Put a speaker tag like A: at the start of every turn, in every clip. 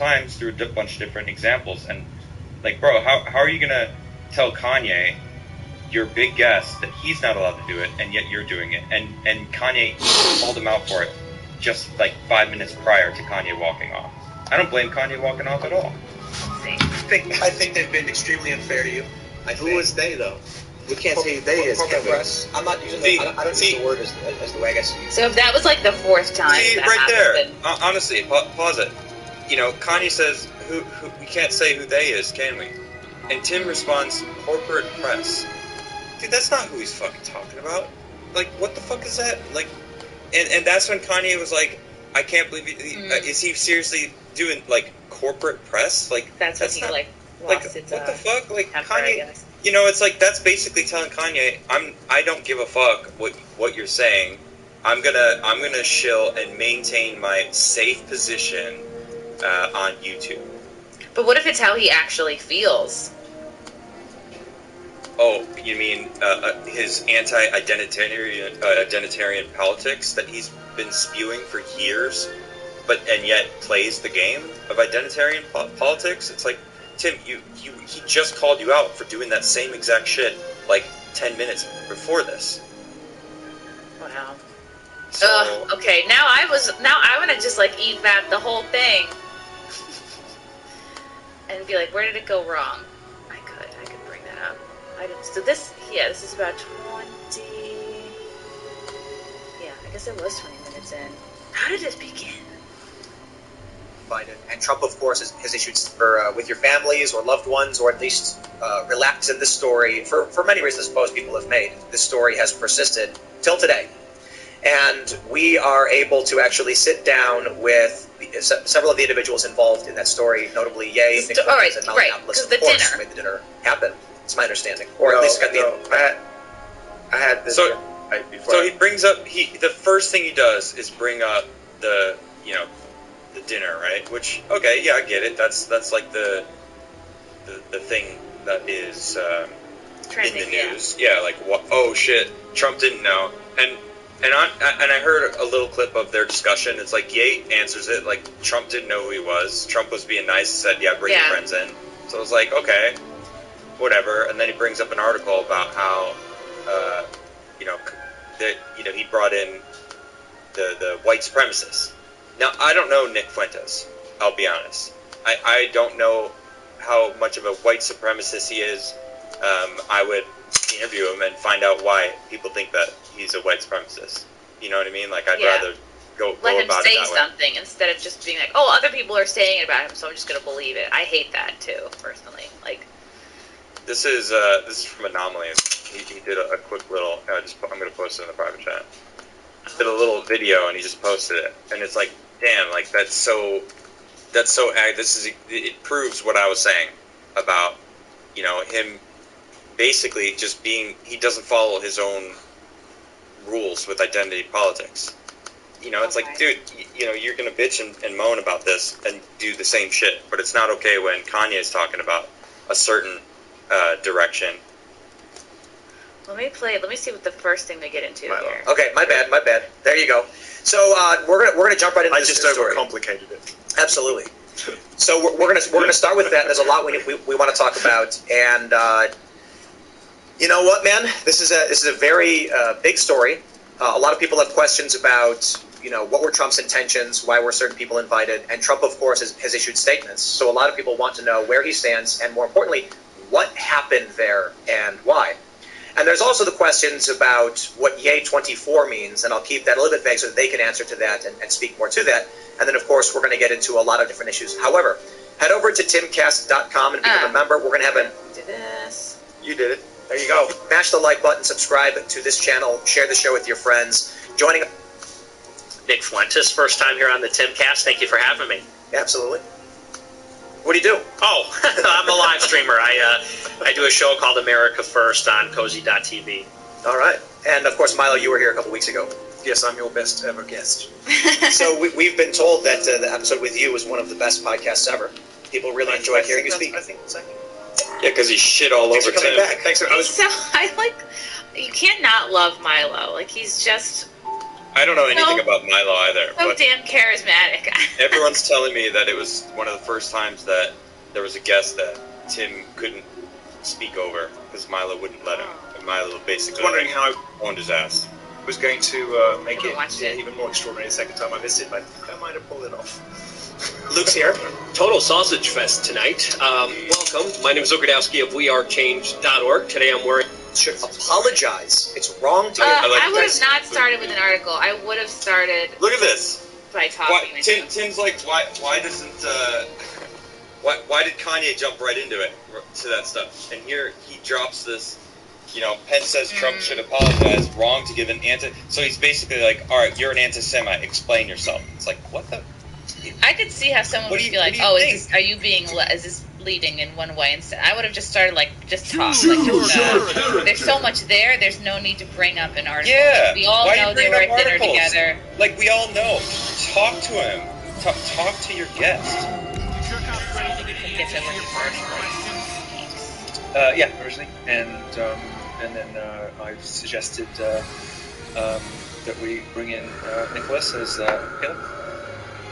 A: times through a bunch of different examples, and like, bro, how are you gonna tell Kanye, your big guest, that he's not allowed to do it, and yet you're doing it, and Kanye called him out for it just like 5 minutes prior to Kanye walking off. I don't blame Kanye walking off at all.
B: I think they've been extremely unfair to you.
C: Who is they though? We can't say they is
B: corporate press. I'm not using the, I don't use the word as the way I guess you use it.
D: So if that was like the fourth time
A: See,
D: that
A: right
D: happened,
A: there. Honestly, pause it. You know, Kanye says, who we can't say who they is, can we? And Tim responds, corporate press. Dude, that's not who he's fucking talking about. Like, what the fuck is that? Like, and that's when Kanye was like, I can't believe is he seriously doing like corporate press? Like,
D: that's when he
A: not,
D: like
A: like
D: lost its
A: what the fuck? Like
D: temper,
A: Kanye, you know, it's like that's basically telling Kanye, I don't give a fuck what you're saying. I'm gonna chill and maintain my safe position on YouTube.
D: But what if it's how he actually feels?
A: Oh, you mean his anti-identitarian politics that he's been spewing for years, and yet plays the game of identitarian politics? It's like, Tim, he just called you out for doing that same exact shit like 10 minutes before this.
D: Wow.
A: So,
D: okay, now I want to just like eat that the whole thing and be like, where did it go wrong? I could bring that up. I didn't. So this is about 20. Yeah, I guess it was 20 minutes in. How did it begin?
B: And Trump, of course, has issued for with your families or loved ones, or at least relax in this story for many reasons. I suppose people have made this story has persisted till today, and we are able to actually sit down with several of the individuals involved in that story, notably Ye, Nick Fuentes, and Melanopolis, of course, made the dinner happen. It's my understanding, or at least got the.
C: I had this.
A: So he brings up the first thing he does is bring up the dinner, right? Which, okay, yeah, I get it. That's like the thing that is in the news. Yeah, like what? Oh shit, Trump didn't know. And I heard a little clip of their discussion. It's like Ye answers it like Trump didn't know who he was. Trump was being nice, said, "Yeah, bring your friends in." So I was like, okay, whatever. And then he brings up an article about how he brought in the white supremacists. Now, I don't know Nick Fuentes, I'll be honest. I don't know how much of a white supremacist he is. I would interview him and find out why people think that he's a white supremacist. You know what I mean? Like, I'd rather go about it that way.
D: Let him say something instead of just being like, oh, other people are saying it about him, so I'm just going to believe it. I hate that, too, personally. Like,
A: This is from Anomaly. He did a quick little, I'm going to post it in the private chat. Did a little video and he just posted it. And it's like, damn, like it proves what I was saying about, him basically just being, he doesn't follow his own rules with identity politics. It's like, dude, you're going to bitch and moan about this and do the same shit, but it's not okay when Kanye is talking about a certain direction.
D: Let me see what the first thing they get into here.
B: Okay, my bad. There you go. So we're gonna jump right into this story.
C: I just overcomplicated it.
B: Absolutely. So we're gonna start with that. There's a lot we want to talk about, and you know what, man? This is a very big story. A lot of people have questions about what were Trump's intentions, why were certain people invited, and Trump, of course, has issued statements. So a lot of people want to know where he stands, and more importantly, what happened there and why. And there's also the questions about what Ye 24 means, and I'll keep that a little bit vague so that they can answer to that and speak more to that. And then, of course, we're going to get into a lot of different issues. However, head over to timcast.com and become a member. We're going to have
D: do this.
B: You did it. There you go. Mash the like button, subscribe to this channel, share the show with your friends. Joining
E: Nick Fuentes, first time here on the Timcast. Thank you for having me.
B: Absolutely. What do you do?
E: Oh, I'm a live streamer. I do a show called America First on Cozy.tv.
B: All right. And, of course, Milo, you were here a couple weeks ago.
C: Yes, I'm your best ever guest.
B: So we've been told that the episode with you was one of the best podcasts ever. People really enjoyed hearing you speak.
C: I think so.
A: Yeah, because he shit all over
B: Tim.
A: back.
B: Thanks for
D: You can't not love Milo. Like, he's just...
A: I don't know anything about Milo either.
D: So
A: but
D: damn charismatic.
A: everyone's telling me that it was one of the first times that there was a guest that Tim couldn't speak over because Milo wouldn't let him. And Milo basically
C: wondering how I
A: owned his ass.
C: was going to make
D: Never watched it.
C: even more extraordinary the second time I visited, but I think I might have pulled it off.
B: Luke's here.
F: Total Sausage Fest tonight. Welcome. My name is Ogrodowski of WeAreChange.org. Today I'm wearing...
B: Should apologize. It's wrong to.
D: I would have not started with an article. I would have started
A: Look at this.
D: by talking.
A: Tim's like, why doesn't why did Kanye jump right into it to that stuff? And here he drops this. Pence says Trump should apologize. Wrong to give an anti. So he's basically like, all right, you're an anti-Semite. Explain yourself. It's like, what the?
D: I could see how someone would be like, "Oh, is this leading in one way?" Instead, I would have just started just talk. There's so much there. There's no need to bring up an article.
A: Yeah.
D: We all know they were at dinner together.
A: Like we all know. Talk to him. Talk to your guest.
G: Yeah, originally, and then I've suggested that we bring in Nicholas as Caleb.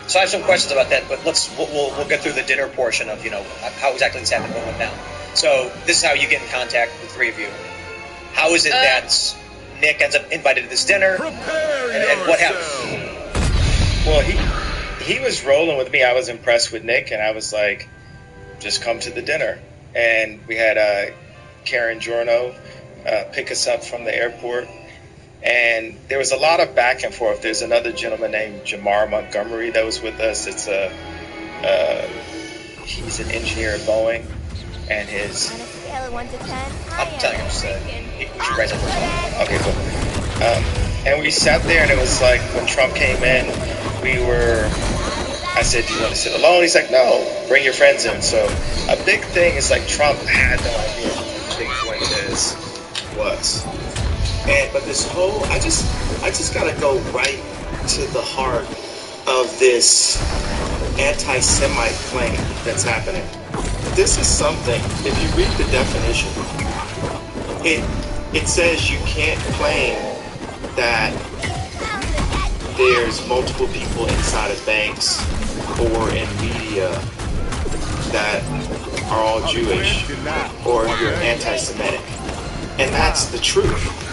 B: So I have some questions about that, but we'll get through the dinner portion of how exactly this happened, what went down. So this is how you get in contact with the three of you. How is it that Nick ends up invited to this dinner, and what happened?
H: Well, he was rolling with me. I was impressed with Nick, and I was like, just come to the dinner. And we had Karen Giorno pick us up from the airport. And there was a lot of back and forth. There's another gentleman named Jamar Montgomery that was with us. He's an engineer at Boeing, and his...
I: On a scale of 1 to 10,
B: I'm telling you, we should raise up.
H: Okay, cool. And we sat there, and it was like when Trump came in, I said, do you want to sit alone? He's like, no, bring your friends in. So a big thing is like Trump had no idea who Big Fuentes was.
C: But this whole, I just gotta go right to the heart of this anti-Semite claim that's happening. This is something, if you read the definition, it says you can't claim that there's multiple people inside of banks or in media that are all Jewish or you're anti-Semitic. And that's the truth.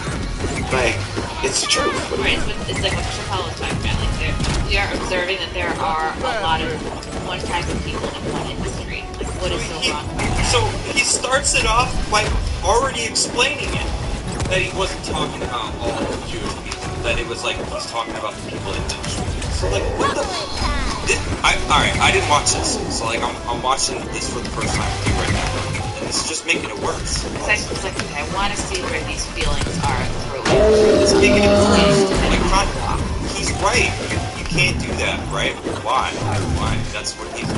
C: Like, it's the truth.
D: Right, it's like what Chappelle was talking about. Like, we are observing that there are a lot of one kinds of people in one industry. Like, what is so wrong about that?
A: So he starts it off by already explaining it. That he wasn't talking about all Jewish people. That it was like he's talking about the people in the industry. So like, what the? Alright, I didn't watch this. So like, I'm watching this for the first time with you right now. And it's just making it worse.
D: It's like, okay, I want to see where these feelings are through.
A: It's making it worse. Like, he's right. You can't do that, right? Why? That's what he's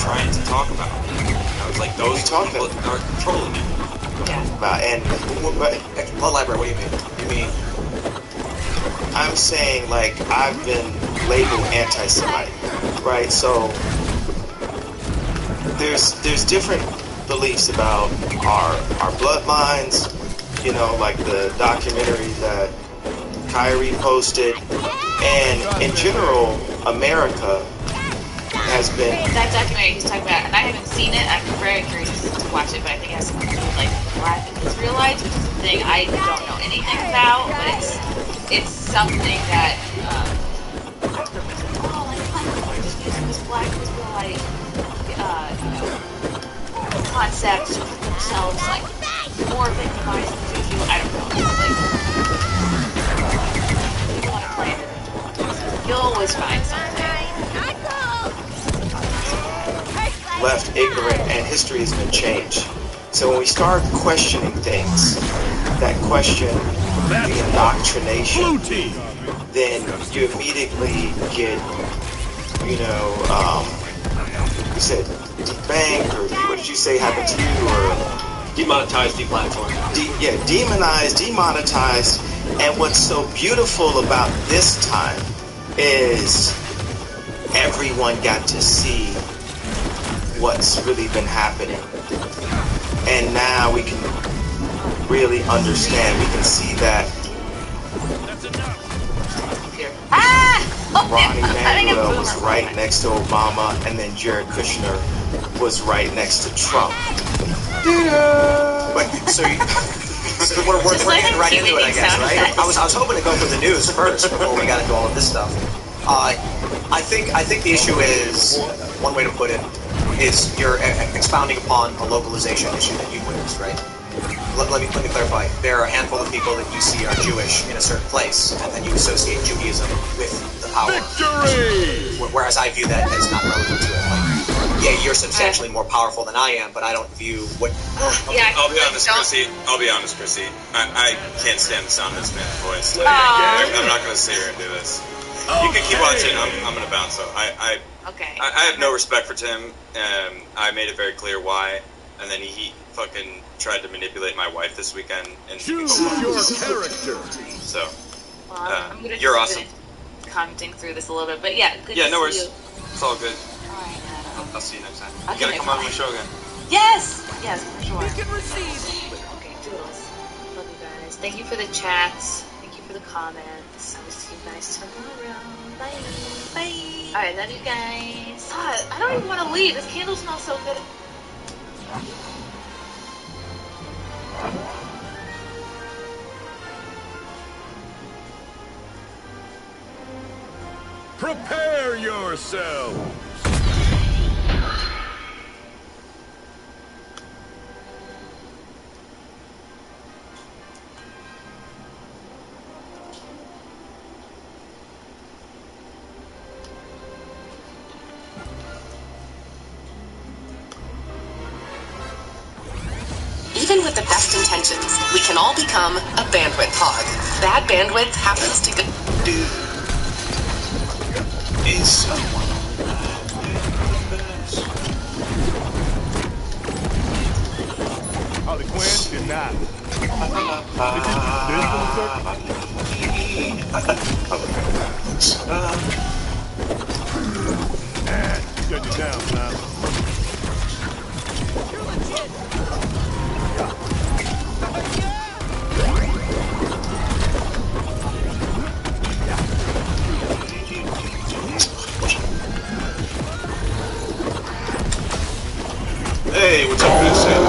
A: trying to talk about. I was like, those people are controlling it.
C: And elaborate. What do you mean? You mean I'm saying like I've been labeled anti-Semite, right? So there's different beliefs about our bloodlines. Like the documentary that Kyrie posted, and in general, America has been.
D: That documentary he's talking about, and I haven't seen it. I'm very curious to watch it, but I think it has something to do with like Black Israelites, which is a thing I don't know anything about, but it's something that just using this Black Israelite concept to put themselves like more victimized than Jewish people. I don't know. People want to play it. You'll always find something.
C: Left ignorant, and history has been changed. So when we start questioning things that question the indoctrination, then you immediately get, you said debank, or what did you say happened to you, or
F: Demonetized, deplatformed.
C: Demonized, demonetized. And what's so beautiful about this time is everyone got to see what's really been happening. And now we can really understand. We can see that Ronnie
D: I think it's
C: Manuel was
D: Boomer.
C: right next to Obama, and then Jared Kushner was right next to Trump. But, so we're getting right into it, I guess, right? I was hoping to go for the news first before we got into all of this stuff. I think the issue is, one way to put it, is you're expounding upon a localization issue that you've witnessed, right? Let me clarify. There are a handful of people that you see are Jewish in a certain place, and then you associate Judaism with the power. Victory! Whereas I view that as not relevant to it. Like, yeah, you're substantially more powerful than I am, but I don't view what...
A: I'll be honest, Chrissy. I can't stand the sound of this man's voice. Like, I'm not going to sit here and do this. You can keep watching. I'm going to bounce, though. I have no respect for Tim. I made it very clear why. And then he fucking tried to manipulate my wife this weekend. And
I: choose your character.
A: So,
D: I'm gonna
A: you're
D: just
A: awesome.
D: Commenting through this a little bit, but yeah, good
A: yeah,
D: to
A: no
D: see
A: worries.
D: you.
A: It's all good.
D: Alright,
A: I'll see you next time.
D: Okay,
A: You gotta come on my show again.
D: Yes, for sure.
I: You can receive.
D: Okay, doodles. Love you guys. Thank you for the chats. Thank you for the comments. I will see you guys tomorrow. Bye. Bye. Alright, love you guys. God, I don't even want to leave. This candle smells so good.
I: Prepare yourselves.
J: Even with the best intentions, we can all become a bandwidth hog. Bad bandwidth happens to go...
C: Is someone...
I: Harley Quinn, you're not. You got you down, man.
C: Hey, what's up, Vincent?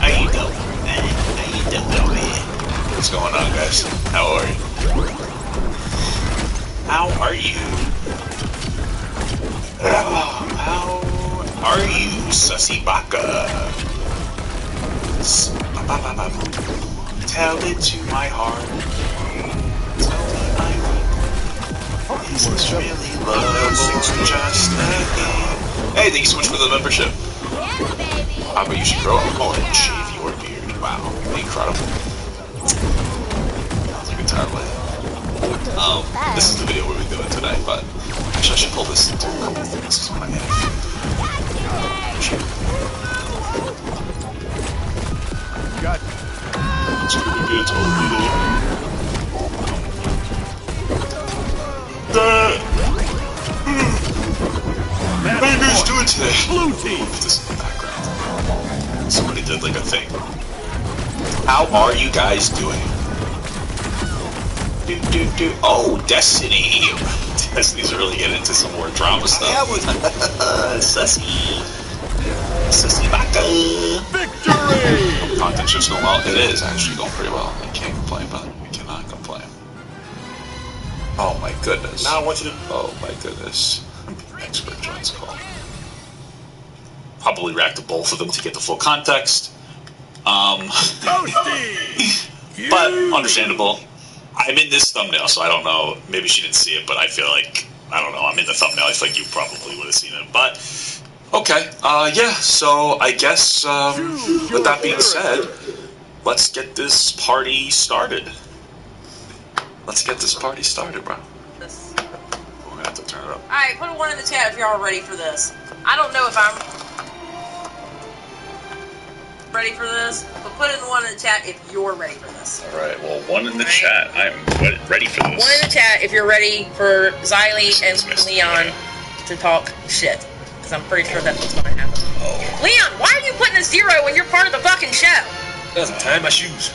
C: How you doing, man? How you doing, man? What's going on, guys? How are you? How are you? How are you, Sussy Baka? Tell it to my heart. Tell me my heart. Is this really love or just a game? Hey, thank you so much for the membership.
K: Yeah, baby.
C: How about you should grow up more and shave your beard? Wow, incredible. Sounds like a tablet. This is the video we'll be doing today, but actually I should pull this into a couple of things. This is what I have.
I: Got
C: It's gonna be a total video. What are you guys doing today?
I: blue team.
C: Put this in the background. Somebody did like a thing. How are you guys doing? Oh, Destiny. Destiny's really getting into some more drama stuff. Sussy. Sussy Baka.
I: Victory.
C: Content ship's going well. It is actually going pretty well. I can't complain, but we cannot complain. Oh my goodness.
B: Now I want you to...
C: Oh my goodness. Expert joins call. Probably react to both of them to get the full context. But understandable. I'm in this thumbnail, so I don't know. Maybe she didn't see it, but I feel like, I don't know, I'm in the thumbnail. I feel like you probably would have seen it. But, okay. Yeah, so I guess, with that being said, let's get this party started. Let's get this party started, bro. We're gonna have to turn it up.
L: Alright, put a 1 in the chat if y'all are ready for this. I don't know if I'm ready for this, but put in the 1 in the chat if you're ready for this.
M: Alright, well, 1 in the chat. I'm ready for this.
L: 1 in the chat if you're ready for Xylee and Leon to talk shit. Because I'm pretty sure that's what's going to happen.
M: Oh.
L: Leon, why are you putting a 0 when you're part of the fucking show?
F: Doesn't tie my shoes.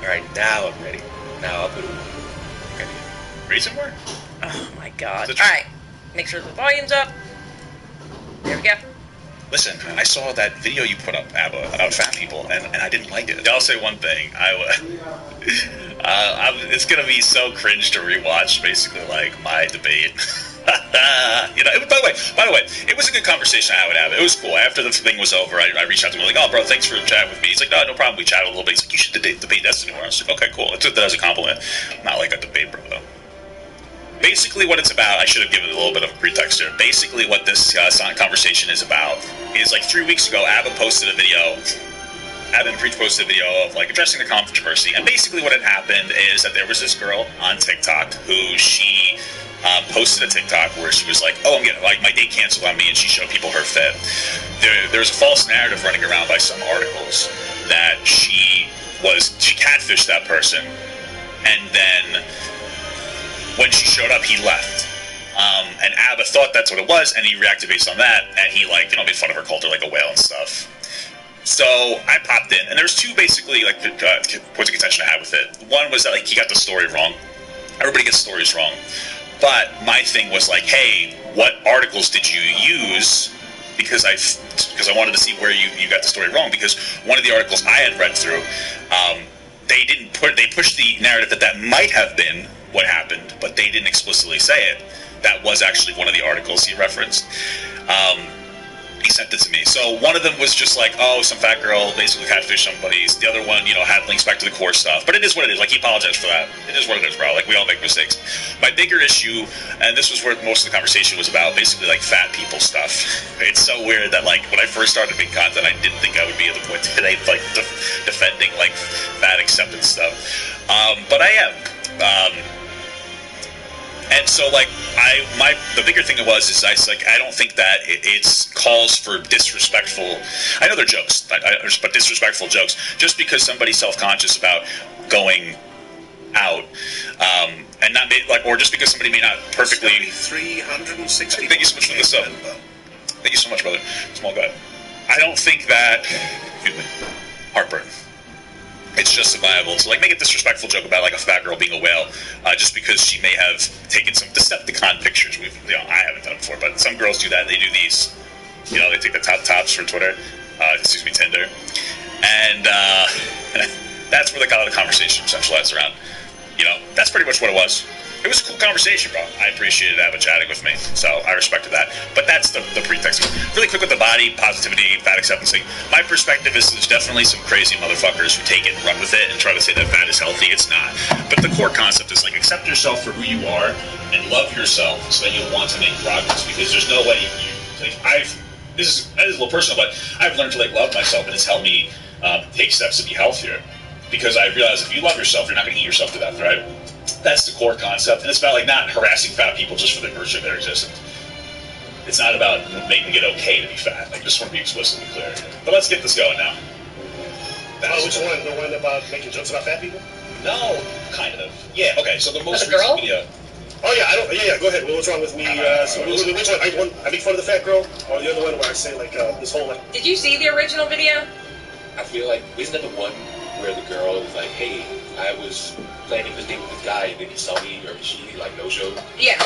F: Alright, now I'm ready. Now I'll put it on.
M: Raisin work?
L: Oh my god. Alright. Make sure the volume's up. There we go.
M: Listen, I saw that video you put up, Abba, about fat people, and I didn't like it. I'll say one thing. It's going to be so cringe to rewatch, basically, like, my debate. You know, by the way, it was a good conversation I had with Abba. It was cool. After the thing was over, I reached out to him, like, oh, bro, thanks for chatting with me. He's like, no problem. We chatted a little bit. He's like, you should debate Destiny more. I was like, okay, cool. I took that as a compliment. Not like a debate, bro, though. Basically what it's about, I should have given a little bit of a pretext here. Basically what this conversation is about is, like, 3 weeks ago, Abba posted a video. Abba and Preach posted a video of, like, addressing the controversy. And basically what had happened is that there was this girl on TikTok who she posted a TikTok where she was like, oh, I'm getting, like, my date canceled on me, and she showed people her fit. There's a false narrative running around by some articles that she catfished that person, and then when she showed up, he left. And Abba thought that's what it was, and he reacted based on that, and he, like, you know, made fun of her, called her, like, a whale and stuff. So I popped in, and there's two, basically, like, points of contention I had with it. One was that, like, he got the story wrong. Everybody gets stories wrong. But my thing was, like, hey, what articles did you use? Because I wanted to see where you got the story wrong, because one of the articles I had read through, they pushed the narrative that might have been what happened, but they didn't explicitly say it. That was actually one of the articles he referenced. He sent it to me. So one of them was just like, oh, some fat girl basically catfished somebody. The other one, you know, had links back to the core stuff. But it is what it is. Like, he apologized for that. It is what it is, bro. Like, we all make mistakes. My bigger issue, and this was where most of the conversation was about, basically, like, fat people stuff. It's so weird that, like, when I first started making content, I didn't think I would be at the point today, like, defending, like, fat acceptance stuff. But I am. And so, like, the bigger thing it was is I don't think that it's calls for disrespectful. I know they're jokes, but disrespectful jokes. Just because somebody's self-conscious about going out, and not like, or just because somebody may not perfectly. 360. Thank you so much for the sub. Thank you so much, brother. Small guy. I don't think that. Heartburn. It's justifiable to, like, make a disrespectful joke about, like, a fat girl being a whale, just because she may have taken some Decepticon pictures. I haven't done it before, but some girls do that. They do these, you know, they take the tops for Twitter, Tinder, and that's where a lot of the conversation centralized around. You know, that's pretty much what it was. It was a cool conversation, bro. I appreciated having chatting with me, so I respected that. But that's the pretext. Really quick with the body positivity, fat acceptance thing. My perspective is there's definitely some crazy motherfuckers who take it and run with it and try to say that fat is healthy. It's not. But the core concept is, like, accept yourself for who you are and love yourself so that you'll want to make progress. Because there's no way this is a little personal, but I've learned to, like, love myself, and it's helped me take steps to be healthier. Because I realize if you love yourself, you're not going to eat yourself to death, right? That's the core concept, and it's about, like, not harassing fat people just for the virtue of their existence. It's not about making it okay to be fat. Like, just want to be explicitly clear. But let's get this going now.
F: Which one? The one about making jokes about fat people?
M: No, kind of. Yeah. Okay. So the most recent video.
F: Oh yeah, I don't. Yeah. Go ahead. What's wrong with me? So which one? I make fun of the fat girl, or the other one where I say, like, this whole, like.
L: Did you see the original video?
K: I feel like, isn't that the one where the girl is like, hey, I was planning this date with this guy, and then he saw me, or she, like, no-showed?
L: Yeah.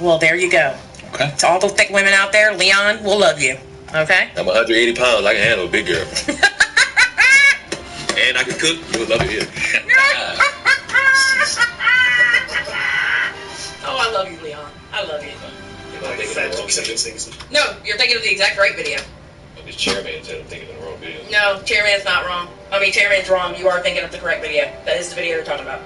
L: Well, there you go.
M: Okay.
L: To all the thick women out there, Leon will love you. Okay?
K: I'm 180 pounds. I can handle a big girl. And I can cook. You would love it here.
L: Oh, I love you, Leon. I love you.
F: Things.
L: No, you're thinking of the exact right video.
K: This chairman said I'm thinking of the wrong video.
L: No, chairman's not wrong. I mean, chairman's wrong. You are thinking of the correct video. That is the video you're talking about.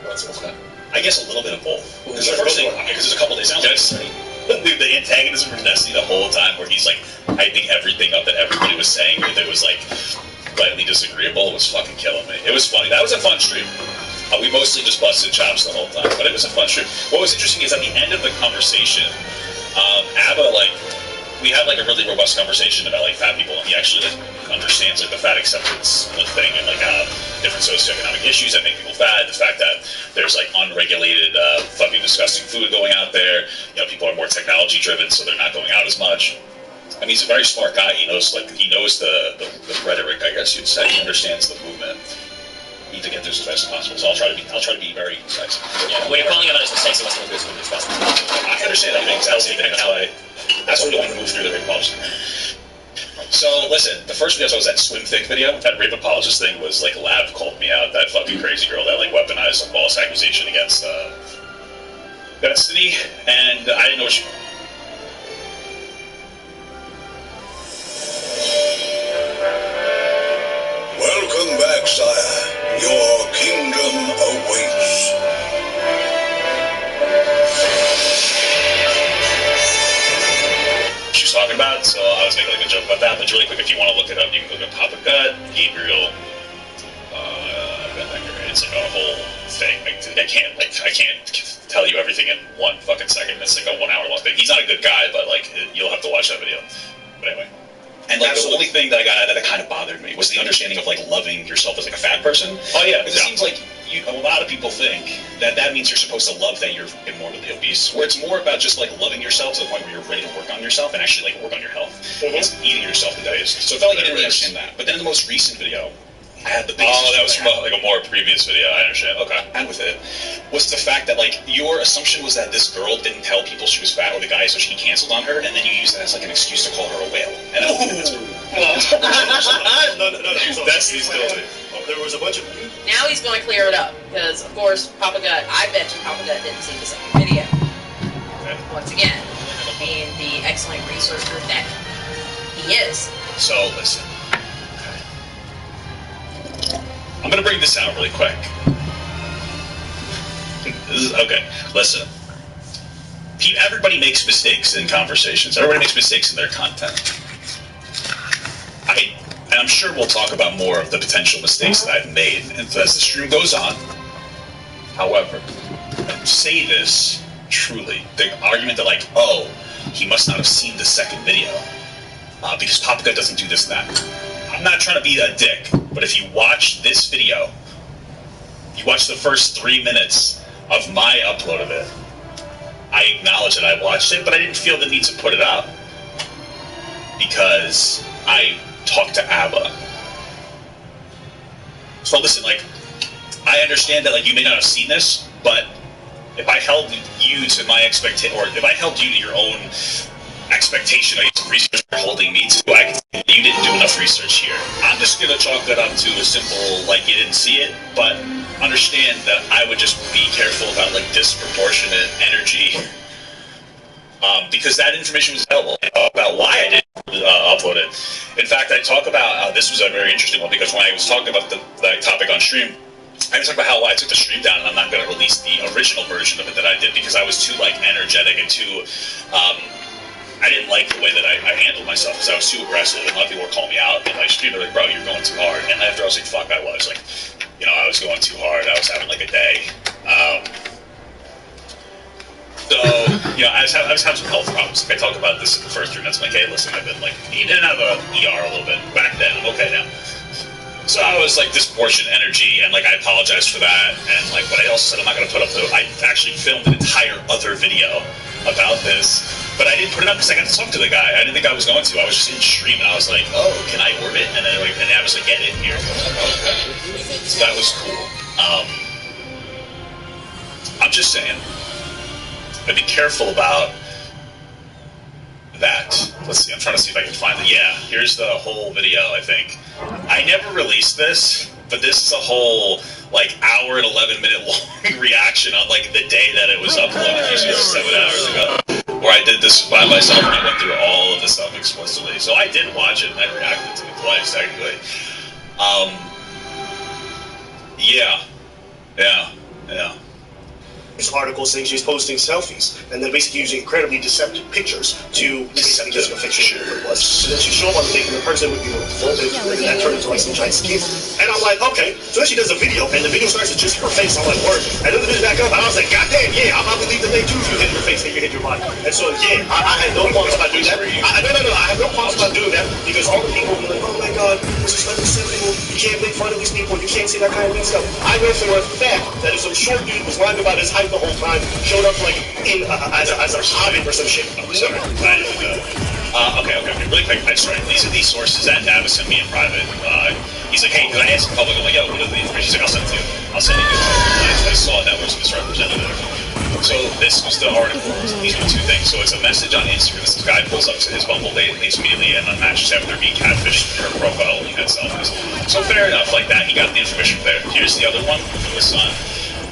M: I guess a little bit of both. Because the first thing, because there's a couple days, sounds like the antagonism from Destiny the whole time, where he's, like, hyping everything up that everybody was saying, if it was, like, slightly disagreeable, was fucking killing me. It was funny. That was a fun stream. We mostly just busted chops the whole time, but it was a fun stream. What was interesting is at the end of the conversation, Abba, like, we had like a really robust conversation about like fat people, and he actually like understands like the fat acceptance thing and like different socioeconomic issues that make people fat. The fact that there's like unregulated, fucking disgusting food going out there. You know, people are more technology driven, so they're not going out as much. I mean, he's a very smart guy. He knows the rhetoric, I guess you'd say. He understands the movement. We need to get this as fast as possible. So I'll try to be very concise.
K: Yeah, when you're calling him out as mistakes, it must be good to as fast as possible.
M: I understand that makes sense. That's why we want to move through the rape apologist. So listen, the first video I saw was that swim thick video. That rape apologist thing was like Lab called me out. That fucking crazy girl that like weaponized a false accusation against Destiny, and I didn't know what she.
N: Welcome back, sire. Your kingdom awaits.
M: She was talking about, so I was making like a joke about that, but really quick, if you want to look it up, you can look at Papa Gut, Gabriel, it's like a whole thing. I can't tell you everything in one fucking second. It's like a 1 hour long thing. He's not a good guy, but like, you'll have to watch that video. But anyway. And like the only thing that I got out of that kind of bothered me was the understanding of like loving yourself as like a fat person.
K: Oh yeah,
M: because it seems like a lot of people think that means you're supposed to love that you're morbidly obese, where it's more about just like loving yourself to the point where you're ready to work on yourself and actually like work on your health. It's eating yourself to death. So I felt like I didn't really understand that. But then in the most recent video, I had the biggest. Oh, that was from like a more previous video. I understand. Okay. And with it was the fact that like your assumption was that this girl didn't tell people she was fat or the guy, so she canceled on her, and then you used that as like an excuse to call her a whale. And I don't think that's
F: No.
M: That's these still.
F: There was a bunch of.
L: Now he's going to clear it up because, of course, Papa Gut. I bet you Papa Gut didn't see the second video.
M: Okay.
L: Once again, being the excellent researcher that he is.
M: So listen. I'm gonna bring this out really quick. Okay, listen. Everybody makes mistakes in conversations. Everybody makes mistakes in their content. And I'm sure we'll talk about more of the potential mistakes that I've made as the stream goes on. However, I say this truly. The argument that like, oh, he must not have seen the second video because Papa Gut doesn't do this and that. I'm not trying to be a dick, but if you watch this video, you watch the first 3 minutes of my upload of it, I acknowledge that I watched it, but I didn't feel the need to put it up because I talked to Abba. So listen, like, I understand that like you may not have seen this, but if I held you to my expectation, or if I held you to your own expectation of research you're holding me to, I can say you didn't do enough research here. I'm just gonna chalk that up to a simple like you didn't see it, but understand that I would just be careful about like disproportionate energy, because that information was available. I talk about why I didn't upload it. In fact, I talk about this was a very interesting one because when I was talking about the topic on stream, I was talking about how I took the stream down and I'm not going to release the original version of it that I did because I was too like energetic and too. I didn't like the way that I handled myself because I was too aggressive, and a lot of people were calling me out in my stream. They're like, "Bro, you're going too hard." And after I was like, "Fuck, I was like, I was going too hard. I was having like a day." So, I was having some health problems. I talked about this in the first 3 minutes. I'm like, hey, listen, I've been like in and out of the ER a little bit back then. I'm okay now. So I was like disproportionate energy, and like I apologized for that. And like, but I also said I'm not going to put up I actually filmed an entire other video about this, but I didn't put it up because I got to talk to the guy. I didn't think I was going to. I was just in stream, and I was like, oh, can I orbit? And then I was like, get in here. I was like, oh, okay. So that was cool. I'm just saying, I'd be careful about that. Let's see, I'm trying to see if I can find it. Yeah, here's the whole video, I think. I never released this, but this is a whole like hour and 11-minute long reaction on like the day that it was uploaded, usually 7 hours ago, where I did this by myself and I went through all of the stuff explicitly. So I did watch it and I reacted to it twice technically. Yeah.
O: articles saying she was posting selfies and then basically using incredibly deceptive pictures to basically get a fiction of what it was. And then she showed up on the thing and the person would be full picture and that turned into like some giant scheme. And I'm like, okay. So then she does a video and the video starts with just her face. I'm like, word. And then the video back up and I was like, God damn, yeah, I'm not believe that they too if you hit your face and you hit your body. And so yeah, I had no qualms about doing that. No, I have no qualms about doing that because all the people were like, oh my god, this is unacceptable. You can't make fun of these people. You can't say that kind of stuff. I know for a fact that if some short dude was lying about his height the whole time, showed up like in as a hobbit or some shit.
M: Sorry. Okay. Really quick, I'm sorry. These are these sources that Dava sent me in private. He's like, hey, can I ask the public? I'm like, yo, what are the information? He's like, I'll send it to you. I'll send it to you. I saw that was misrepresentative. So this was the article. These were the two things. So it's a message on Instagram. This guy pulls up to his Bumble date and leaves immediately and unmatches after being catfished in her profile and he had selfies. So fair enough, like that, he got the information there. Here's the other one from his son,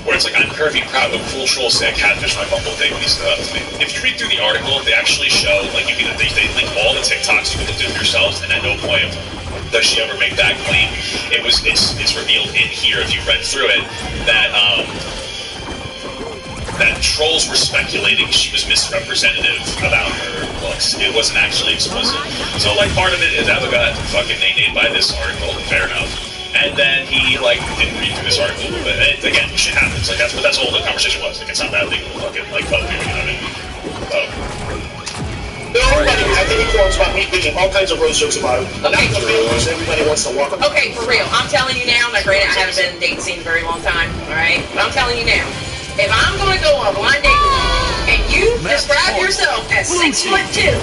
M: where it's like, I'm curvy, proud, but full troll say I catfished my Bumble date when he stood up to me. If you read through the article, they actually show, like, they link all the TikToks, you can look through it yourselves, and at no point does she ever make that claim. It's revealed in here, if you read through it, that trolls were speculating she was misrepresentative about her looks. It wasn't actually explicit. So, like, part of it is Ava got fucking named by this article, fair enough. And then he, like, didn't read through this article, but again, shit happens. Like, that's all the conversation was. Like, it's not that legal to fucking, like, fuck people, you know what I mean?
O: Everybody has any qualms about me making all kinds of roast jokes about him. I'm not the famous everybody wants to walk up.
L: Okay, for real. I'm telling you now, now granted, I haven't been in the dating scene a very long time, alright? But I'm telling you now, if I'm going to go on a blind date with you, and you describe yourself as 6'2",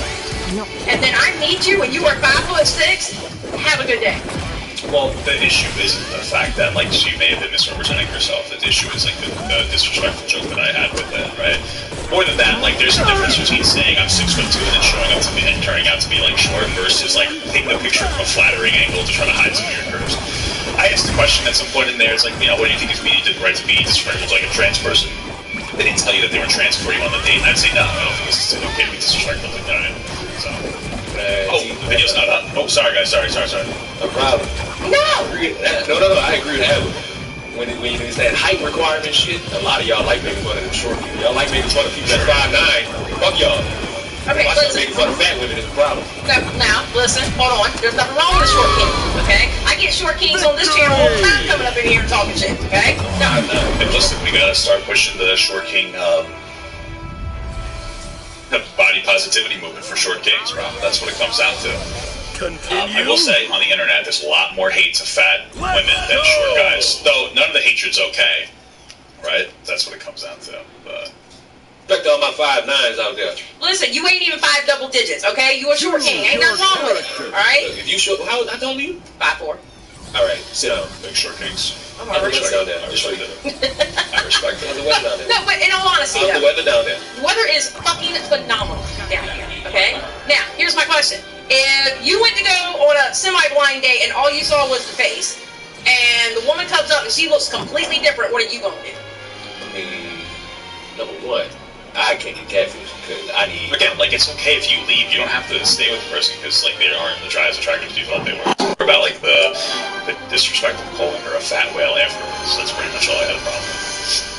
L: and then I meet you when you are 5'6", have a good day.
M: Well, the issue isn't the fact that, like, she may have been misrepresenting herself. The issue is, like, the disrespectful joke that I had with it, right? More than that, like, there's a difference between saying I'm 6'2" and then showing up to me and turning out to be, like, short versus, like, taking a picture from a flattering angle to try to hide some of your curves. I asked the question at some point in there, it's like, you know, what do you think is media did right to be disrespectful to, like, a trans person? They didn't tell you that they were trans before you on the date, and I'd say, no, I don't think this is okay to be disrespectful, you know what I mean? So... oh, the video's not up. Oh, sorry, guys. Sorry.
K: No problem.
L: No!
K: No, I agree with that. When it's that height requirement shit, a lot of y'all like making fun of them short people. Y'all like making fun of people that's 5'9". Fuck y'all.
L: Okay,
K: Watch y'all making fun of fat women is a problem.
L: Now, listen, hold on. There's nothing wrong with a short king, okay? I get short kings on this channel all the time coming up in here and talking shit, okay? No.
M: And listen, we gotta start pushing the short king, body positivity movement for short kings, bro. That's what it comes down to. I will say, on the internet, there's a lot more hate to fat women than short guys. Though, none of the hatred's okay, right? That's what it comes down to. But...
K: respect all my 5'9s out there.
L: Listen, you ain't even 5 double digits, okay? You a short king. Ain't nothing wrong with it, alright?
K: If you short, how old are you?
L: 5'4".
K: Alright, sit down.
M: Big short kings.
K: I respect down there. I respect the weather down there.
L: No, but in all honesty,
K: the weather down there.
L: The weather is fucking phenomenal down here, okay? Now, here's my question. If you went to go on a semi-blind date and all you saw was the face, and the woman comes up and she looks completely different, what are you going to do?
K: I mean, number one, I can't get catfish because I need...
M: Again, like, it's okay if you leave. You don't have to stay with the person because, like, they aren't as attractive as you thought they were. Or about, like, the disrespect of calling her a fat whale afterwards. That's pretty much all I had a problem with.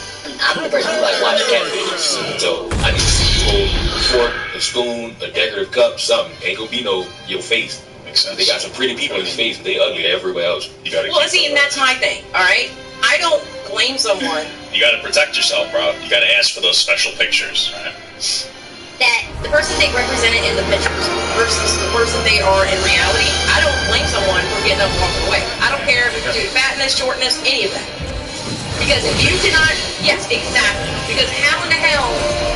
K: I'm a person who like watching catfish, so I need to see you hold a fork, a spoon, a decorative cup, something. Ain't gonna be no your face.
M: Makes sense.
K: They got some pretty people in his face, but they ugly everywhere else.
M: You gotta
L: well, see, and that's my thing, alright? I don't blame someone.
M: You gotta protect yourself, bro. You gotta ask for those special pictures, right?
L: That the person they represented in the pictures versus the person they are in reality, I don't blame someone for getting up and walking away. I don't care if it's due to fatness, shortness, any of that. Because if you cannot, yes, exactly. Because how in the hell,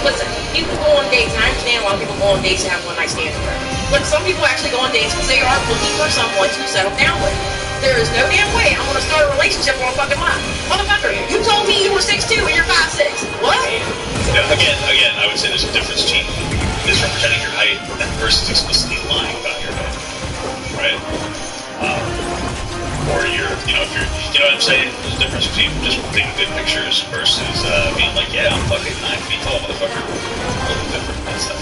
L: listen, people go on dates, and I understand a lot of people go on dates to have one night stands or whatever. But some people actually go on dates because they are looking for someone to settle down with. There is no damn way I'm going to start a relationship on a fucking line. Motherfucker, you told me you were 6'2" and you're 5'6". What?
M: Yeah, again, I would say there's a difference between misrepresenting your height versus explicitly lying about your height, right? Or if you know what I'm saying? There's a difference between just taking good pictures versus being like, yeah, I'm fucking 9 feet tall, motherfucker. A little different. That's that.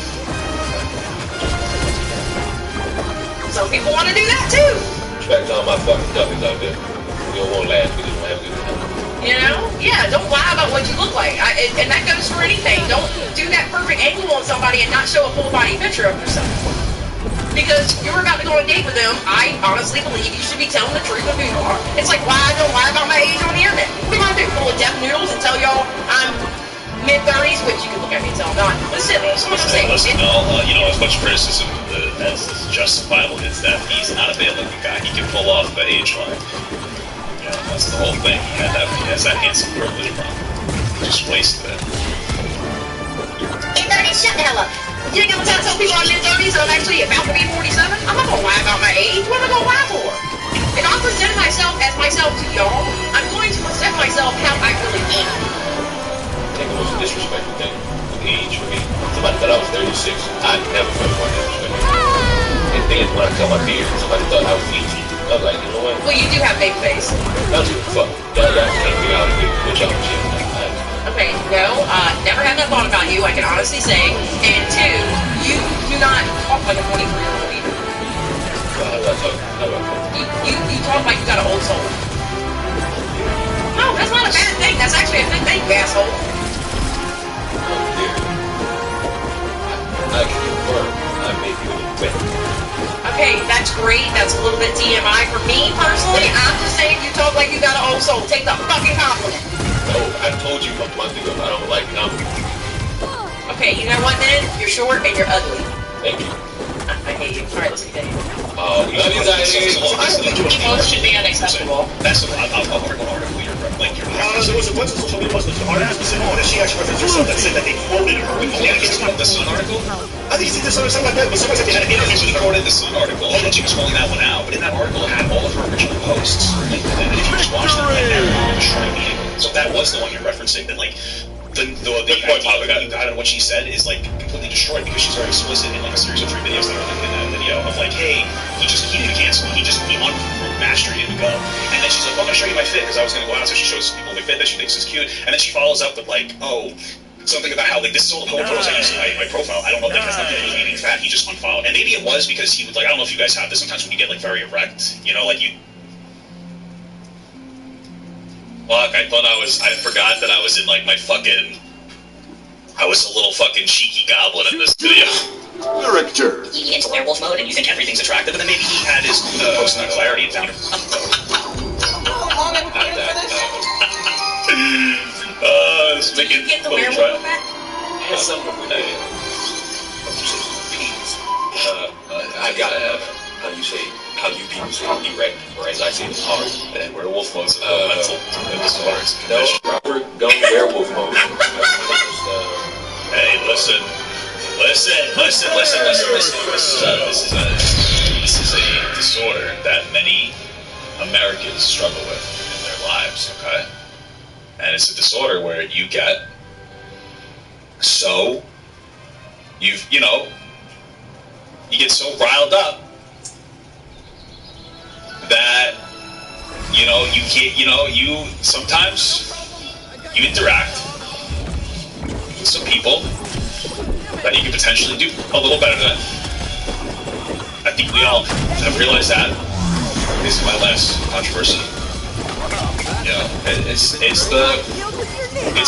L: Some people want to do that too.
K: Respect all my fucking dummies out there. We don't want to laugh, we just want to have a good time.
L: You know? Yeah, don't lie about what you look like. And that goes for anything. Don't do that perfect angle on somebody and not show a full body picture of yourself. Because you're about to go on a date with them, I honestly believe you should be telling the truth of who you are. It's like, why I don't lie about my age on the internet? What am I gonna do? Full of deaf noodles and tell y'all I'm mid-30s, which you can look at me and tell I'm not. Listen,
M: listen, as much criticism as is justifiable is that he's not a bad-looking guy. He can pull off the age line. That's the whole thing. He has that handsome privilege problem. He just wasted it.
L: Mid-30s, shut the hell up. You ain't gonna tell people I'm mid-30s and I'm actually about to be 47? I'm not gonna lie about my age. What am I gonna lie for? If I present myself as myself to y'all, I'm going to present myself how I really am.
K: I think the most disrespectful thing with age for me. Somebody thought I was 36. I never felt more disrespectful. And then when I cut my beard, somebody thought I was 18. I was like, you know what?
L: Well, you do have baby face.
K: I don't give a fuck. Y'all can't figure out what y'all shit.
L: Okay, no, never had that thought about you, I can honestly say. And two, you do not talk like a 23-year-old either.
K: How do I talk?
L: You talk like you got an old soul. No, that's not a bad thing. That's actually a good thing, you asshole.
K: I can confirm I may be a little wet.
L: Okay, that's great. That's a little bit TMI for me personally. I'm just saying you talk like you got an old soul. Take the fucking compliment.
K: No, I told you a month ago I don't like numbers.
L: Okay, you know what then? You're short and you're ugly.
K: Thank you.
L: I hate you. Alright, let's get in.
K: Love you guys.
L: Emotion should be unacceptable.
M: That's what I'll work on article you're like your
O: there was a bunch of social media posts that articles was on, and she actually referenced herself that said that they quoted her.
M: The Sun article?
O: I think it's either something like that, but somebody said they had an interview.
M: She quoted the Sun article, and she was calling that one out, but in that article it had all of her original posts. And if you just watch them, everyone was trying to be able. So if that was the one you're referencing, then like the I don't know what she said is like completely destroyed because she's very explicit in like a series of 3 videos that are in that video of like, hey, he didn't cancel, he unmatched her, he didn't go. And then she's like, I'm gonna show you my fit because I was gonna go out, so she shows people the fit that she thinks is cute, and then she follows up with like, something about how like this is all the photos I use in my profile. I don't know if that has nothing to do with me being fat. He just unfollowed, and maybe it was because he would like. I don't know if you guys have this sometimes when you get like very erect, like you. Fuck! I forgot that I was in like my fucking. I was a little fucking cheeky goblin in this video.
N: Character.
M: He into werewolf mode, and you think everything's attractive, and then maybe he had his post on clarity and found it.
L: Did you get the werewolf back?
K: Yes, some of it. I gotta have how you people say erect, or as I say, it's hard.
M: And werewolf mode is mental disorders.
K: No, proper gun werewolf mode.
M: Hey, listen. This is a disorder that many Americans struggle with in their lives. Okay. And it's a disorder where you get so you get so riled up that you can't sometimes you interact with some people that you can potentially do a little better than. I think we all have realized that. This is my last controversy. It's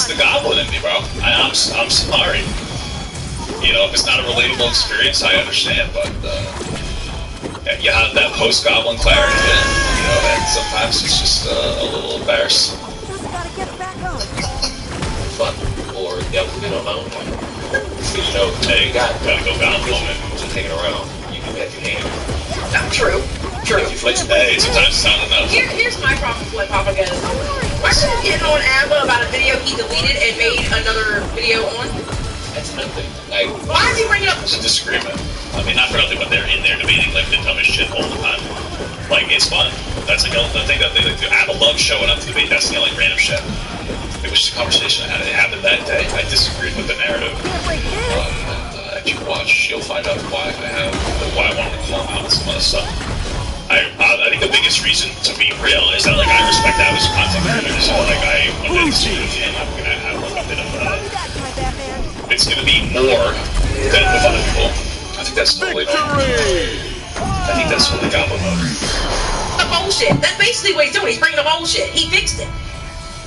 M: the goblin in me, bro. I'm sorry. If it's not a relatable experience, I understand, but you have that post-goblin clarity, and sometimes it's just a little embarrassing.
K: Fun, or alone.
M: Hey, gotta go goblin moment.
K: Just hanging around, you do have your hand.
L: True.
M: Hey, sometimes it's not enough.
L: Here's my problem with what Papa goes. Why are you getting on Abba about a video he deleted and made another video on?
K: That's nothing.
L: Why is he bringing up?
M: It's a disagreement. I mean, not for nothing, but they're in there debating like the dumbest shit all the time. Like, it's fun. That's like the thing that Abba loves showing up to debate. That's like random shit. It was just a conversation I had. It happened that day. I disagreed with the narrative. And if you watch, you'll find out why I wanted to call him out on some other stuff. I think the biggest reason to be real is that like I respect that as a content creator, so like I wanted to see with him, I'm gonna have like a bit of it's gonna be more than with other people. I think that's totally I think that's what the goblin mode.
L: The bullshit. That's basically what he's doing. He's bringing the bullshit. He fixed it.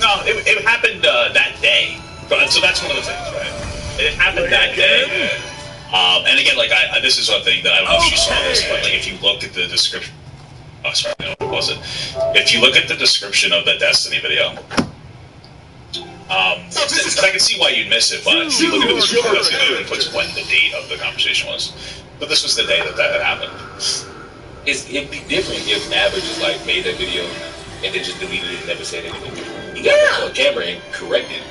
M: No, it happened that day. So that's one of the things, right? It happened that day. And again, like, this is one thing that I don't know if you saw this, but like, if you look at the description, oh, sorry, no, it wasn't. If you look at the description of the Destiny video, I can see why you'd miss it, but if you look at the description of the video, it puts when the date of the conversation was. But this was the day that had happened.
K: It'd be different if Abba just like made that video and then just deleted it and never said anything. He got back on camera and corrected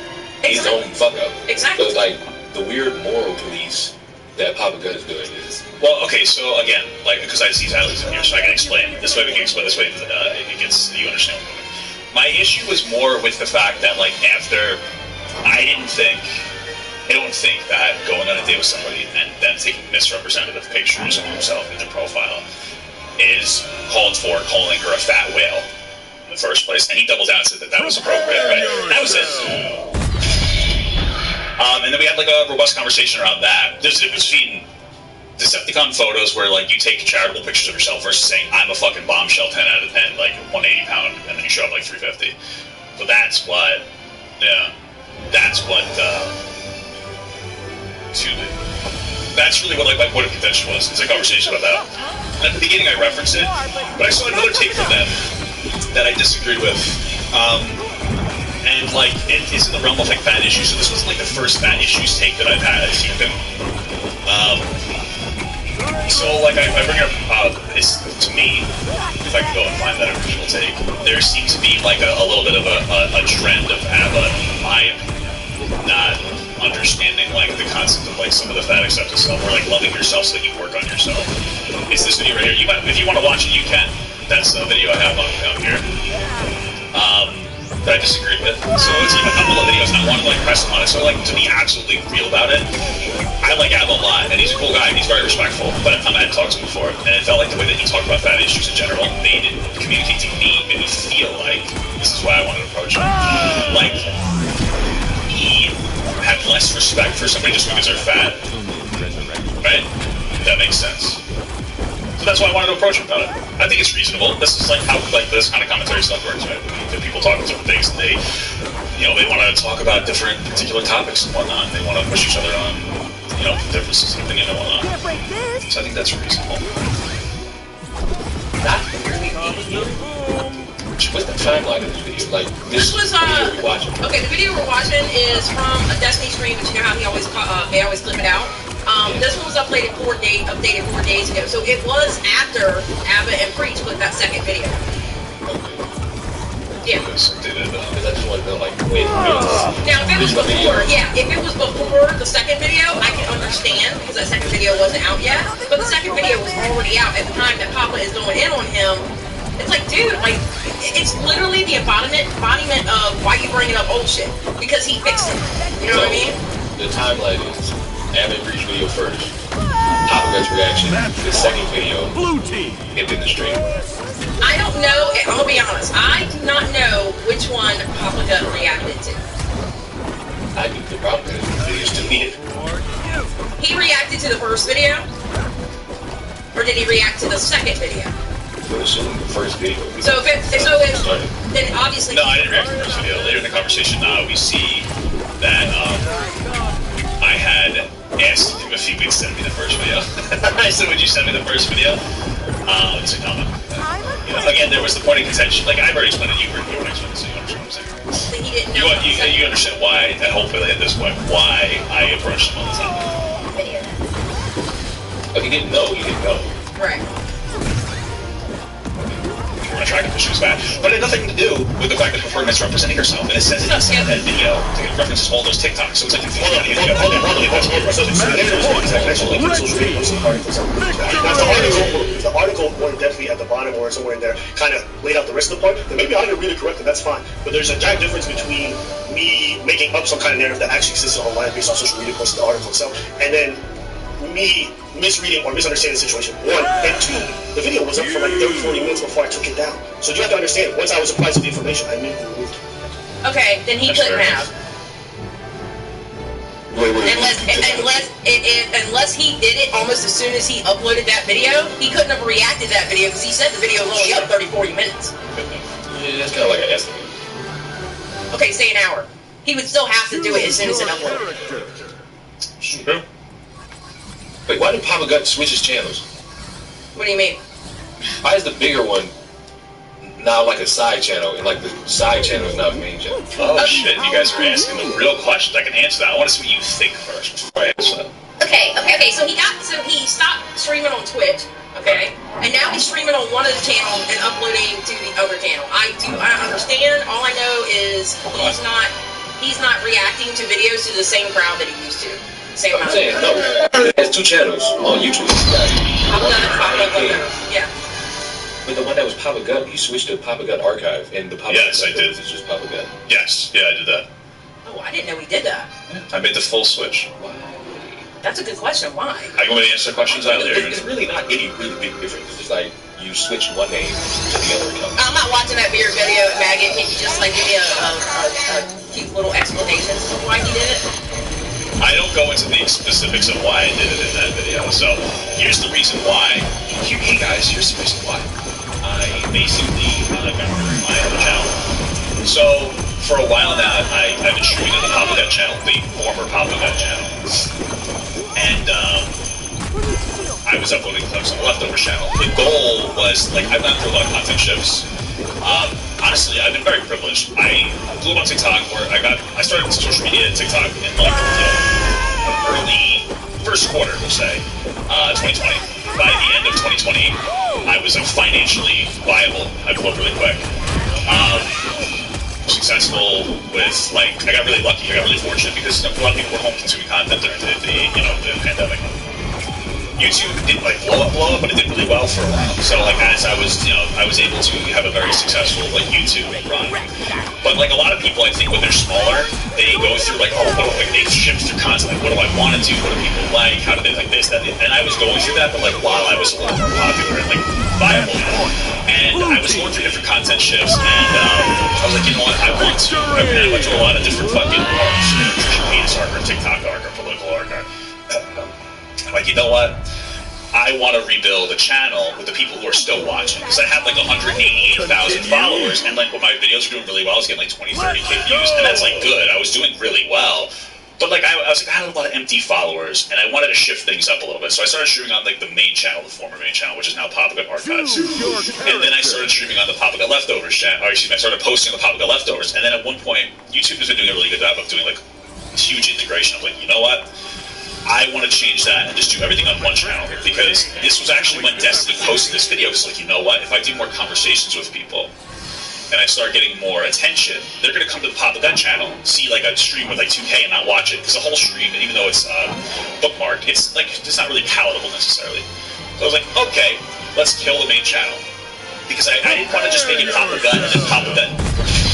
K: his own fuck up.
L: Exactly.
K: So it's like the weird moral police that Papa Gun is doing is.
M: Well, okay, so again, like, because I see Alex in here, so I can explain. This way we can explain. This way it gets you understand. My issue was more with the fact that, like, after I don't think that going on a date with somebody and then taking misrepresentative pictures of himself in their profile is called for calling her a fat whale in the first place, and he doubled down and said that was appropriate, right? That was it. And then we had like a robust conversation around that. There's a difference between Decepticon photos where like you take charitable pictures of yourself versus saying I'm a fucking bombshell 10 out of 10, like 180 pound, and then you show up like 350. So that's what, that's really what like my point of contention was. It's a conversation about that. And at the beginning I referenced it, but I saw another take from them that I disagreed with. And like it is in the realm of like fat issues, so this was like the first fat issues take that I've had. So like I bring up it's to me, if I can go and find that original take, there seems to be like a little bit of a trend of ABBA, in my opinion, not understanding like the concept of like some of the fat acceptance stuff, or like loving yourself so that you work on yourself. It's this video right here. If you want to watch it, you can. That's the video I have on here. That I disagree with. So it's like a couple of videos, and I want to like press him on it. So like to be absolutely real about it, I like Abba a lot, and he's a cool guy, and he's very respectful. But I hadn't talked to him before, and it felt like the way that he talked about fat issues in general made it communicate to me, made me feel like this is why I wanted to approach him. Like he had less respect for somebody just because they're fat, right? That makes sense. So that's why I wanted to approach him about it. I think it's reasonable. This is like how like this kind of commentary stuff works, right? The people talk about different things, and they want to talk about different particular topics and whatnot. They want to push each other on, differences in opinion and whatnot. So I think that's reasonable.
K: What's the timeline of this video? Like
L: this was
K: video we're watching.
L: Okay, the video we're watching is from a Destiny stream, but you know how they always clip it out. This one was updated 4 days ago, so it was after Abba and Preach put that second video. Yeah.
K: I just want to know, like,
L: now, if it was before the second video, I can understand, because that second video wasn't out yet. But the second video was already out at the time that Papa is going in on him. It's like, dude, like, it's literally the embodiment of why you bringing up old shit, because he fixed it. You know what I mean?
K: The timeline is Abba and Preach video first, Papa Gun's reaction, the second video, and then the stream.
L: I don't know, I'll be honest, I do not know which one Papa Gun reacted to.
K: I think the problem is the video's deleted.
L: He reacted to the first video? Or did he react to the second video?
K: I would assume the first video.
L: So then obviously...
M: No, I didn't react to the first video. Later in the conversation, we see that I had asked him if he would send me the first video. I said, would you send me the first video? He said, no. Again, there was the point of contention. Like, I've already explained it. You were explaining it, so you understand what I'm saying.
L: He didn't know.
M: You understand why, and hopefully at this point, why I approached him on the topic.
K: If he didn't know, he didn't know.
L: Right.
M: We're going to try to push this back. But it had nothing to do with the fact that Preferred misrepresenting herself. And it says it inside that video. It references all those TikToks. So it's like confusing.
O: The article more definitely at the bottom or somewhere in there kind of laid out the rest of the point, then maybe I didn't read it correctly, that's fine. But there's a giant difference between me making up some kind of narrative that actually exists online based on social media posts in the article itself, and then me misreading or misunderstanding the situation, 1, and 2, the video was up for like 30-40 minutes before I took it down. So you have to understand, once I was apprised of the information, I immediately removed it.
L: Okay, then he couldn't have. Unless he did it almost as soon as he uploaded that video, he couldn't have reacted to that video because he said the video was only up 30-40 minutes.
K: Yeah, that's kind of like an estimate.
L: Okay, say an hour. He would still have to do it as soon as it uploaded.
K: True. Wait, why did Papa Gut switch his channels?
L: What do you mean?
K: Why is the bigger one now like a side channel, and like the side channel is now the main channel?
M: Oh shit, you guys are asking the real questions. I can answer that. I want to see what you think first before I answer that.
L: Okay. So he stopped streaming on Twitch. Okay, and now he's streaming on one of the channels and uploading to the other channel. I understand. All I know is he's not reacting to videos to the same crowd that he used to. Same amount.
K: I'm saying, no, he has 2 channels on YouTube.
L: Papa Gut. Yeah.
K: But the one that was Papa Gut, you switched to Papa Gut Archive, and the Papa
M: Yes,
K: Gut
M: I did.
K: is just Papa Gut.
M: Yes, yeah, I did that.
L: Oh, I didn't know he did that.
M: I made the full switch.
L: That's a good question. Why?
M: I want to answer questions out there.
K: It's really not any really big difference. It's just like you switch one name to the other account.
L: I'm not watching that weird video, Maggot. Can you just like give me a cute little explanation of why he did it?
M: I don't go into the specifics of why I did it in that video. So here's the reason why. Hey guys, here's the reason why. I basically got rid of my other channel. So for a while now, I've been streaming on the Papa Gut channel, the former Papa Gut channel. And I was uploading clips on the Leftovers channel. The goal was, like, I've gone through a lot of content shifts. Honestly, I've been very privileged. I blew up on TikTok, where I started social media TikTok in like early first quarter, we'll say, 2020. By the end of 2020, I was financially viable. I blew up really quick. Successful with, like, I got really lucky. I got really fortunate because a lot of people were home consuming content during the pandemic. YouTube didn't like blow up, but it did really well for a while. So like as I was able to have a very successful like YouTube run. But like a lot of people, I think when they're smaller, they go through like they shift through content. Like, what do I want to do? What do people like? How do they like this? That? And I was going through that, but like while I was a little more popular and like viable, and I was going through different content shifts, and I was like, you know what? I want to. I went to a lot of different fucking arcs, nutrition penis arc, or TikTok arc, or political arc. Like, you know what? I want to rebuild a channel with the people who are still watching. Because I had like 188,000 followers, and like when my videos were doing really well, I was getting like 20, 30K views, and that's like good. I was doing really well. But like I was like, I had a lot of empty followers, and I wanted to shift things up a little bit. So I started streaming on like the main channel, the former main channel, which is now Papa Gut Archives. And then I started streaming on the Papa Gut Leftovers channel. Or excuse me, I started posting on the Papa Gut Leftovers. And then at one point, YouTube has been doing a really good job of doing like huge integration. I'm like, you know what? I want to change that and just do everything on one channel, because this was actually when Destiny posted this video. It's like, you know what? If I do more conversations with people and I start getting more attention, they're going to come to the Papa Gut channel, see like a stream with like 2K and not watch it, because the whole stream, even though it's bookmarked, it's like it's not really palatable necessarily. So I was like, okay, let's kill the main channel, because I didn't want to just make it Papa Gut and then Papa Gut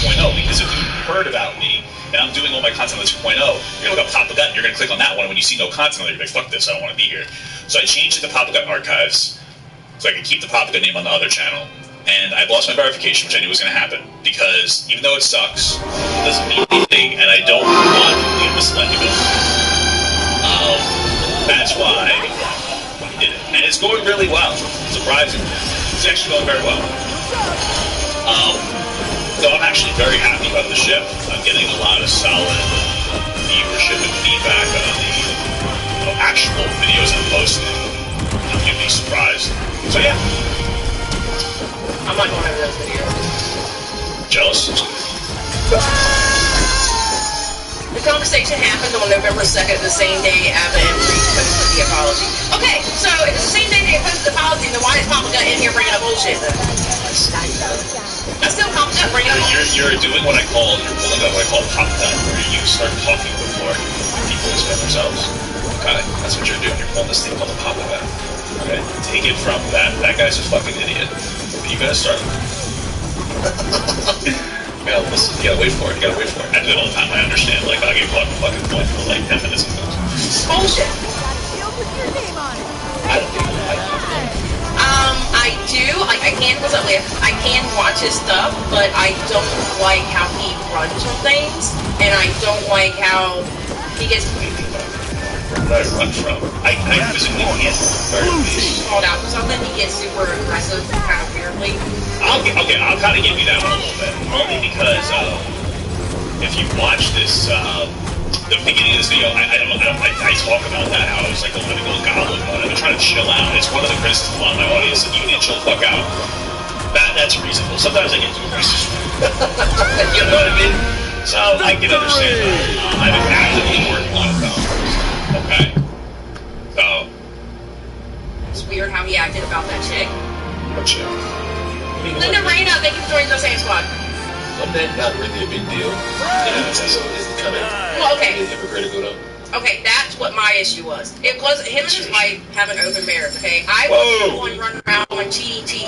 M: 2.0, because if you heard about me and I'm doing all my content on the 2.0, you're going to go Papa Gut and you're going to click on that one, and when you see no content, you're like, fuck this, I don't want to be here. So I changed it to Papa Gut Archives, so I could keep the Papa Gut name on the other channel. And I lost my verification, which I knew was going to happen, because even though it sucks, it doesn't mean anything, and I don't want to be misled people. That's why we did it. And it's going really well, surprisingly. It's actually going very well. So I'm actually very happy about the shift. I'm getting a lot of solid viewership and feedback on the actual videos I'm posting. You'd be surprised. So yeah.
L: I'm not going over those videos.
M: Jealous?
L: The conversation happened on November 2nd, the same day Abba and Reese posted the apology. Okay, so if it's the same day they posted the apology, then why is Papa Gut in here bringing up bullshit then? That's still Papa Gut bringing up bullshit.
M: You're doing what I call, you're pulling up what I call Papa Gut, where you start talking before people explain themselves. Okay, that's what you're doing. You're pulling this thing called the Papa Gut. Okay, take it from that guy's a fucking idiot. But you gotta start. You gotta listen, you gotta wait for it, I do it all the time, I understand, like, I'll get caught in the fucking point for like 10 minutes and things.
L: Bullshit.
K: I don't think
L: I do, like, I can watch his stuff, but I don't like how he runs on things, and I don't like how he gets
M: Where did I run from? I physically can't
L: called out for something, he gets super aggressive kind of weirdly.
M: I'll kind of give you that one a little bit, only because if you watch this, the beginning of this video, I talk about that, how I was like a living old goblin mode. I've been trying to chill out. It's one of the criticisms of my audience that you need to chill the fuck out. That's reasonable. Sometimes I get too aggressive. You know what I mean? So I can understand that. I've been actively working on it though. Okay? So.
L: It's weird how he acted about that chick.
M: What chick?
L: Linda Reina, thank you for joining the same squad.
K: Well, that's not really a big deal. It's kind of
L: well, okay.
K: hypocritical though.
L: Okay, that's what my issue was. It was him and his wife have an open marriage, okay? I wasn't the one running around going cheating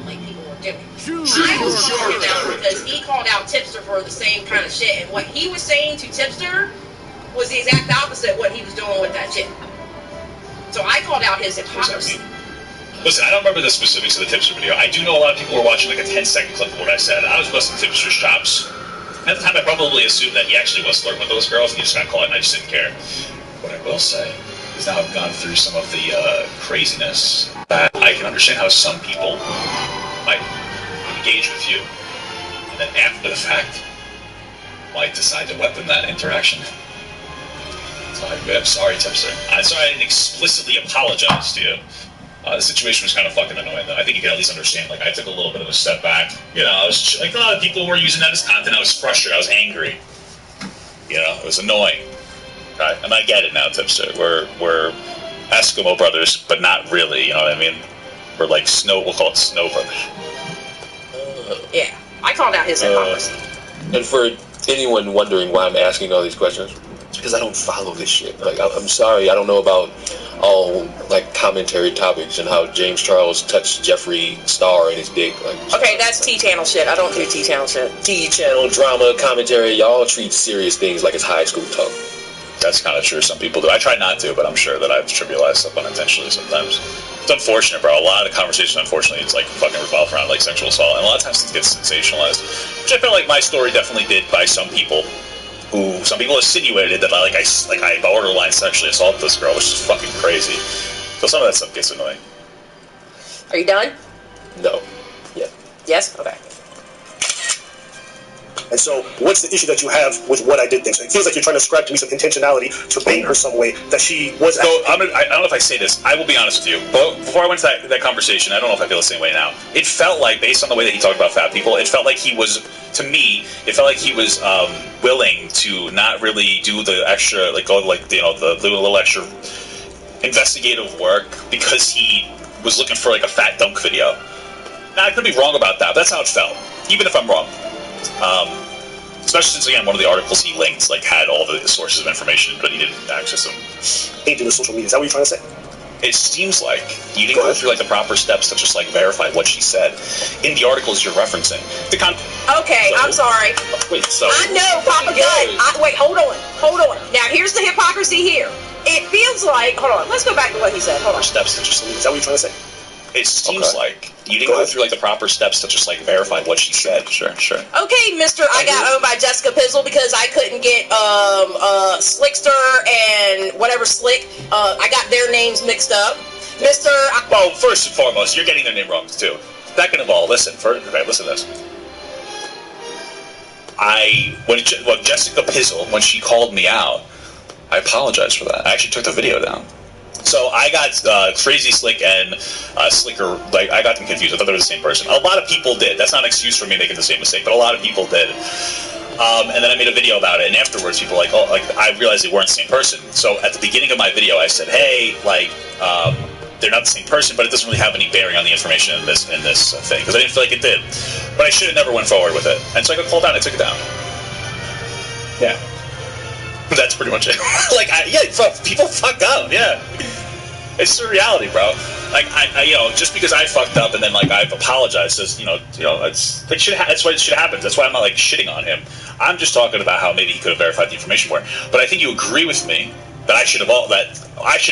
L: like people were doing. I was calling him out because he called out Tipster for the same kind of shit, and what he was saying to Tipster was the exact opposite of what he was doing with that chick. So I called out his hypocrisy.
M: Listen, I don't remember the specifics of the Tipster video. I do know a lot of people were watching like a 10-second clip of what I said. I was busting Tipster's chops. At the time, I probably assumed that he actually was flirting with those girls, and he just got caught, and I just didn't care. What I will say is now I've gone through some of the craziness that I can understand how some people might engage with you, and then after the fact, might decide to weapon that interaction. So I'm sorry, Tipster. I'm sorry I didn't explicitly apologize to you. The situation was kind of fucking annoying, though. I think you can at least understand, like, I took a little bit of a step back. You know, I was, like, a lot of people were using that as content. I was frustrated. I was angry. You know, it was annoying. Okay? And I get it now, Tipster. We're Eskimo brothers, but not really, you know what I mean? We're like we'll call it Snow brothers.
L: Yeah, I called out his hypocrisy.
K: And for anyone wondering why I'm asking all these questions, it's because I don't follow this shit. Like, I'm sorry, I don't know about all like commentary topics and how James Charles touched Jeffree Star in his dick. Like,
L: okay, that's T-channel shit. I don't do T-channel shit.
K: T-channel drama commentary. Y'all treat serious things like it's high school talk.
M: That's kind of true. Some people do. I try not to, but I'm sure that I've trivialized stuff unintentionally sometimes. It's unfortunate, bro. A lot of the conversation, unfortunately, it's like fucking revolve around like sexual assault, and a lot of times it gets sensationalized. Which I feel like my story definitely did by some people. Some people insinuated that I borderline sexually assaulted this girl, which is fucking crazy. So some of that stuff gets annoying.
L: Are you done?
K: No. Yeah.
L: Yes? Okay.
O: And so, what's the issue that you have with what I did think? So it feels like you're trying to ascribe to me some intentionality to bait her some way that she was.
M: So I don't know if I say this. I will be honest with you. But before I went to that conversation, I don't know if I feel the same way now. It felt like, based on the way that he talked about fat people, it felt like he was, to me, it felt like he was willing to not really do the extra, like go like the little extra investigative work because he was looking for like a fat dunk video. Now I could be wrong about that, but that's how it felt. Even if I'm wrong. Especially since, again, one of the articles he linked had all the sources of information, but he didn't access them.
O: Ain't doing social media. Is that what you're trying to say?
M: It seems like you didn't go through the proper steps to just verify what she said in the articles you're referencing.
L: Okay, I'm sorry.
M: Wait, so
L: I know, Papa Gun. Wait, hold on. Now here's the hypocrisy here. It feels like, hold on, let's go back to what he said. Hold on.
M: Steps to just, is that what you're trying to say? It seems like you didn't go through the proper steps to just verify what she said. Sure.
L: Okay, Mr. I got owned by Jessica Pizzle because I couldn't get Slickster and whatever Slick. I got their names mixed up. Mr.
M: Well, first and foremost, you're getting their name wrong too. Second of all, listen to this. When Jessica Pizzle, when she called me out, I apologized for that. I actually took the video down. So I got Crazy Slick and Slicker, I got them confused. I thought they were the same person. A lot of people did. That's not an excuse for me making the same mistake, but a lot of people did. And then I made a video about it, and afterwards people were I realized they weren't the same person. So at the beginning of my video, I said, hey, they're not the same person, but it doesn't really have any bearing on the information in this thing, because I didn't feel like it did. But I should have never went forward with it. And so I got called out, and I took it down. Yeah. That's pretty much it. People fuck up, yeah. It's the reality, bro. I just because I fucked up and then I've apologized, that's why it should happen. That's why I'm not shitting on him. I'm just talking about how maybe he could have verified the information more. But I think you agree with me that I should have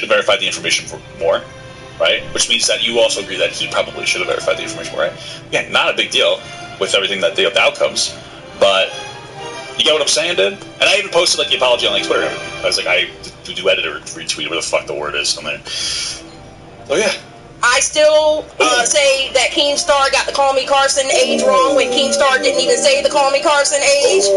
M: verified the information more, right? Which means that you also agree that he probably should have verified the information more, right? Again, not a big deal with everything that the outcomes, but. You get what I'm saying, dude? And I even posted the apology on Twitter. I was I do edit or retweet, whatever the fuck the word is on there. So yeah,
L: I still say that Keemstar got the Call Me Carson age wrong when Keemstar didn't even say the Call Me Carson age.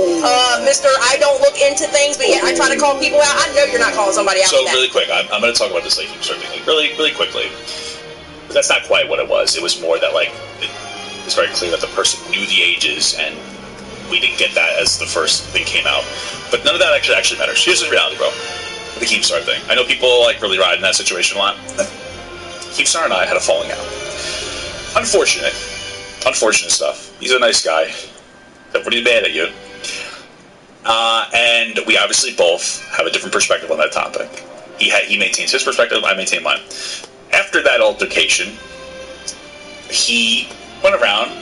L: Mr. I don't look into things, but yet I try to call people out. I know you're not calling somebody out.
M: So really quick, I'm going to talk about this like Keemstar thing, like really quickly. That's not quite what it was. It was more that like it's very clear that the person knew the ages, and we didn't get that as the first thing came out. But none of that actually matters. Here's the reality, bro. The Keemstar thing. I know people like really ride in that situation a lot. Keemstar and I had a falling out. Unfortunate stuff. He's a nice guy. But he's mad at you. And we obviously both have a different perspective on that topic. He maintains his perspective, I maintain mine. After that altercation, he went around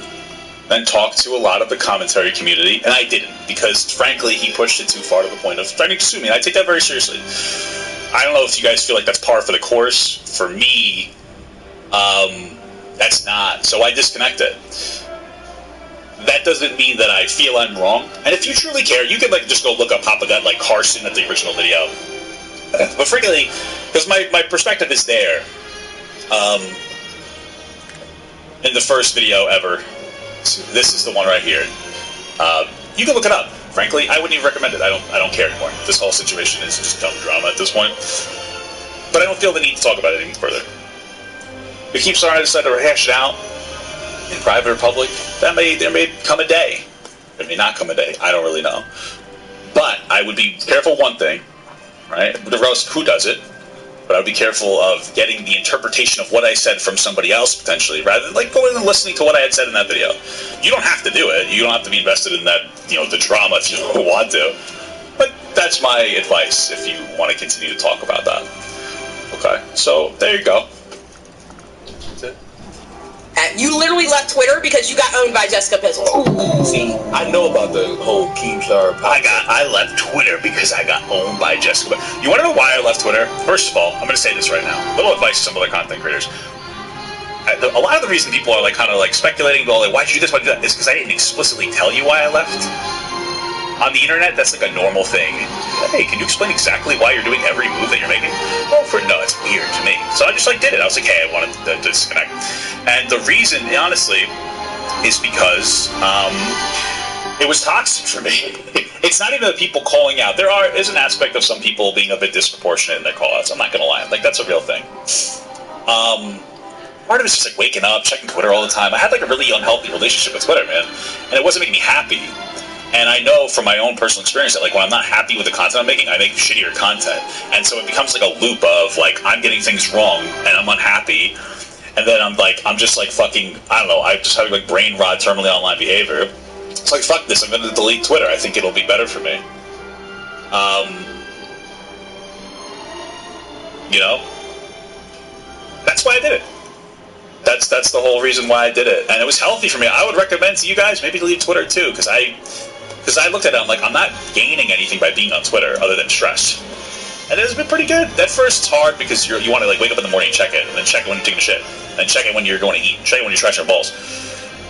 M: and talked to a lot of the commentary community, and I didn't, because frankly he pushed it too far to the point of threatening to sue me, and I take that very seriously. I don't know if you guys feel like that's par for the course. For me, that's not. So I disconnected. That doesn't mean that I feel I'm wrong. And if you truly care, you can like just go look up Papa Gut like Carson at the original video. But frankly, because my perspective is there. In the first video ever, this is the one right here. You can look it up. Frankly, I wouldn't even recommend it. I don't care anymore. This whole situation is just dumb drama at this point. But I don't feel the need to talk about it any further. If Keemstar and I decide to hash it out in private or public, there may come a day. There may not come a day. I don't really know. But I would be careful one thing, right? Regardless of who does it. But I would be careful of getting the interpretation of what I said from somebody else, potentially, rather than like going and listening to what I had said in that video. You don't have to do it. You don't have to be invested in that, the drama if you don't want to. But that's my advice if you want to continue to talk about that. Okay, so there you go. That's it.
L: You literally left Twitter because you got owned by Jessica Pizzle.
K: See, I know about the whole Keemstar.
M: I left Twitter because I got owned by Jessica. You want to know why I left Twitter? First of all, I'm going to say this right now. Little advice to some other content creators. A lot of the reason people are like kind of like speculating, well, like, why'd you do this, why'd you do that, is because I didn't explicitly tell you why I left. On the internet, that's like a normal thing. Hey, can you explain exactly why you're doing every move that you're making? Well, no, it's weird to me. So I just like did it. I was like, hey, I wanted to disconnect. And the reason, honestly, is because it was toxic for me. It's not even the people calling out. There is an aspect of some people being a bit disproportionate in their call-outs. I'm not going to lie. Like, that's a real thing. Part of it's just like waking up, checking Twitter all the time. I had like a really unhealthy relationship with Twitter, man. And it wasn't making me happy. And I know from my own personal experience that like when I'm not happy with the content I'm making, I make shittier content. And so it becomes like a loop of like I'm getting things wrong and I'm unhappy. And then I'm just like fucking, I don't know, I just have like brain rot, terminally online behavior. It's like, fuck this, I'm going to delete Twitter. I think it'll be better for me. That's why I did it. That's the whole reason why I did it. And it was healthy for me. I would recommend to you guys maybe delete Twitter too, because I looked at it, I'm like, I'm not gaining anything by being on Twitter other than stress. And it's been pretty good. At first it's hard because you want to like wake up in the morning and check it, and then check it when you're taking a shit, and then check it when you're going to eat, and check it when you're scratching your balls.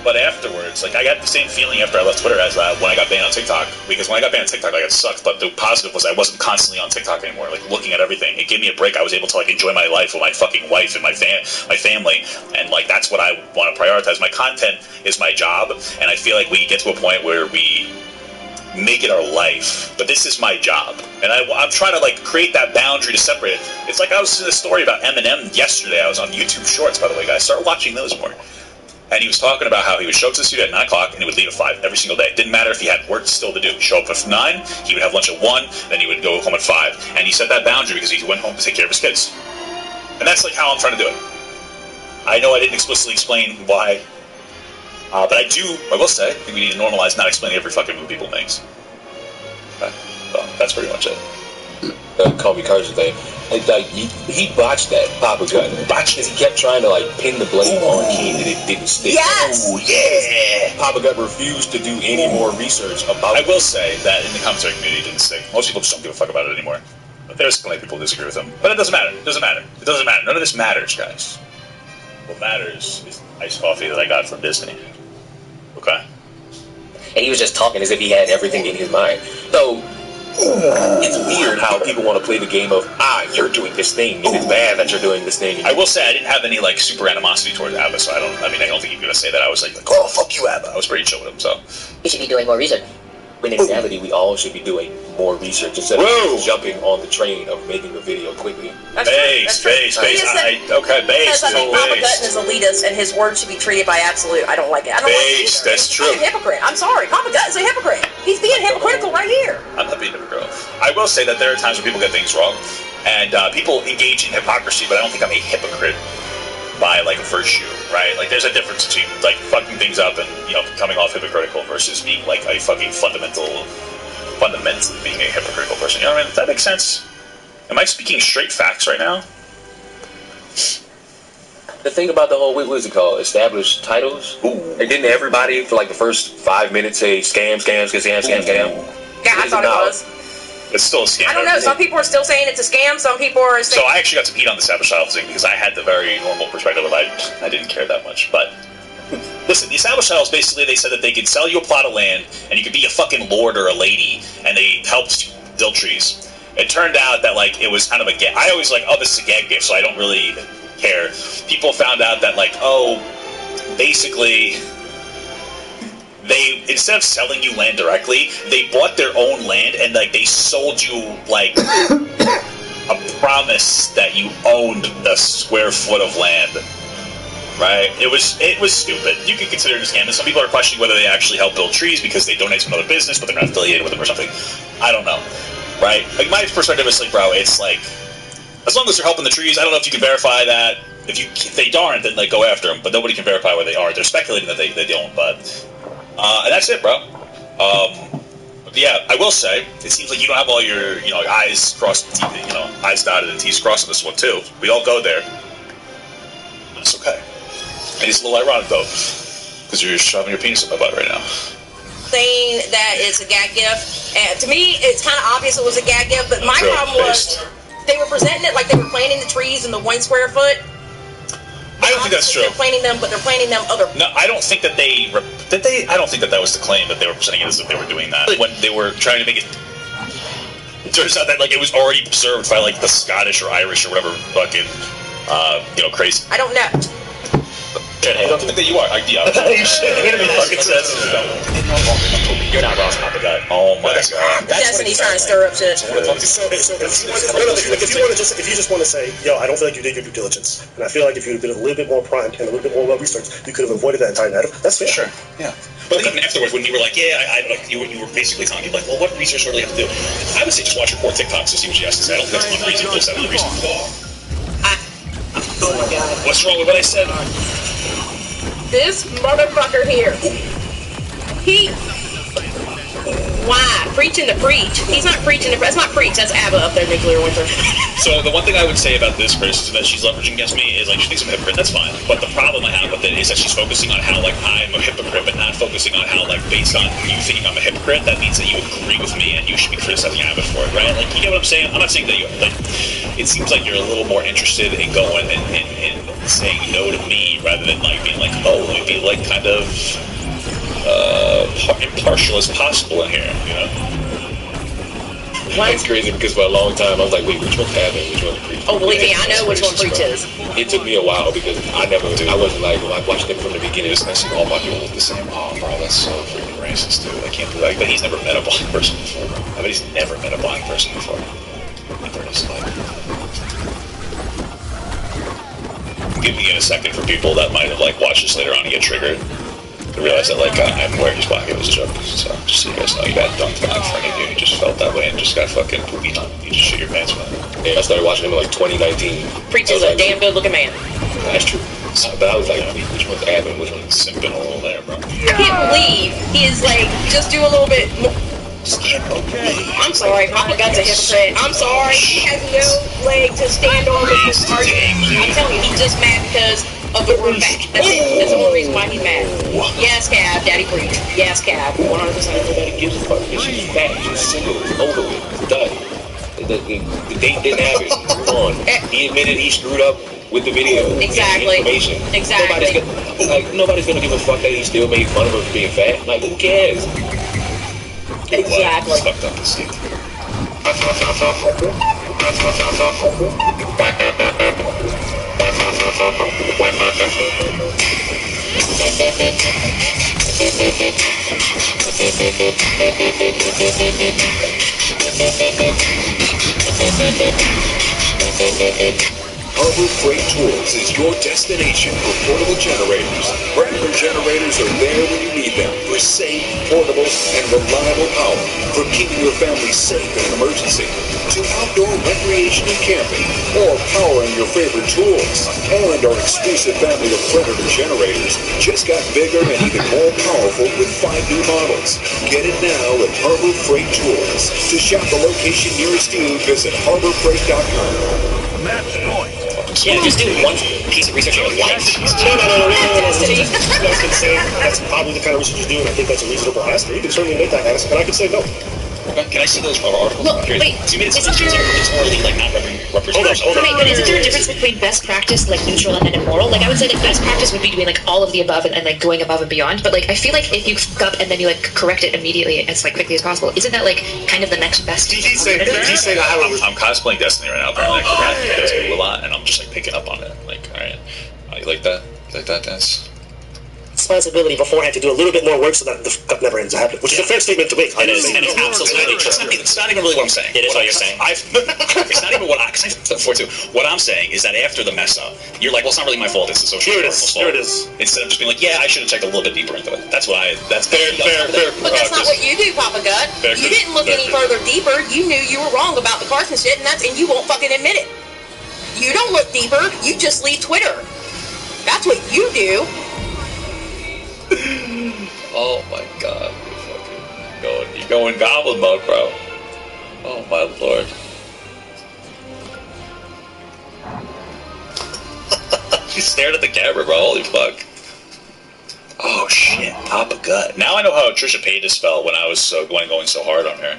M: But afterwards, like I got the same feeling after I left Twitter as when I got banned on TikTok. Because when I got banned on TikTok, like it sucked. But the positive was I wasn't constantly on TikTok anymore, like looking at everything. It gave me a break. I was able to like enjoy my life with my fucking wife and my family, and like that's what I want to prioritize. My content is my job, and I feel like we get to a point where we make it our life, but this is my job, and I'm trying to like create that boundary to separate it. It's like I was in a story about Eminem yesterday. I was on YouTube Shorts, by the way, guys. Start watching those more. And he was talking about how he would show up to the studio at 9 o'clock and he would leave at 5 every single day. It didn't matter if he had work still to do. He'd show up at 9, he would have lunch at 1, then he would go home at 5. And he set that boundary because he went home to take care of his kids. And that's like how I'm trying to do it. I know I didn't explicitly explain why, but I will say, I think we need to normalize not explaining every fucking move people makes. Okay. So that's pretty much it.
K: Call me Carson thing. Like he botched that Papa Gut. Botched because he kept trying to like pin the blame on King and it didn't stick.
L: Yes.
K: Oh yeah. Papa Gut refused to do any more research about.
M: I will say that in the commentary community it didn't stick. Most people just don't give a fuck about it anymore. But there's plenty of people who disagree with him. But it doesn't matter. It doesn't matter. It doesn't matter. None of this matters, guys. What matters is the iced coffee that I got from Disney. Okay.
K: And he was just talking as if he had everything in his mind. So It's weird how people want to play the game of, you're doing this thing, and it's bad that you're doing this thing.
M: I will say I didn't have any like super animosity towards Abba, so I don't think you're gonna say that I was like, oh fuck you, Abba. I was pretty chill with him, so.
P: You should be doing more research.
K: When in reality, we all should be doing more research instead of just jumping on the train of making a video quickly.
M: Base.
L: Okay, base. Because I think Papa Gutton is elitist, and his word should be treated by absolute. I don't like it. I don't
M: base,
L: like it.
M: That's true.
L: He's a hypocrite. I'm sorry. Papa Gutton's a hypocrite. He's being hypocritical right here.
M: I'm not being a hypocrite. I will say that there are times when people get things wrong, and people engage in hypocrisy, but I don't think I'm a hypocrite by like virtue, right? Like there's a difference between like fucking things up and coming off hypocritical versus being like a fucking fundamentally being a hypocritical person. You know what I mean? Does that make sense? Am I speaking straight facts right now?
K: The thing about the whole, what is it called? Established titles? Ooh. And didn't everybody for like the first 5 minutes say scam?
L: Yeah, I thought it was.
M: It's still a scam.
L: I don't know. Some people are still saying it's a scam. Some people are saying...
M: So I actually got to beat on the established title thing because I had the very normal perspective of I didn't care that much. But listen, the established titles, basically they said that they could sell you a plot of land and you could be a fucking lord or a lady, and they helped build trees. It turned out that like it was kind of a gag. I always like, this is a gag gift, so I don't really care. People found out that like, basically... They, instead of selling you land directly, they bought their own land and like they sold you like a promise that you owned a square foot of land. Right? It was stupid. You could consider it a scam. And some people are questioning whether they actually help build trees because they donate to another business, but they're not affiliated with them or something. I don't know. Right? Like my perspective is like, bro, it's like as long as they're helping the trees, I don't know if you can verify that. If they aren't, then like go after them. But nobody can verify where they are. They're speculating that they don't, but. And that's it, bro. Yeah, I will say, it seems like you don't have all your, I's crossed, I's dotted and T's crossed on this one, too. We all go there. That's okay. And it's a little ironic, though, because you're shoving your penis in my butt right now.
L: Saying that it's a gag gift. And to me, it's kind of obvious it was a gag gift, but my problem was they were presenting it like they were planting the trees in the 1 square foot.
M: I don't think that's true.
L: They're planting them, but they're planting them other.
M: No, I don't think that they did. I don't think that was the claim that they were presenting it as if they were doing that when they were trying to make it. It turns out that like it was already observed by like the Scottish or Irish or whatever fucking crazy.
L: I don't know.
M: I don't think that you are. Yeah. You're not Ross Papa Guy. Oh my god.
L: Destiny's trying to stir up shit.
O: So if you just want to say, I don't feel like you did your due diligence, and I feel like if you had been a little bit more primed and a little bit more well researched, you could have avoided that entire narrative. That's fair.
M: Sure. Yeah. But even afterwards, when you were like, you were basically telling people like, well, what research do I really have to do? I would say just watch your core TikToks to see what she has to say. I don't think that's unreasonable. That's unreasonable.
L: Oh my god.
M: What's wrong with what I said?
L: This motherfucker here. Why? Preaching to preach. He's not preaching to preach. That's not preach. That's Abba up there, nuclear winter.
M: So the one thing I would say about this criticism that she's leveraging against me is like she thinks I'm a hypocrite. That's fine. But the problem I have with it is that she's focusing on how like I'm a hypocrite, but not focusing on how like based on you thinking I'm a hypocrite, that means that you agree with me and you should be criticizing Abba for it, right? Like you get what I'm saying? I'm not saying that you like. It seems like you're a little more interested in going and saying no to me rather than like being like, let me be like kind of impartial as possible in here,
K: It's crazy because for a long time I was like, wait, which one's Abba and which one's Preach?
L: Oh, believe me, I know which one Preach is.
K: It took me a while because I wasn't like, I watched it from the beginning.
M: Especially all black people look the same. Oh, bro, that's so freaking racist, dude. I can't do that. But he's never met a black person before, bro. I bet he's never met a black person before. Never in his life. Give me in a second for people that might have like watched this later on and get triggered. I realized that like I'm aware he's black. It was a joke. So just so you guys know, you got dunked on in front of you. You just felt that way and just got fucking poopied on. You just shit your pants with him.
K: Yeah, I started watching him in like 2019.
L: Preach is a damn good looking man.
K: That's true. But I was like, which one's Abba and which one's
M: simping a little there, bro?
L: I can't believe he is like just do a little bit more. I'm sorry, Papa Gut's a hypocrite. I'm sorry, he has no leg to stand on with his argument. I'm telling you, he's just mad because of the word back. That's it. That's the only reason why he's mad. Yes, Cab, Daddy Preach. Yes, Cab, 100%.
K: Nobody gives a fuck. She's back. She's single. It's over with. It's done. The date didn't happen. Move on. He admitted he screwed up with the video.
L: Exactly.
K: Information.
L: Exactly.
K: Nobody's gonna give a fuck that he still made fun of her for being fat. Like, who cares?
L: Exactly.
M: Fucked up to see.
P: Harbor Freight Tools is your destination for portable generators. Predator generators are there when you need them for safe, portable, and reliable power. From keeping your family safe in an emergency, to outdoor recreation and camping, or powering your favorite tools. And our exclusive family of Predator generators just got bigger and even more powerful with 5 new models. Get it now at Harbor Freight Tools. To shop the location nearest you, visit harborfreight.com.
I: Match point.
F: Yeah, just do one piece of research in your life.
O: No. You guys can say that's probably the kind of research you do, and I think that's a reasonable ask. You can certainly make that ask, and I can say no.
M: Can I see those articles?
D: Well, wait,
M: See, it's really like not representation.
D: Wait, but isn't there a difference between best practice, like neutral, and immoral? Like, I would say that best practice would be doing like all of the above and like going above and beyond. But like, I feel like if you fuck up and then you like correct it immediately as like quickly as possible, isn't that like kind of the next best?
O: He's saying that
M: I'm cosplaying Destiny right now, but I'm like Destiny a lot, and I'm just like picking up on it. Like, all right, you like that? You like that dance?
O: responsibility beforehand to do a little bit more work so that the fuck up never ends up happening, which is a fair statement to make.
M: It is, and it's absolutely true. It's not even really what I'm saying.
F: It is what you're saying.
M: It's not even what I said before too. What I'm saying is that after the mess up, you're like, well, it's not really my fault. It's the social network's fault.
O: Here it is.
M: Instead of just being like, yeah, I should have checked a little bit deeper into it. That's what I. That's fair.
L: But that's not what you do, Papa Gut. You didn't look any further deeper. You knew you were wrong about the Carson shit, and you won't fucking admit it. You don't look deeper. You just leave Twitter. That's what you do.
M: Oh my God, you're going goblin mode, bro. Oh my lord. She stared at the camera, bro. Holy fuck. Oh shit, Papa Gut. Now I know how Trisha Paytas felt when I was going so hard on her.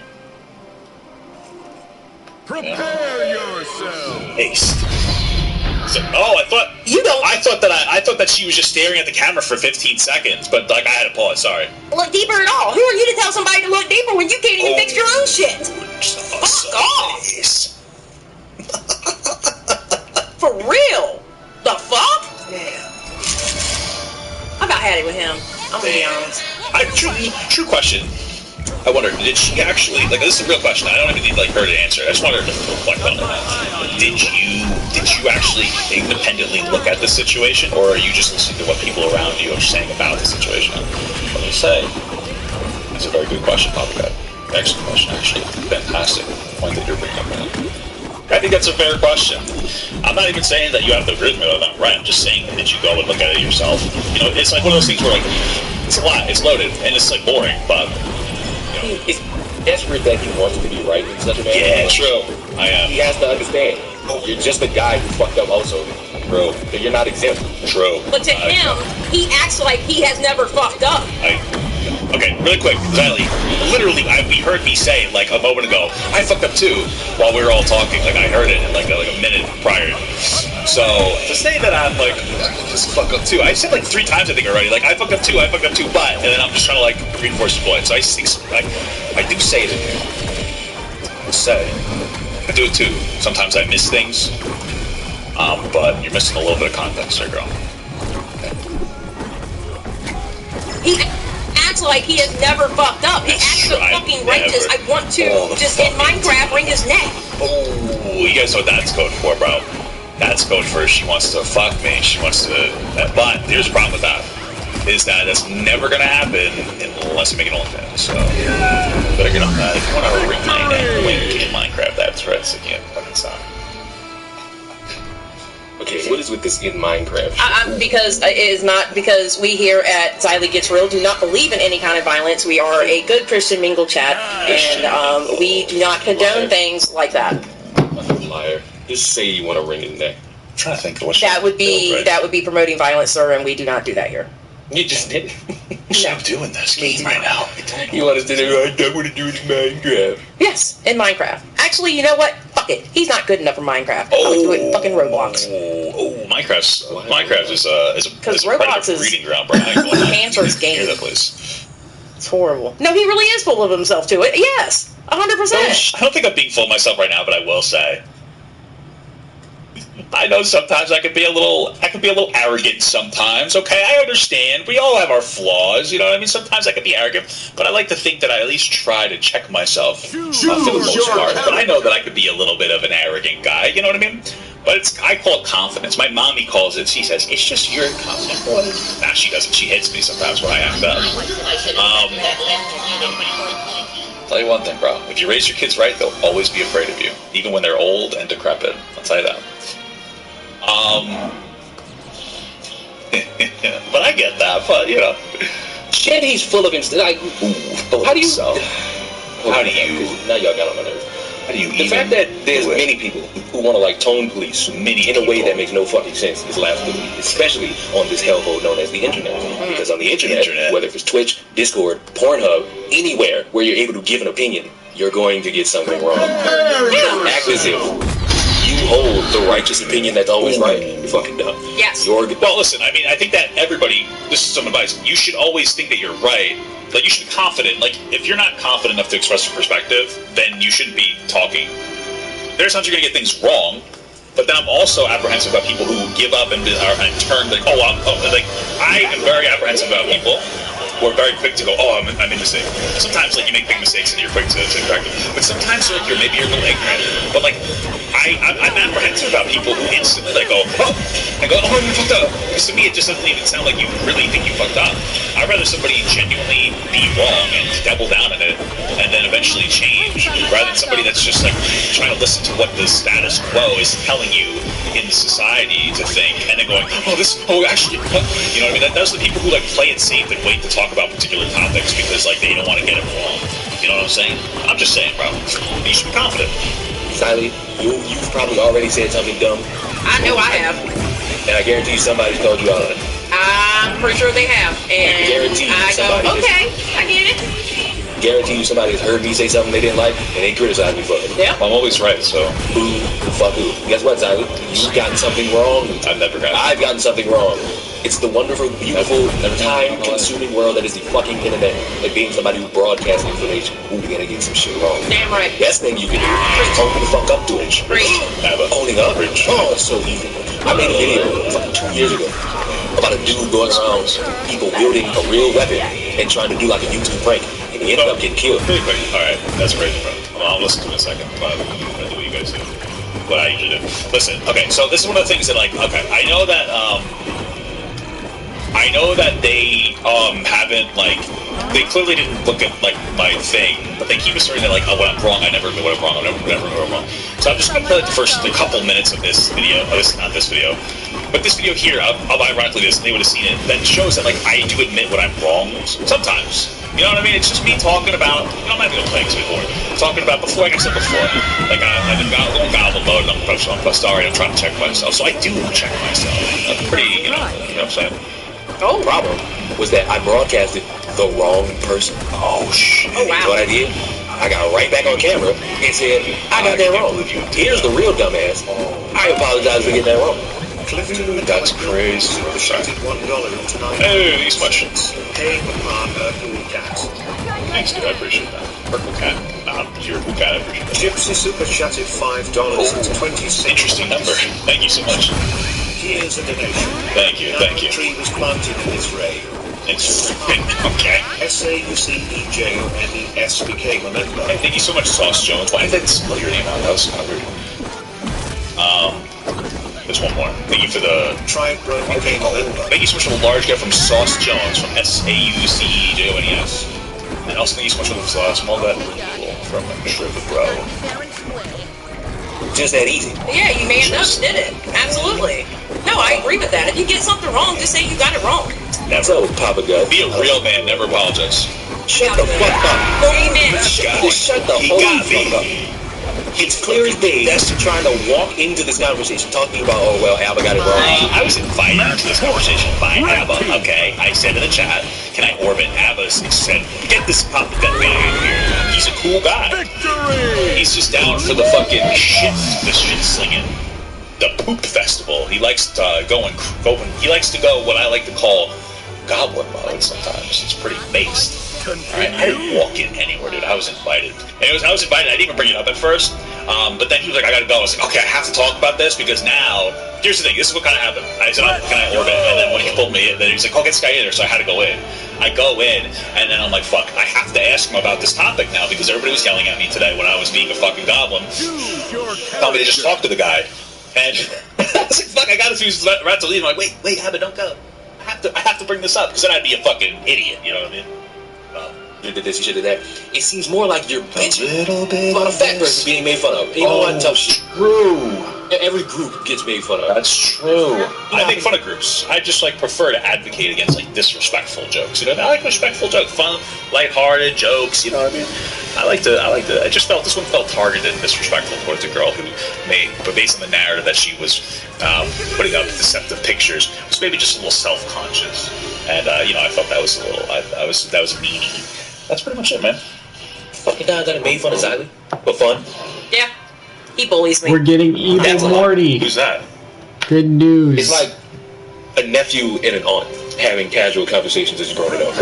I: Prepare yourself.
M: Haste. So, I thought that she was just staring at the camera for 15 seconds, but like I had to pause. Sorry.
L: Look deeper at all. Who are you to tell somebody to look deeper when you can't even fix your own shit? Fuck off. For real? The fuck?
O: Yeah.
L: I about had it with him. I'm gonna be honest.
M: True question. I wonder, did she actually, like, this is a real question, I don't even need, like, her to answer, I just wanted her to reflect on it. Did you actually independently look at the situation, or are you just listening to what people around you are saying about the situation? Let me say, that's a very good question, Papa Gut. Excellent question, actually. Fantastic point that you're bringing up right now. I think that's a fair question. I'm not even saying that you have to agree with me that I'm right, I'm just saying, did you go and look at it yourself? You know, it's like one of those things where, like, it's a lot, it's loaded, and it's, like, boring, but...
K: It's desperate that he wants to be right in such a manner.
M: Yeah, true.
K: He has to understand. You're just a guy who fucked up also. True. So you're not exempt.
M: True.
L: But to him, he acts like he has never fucked up.
M: Okay, really quick, Riley. Literally, we heard me say, like, a moment ago, I fucked up too, while we were all talking. Like, I heard it in, like a minute prior. So, to say that I'm, like, just fuck up too, I said, like, 3 times, I think, already. Like, I fucked up too, but, and then I'm just trying to, like, reinforce the point. So I think, like, I do say it in here. I do it too. Sometimes I miss things, but you're missing a little bit of context there, girl.
L: He acts like he has never fucked up. He acts so fucking righteous. I want to just in Minecraft wring his neck.
M: Oh, you guys know what that's code for, bro. That's code for she wants to fuck me. She wants to. But here's the problem with that: is that it's never gonna happen unless you make an OnlyFans. So better get on that. If you want to ring my neck in Minecraft, that's right. So you can't fucking stop.
K: Okay, what is with this in Minecraft?
L: Because it is not because we here at Xylee Gets Real do not believe in any kind of violence. We are a good Christian mingle chat, and we do not condone things like that.
K: Liar. Just say you want to ring in neck.
M: I'm trying to think of what
L: that would be promoting violence, sir, and we do not do that here.
K: You just did.
M: Stop doing this game right now.
K: You want us to do it? I want to do it in Minecraft.
L: Yes, in Minecraft. Actually, you know what? Fuck it. He's not good enough for Minecraft. I would do it in fucking Roblox.
M: Minecraft is a predator breeding ground, bro.
L: Panthers game.
M: Hear that, please.
Q: It's horrible. No, he really is full of himself to it. Yes, 100%.
M: I don't think I'm being full of myself right now, but I will say, I know sometimes I could be a little arrogant sometimes, okay? I understand. We all have our flaws, you know what I mean? Sometimes I could be arrogant, but I like to think that I at least try to check myself for the most part. But I know that I could be a little bit of an arrogant guy, you know what I mean? But I call it confidence. My mommy calls it, she says, it's just you're confident boy. Nah, she doesn't. She hits me sometimes when I act up. Tell you one thing, bro. If you raise your kids right, they'll always be afraid of you, even when they're old and decrepit. I'll tell you that. But I get that. But you know,
K: shit, he's full of himself. Like, how do you? Now y'all got on my nerves. How do you? The fact that there's many people who want to like tone police in a way that makes no fucking sense is laughable to me, especially on this hellhole known as the internet. Because on the internet, whether it's Twitch, Discord, Pornhub, anywhere where you're able to give an opinion, you're going to get something wrong. Act as if you hold the righteous opinion that's always right. You're fucking dumb.
L: Yes.
M: Well, listen, I mean, I think that everybody, this is some advice, you should always think that you're right. Like, you should be confident. Like, if you're not confident enough to express your perspective, then you shouldn't be talking. There's times you're going to get things wrong, but then I'm also apprehensive about people who give up and turn, like, I am very apprehensive about people who are very quick to go, I'm in mistake. Sometimes, like, you make big mistakes and you're quick to correct them. But sometimes, like, maybe you're a little ignorant. But, like, I'm apprehensive about people who instantly, like, you fucked up. Because to me, it just doesn't even sound like you really think you fucked up. I'd rather somebody genuinely be wrong and double down on it and then eventually change, rather than somebody that's just, like, trying to listen to what the status quo is telling you in society to think, and then going, actually, you know what I mean? Those are the people who, like, play it safe and wait to talk about particular topics because, like, they don't want to get it wrong. You know what I'm saying? I'm just saying, bro. You should be confident.
K: Siley, you've probably already said something dumb.
L: I know I have.
K: And I guarantee you somebody's called you out on it.
L: I'm pretty sure they have. And
K: I guarantee you
L: okay, I get it.
K: Guarantee you somebody has heard me say something they didn't like and they criticize me for it.
L: Yeah.
M: I'm always right, so.
K: Who the fuck who? Guess what, Siley? You've gotten something wrong. I've gotten something wrong. It's the wonderful, beautiful, time-consuming world that is the fucking internet. Like being somebody who broadcasts information. Ooh, you're gonna get some shit wrong.
L: Damn right.
K: Best thing you can do is own the fuck up to it. Owning up. Oh, it's so easy. I made a video fucking 2 years ago about a dude going around people wielding a real weapon and trying to do like a YouTube prank. And he ended up getting killed.
M: Pretty quick. Alright, that's crazy, bro. I'll listen to it in a second. But I'm gonna do what you guys do. What I usually do. Listen, okay, so this is one of the things that, like, okay, I know that they haven't, like, they clearly didn't look at, like, my thing, but they keep asserting that, like, when I'm wrong, I never admit when I'm wrong, I never admit when I'm wrong. So I'm just gonna play, like, the first couple minutes of this video, not this video, but this video here, of ironically this, they would have seen it, that shows that, like, I do admit when I'm wrong, sometimes. You know what I mean? It's just me talking about, you know, I'm not even playing this before, talking about before, like I said before, like, I've been going gobble mode, and I'm professional, I'm sorry, I'm trying to check myself, so I do check myself. I'm pretty, you know what I'm saying?
K: Oh, problem was that I broadcasted the wrong person.
L: Oh, shit. Oh, wow.
K: You know what I did? I got right back on camera and said, I got that wrong. Here's the real dumbass. I apologize for getting that wrong.
M: That's crazy. Hey, these questions. Thanks, dude. I appreciate that. Purple cat. You're a cool cat. I appreciate that.
O: Gypsy super chatted $5 and 26.
M: Interesting number. Thank you so much.
O: Here's a donation.
M: Thank you.
O: The tree was planted in this reign.
M: Okay.
O: SAUCEJONES became a member.
M: Hey, thank you so much, Sauce Jones. Why did they spell your name out? That was kind of weird. There's one more. Thank you for the... Thank you so much for the large gift from Sauce Jones from SAUCEJONES. And also thank you so much for the small bet from Trip Bro.
K: Just that easy.
L: Yeah, you man up did it. Absolutely. No, I agree with that. If you get something wrong, just say you got it wrong.
K: Never, Papa Gus.
M: Be a real man, never apologize.
K: Shut the fuck up.
L: Amen.
K: Shut the whole fuck up. It's clear as day that's trying to walk into this conversation talking about, oh, well, Abba got it wrong.
M: I was invited into this conversation by Abba, okay? I said in the chat, can I orbit Abba? He said, get this pop gun man in here. He's a cool guy. Victory! He's just down for the fucking shit slinging. The poop festival. He likes to he likes to go what I like to call goblin mode sometimes. It's pretty based. Alright, I didn't walk in anywhere, dude. I was invited. And I was invited. I didn't even bring it up at first. But then he was like, I gotta go. I was like, okay, I have to talk about this because now, here's the thing. This is what kind of happened. I said, oh, can I orbit? And then when he pulled me in, then he was like, oh, get this guy in there. So I had to go in. I go in, and then I'm like, fuck, I have to ask him about this topic now because everybody was yelling at me today when I was being a fucking goblin. Tell me to just talk to the guy. And I was like, fuck, I gotta choose about to leave. I'm like, wait, Habit, don't go. I have to bring this up because then I'd be a fucking idiot, you know what I mean?
K: You did this, you should do that. It seems more like you're bitching about a fat person being made fun of. You know what? Tough shit.
M: True.
K: Every group gets made fun of.
M: That's true. I make fun of groups. I just prefer to advocate against disrespectful jokes. You know, I like respectful jokes, fun, lighthearted jokes. You know what I mean? I like to. I just felt this one felt targeted and disrespectful towards a girl who made, but based on the narrative that she was putting up deceptive pictures, was maybe just a little self-conscious. And I felt that was a little. That was meanie. That's pretty much it, man.
K: Fucking guy that made fun of Xylee for fun.
Q: Yeah. He bullies me.
R: We're getting evil Morty.
M: Who's that?
R: Good news.
K: It's like a nephew and an aunt having casual conversations as you brought it up.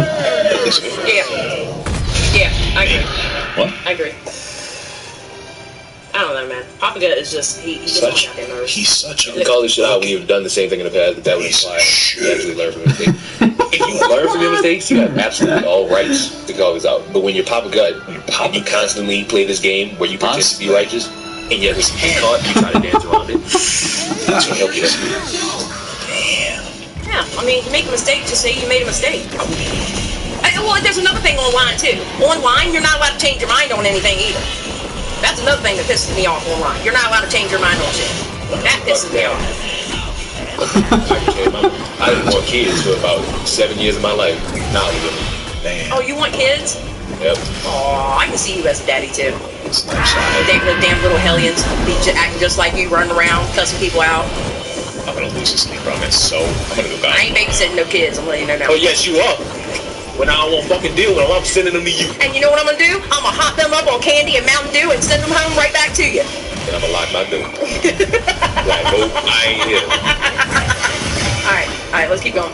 Q: Yeah, I agree.
M: What?
Q: I agree. I don't know, man. Papa Gut is just, he gets on my goddamn nerves.
M: He's such a...
K: You call this shit out when you've done the same thing in the past, but that would imply you actually learn from your mistakes. If you learn from your mistakes, you have absolutely all rights to call this out. But when you're Papa Gut, and you constantly play this game where you pretend to be righteous, and yet when you get caught, you try to dance around it. That's gonna help you.
M: Damn.
Q: Yeah, I mean, you make a mistake, just say you made a mistake. Well, there's another thing online, too. Online, you're not allowed to change your mind on anything either. That's another thing that pisses me off online. You're not allowed to change your mind on shit. That pisses me off.
K: I didn't want kids for about 7 years of my life. Now I live.
M: Damn.
Q: Oh, you want kids?
K: Yep.
Q: Oh, I can see you as a daddy, too. Damn little hellions. Acting just like you, running around, cussing people out.
M: I'm gonna lose this sleep, bro. I'm gonna go back.
Q: I ain't babysitting no kids, I'm letting you know now.
K: Oh, yes, you are. When I don't want fucking deal with them, I'm sending them to you.
Q: And you know what I'm gonna do? I'm gonna hot them up on candy and Mountain Dew and send them home right back to you.
K: And I'm gonna lock my door. Like, nope, I ain't here.
Q: Alright, let's keep going.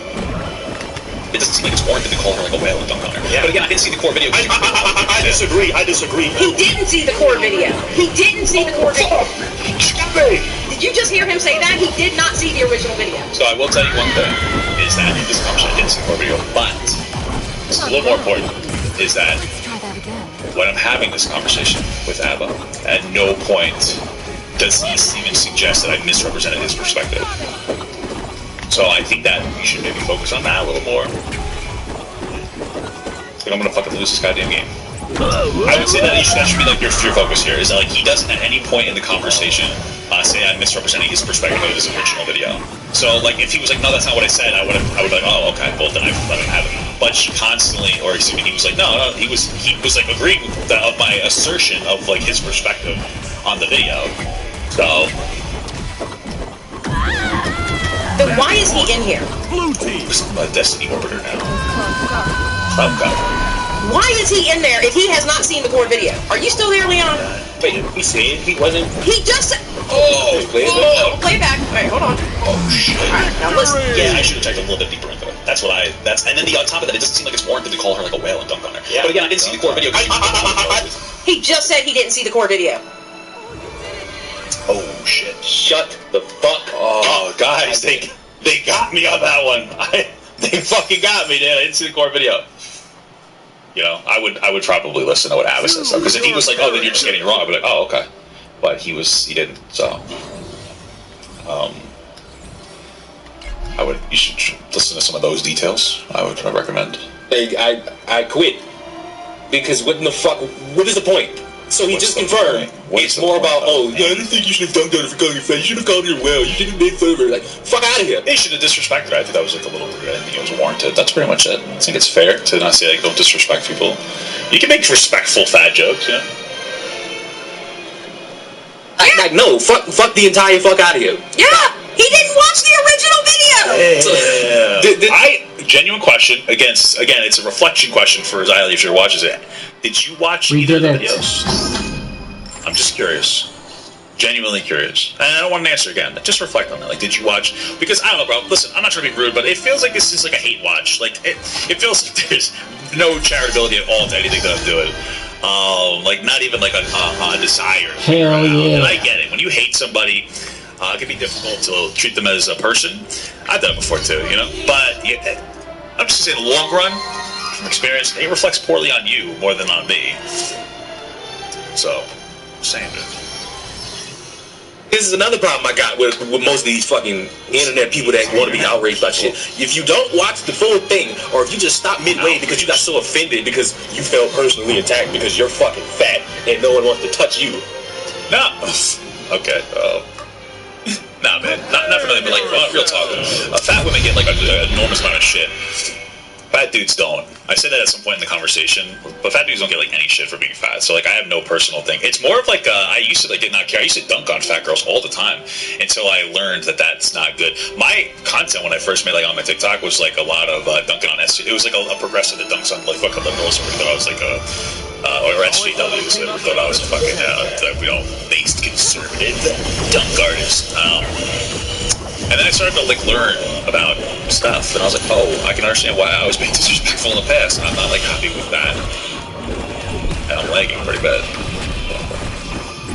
M: It doesn't seem like it's warranted to call her like a whale and dunk on her. Yeah. But again, I didn't see the core video.
B: I disagree.
Q: He didn't see the core video. Did you just hear him say that? He did not see the original video.
M: So I will tell you one thing, is that in this conversation, I didn't see the core video, but this is a little more important, is that when I'm having this conversation with Abba, at no point does he even suggest that I misrepresented his perspective. So I think that we should maybe focus on that a little more. Like, I'm gonna fucking lose this goddamn game. I would say that should be like your focus here, is that he doesn't at any point in the conversation say I'm misrepresenting his perspective of his original video. So if he was like, no, that's not what I said, I would be like, oh, okay, well then I let him have it. But he constantly, he was like, no, he was like agreeing with my assertion of his perspective on the video. So.
Q: Then why is he in here?
M: Blue team. I'm a Destiny Orbiter now. Cloud Goblin.
Q: Why is he in there if he has not seen the core video? Are you still there, Leon?
K: Wait, he said he wasn't.
Q: He just said. Play it back. All right, hold on.
M: Oh shit.
Q: All right, now listen.
M: Yeah, I should have checked a little bit deeper into it. And then on top of that, it doesn't seem like it's warranted to call her like a whale and dunk on her. Yeah. But again, I didn't see the core video.
Q: He just said he didn't see the core video.
M: Oh shit!
K: Shut the fuck up.
M: Oh guys, they got me on that one. They fucking got me, dude. I didn't see the core video. You know, I would probably listen to what Abba says, because if he was like, oh, then you're just getting it wrong, I'd be like, oh, okay. But he didn't. So, you should listen to some of those details. I would recommend.
K: I quit because what the is the point? So he just confirmed. It's more about, I didn't think you should have dunked on her for calling her fat. You should have called her well. You didn't make fun of her. Like, fuck out of here.
M: He should have disrespected her. I think that was a little rude. I think it was warranted. That's pretty much it. I think it's fair to not say, don't disrespect people. You can make respectful fat jokes, yeah?
K: No, fuck the entire fuck out of here.
Q: Yeah! He didn't watch the original video!
M: Yeah. Genuine question. Again, it's a reflection question for Xylee if she watches it. Did you watch either of the videos? I'm just curious. Genuinely curious. And I don't want an answer again. Just reflect on that. Like, did you watch? Because I don't know, bro. Listen, I'm not trying to be rude, but it feels like this is like a hate watch. Like, it feels like there's no charitability at all to anything that I'm doing. Like, not even like a desire.
R: Hell yeah.
M: And I get it. When you hate somebody, it can be difficult to treat them as a person. I've done it before too, you know. But yeah, I'm just gonna say, in the long run, from experience, it reflects poorly on you more than on me. So, saying it.
K: This is another problem I got with most of these fucking internet people that want to be outraged by shit. If you don't watch the full thing, or if you just stop midway because you got so offended because you felt personally attacked because you're fucking fat and no one wants to touch you.
M: No. Okay. Nah, man. Not for nothing, but like, real talk. Fat women get like an enormous amount of shit. Fat dudes don't. I said that at some point in the conversation, but fat dudes don't get like any shit for being fat. So like, I have no personal thing. It's more of like I used to like did not care. I used to dunk on fat girls all the time until I learned that that's not good. My content when I first made like on my TikTok was like a lot of dunking on SC. It was like a progressive that dunks on like fucking liberals, or thought I was like a or SJWs that thought I was a fucking based conservative dunk artist. And then I started to like learn about stuff, and I was like, oh, I can understand why I was being disrespectful in the past, and I'm not like happy with that. And I'm lagging pretty bad.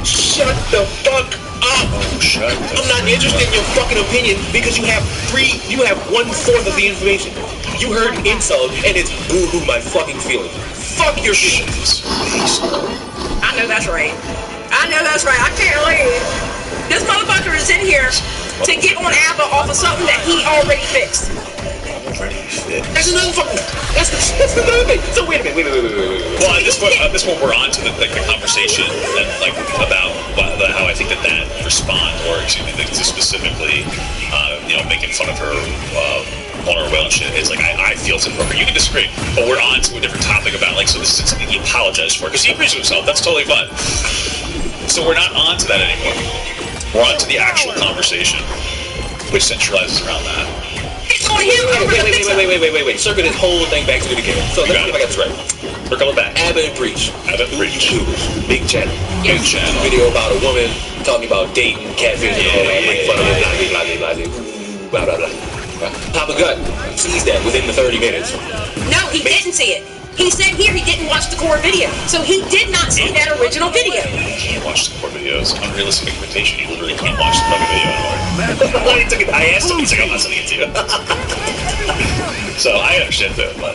K: Shut the fuck up!
M: Oh, shut the
K: I'm not interested in your fucking opinion because you have 1/4 of the information. You heard an insult, and it's boo-hoo my fucking feelings. Fuck your shit.
Q: I know that's right. I know that's right. I can't leave. This motherfucker is in here to get on ABBA off of something that he already fixed.
K: That's another fucking. That's another thing. So wait a minute. Wait.
M: Well, at this point, we're on to the conversation and like about how I think that response, or excuse me, specifically, making fun of her on her whale and shit. It's like I feel it's inappropriate. You can disagree, but we're on to a different topic about like, so this is something he apologized for because he agrees with himself. That's totally fine. So we're not on to that anymore. We're on to the actual conversation, which centralizes around that.
K: Wait. Circle this whole thing back to the beginning. So let me see if I got this right.
M: We're coming back.
K: ABBA and Preach.
M: ABBA and Preach.
K: Big channel. Big channel. Video about a woman talking about dating, catfish, and all that. Making fun of it, blah, blah, blah. Papa Gut sees that within the 30 minutes.
Q: No, he didn't see it. He said here he didn't watch the core video. So he did not see that original video.
M: You can't watch the core video. It's an unrealistic expectation. You literally can't watch the fucking video anymore. I asked him, he's like, I'm not sending it to you. So I understand that, but...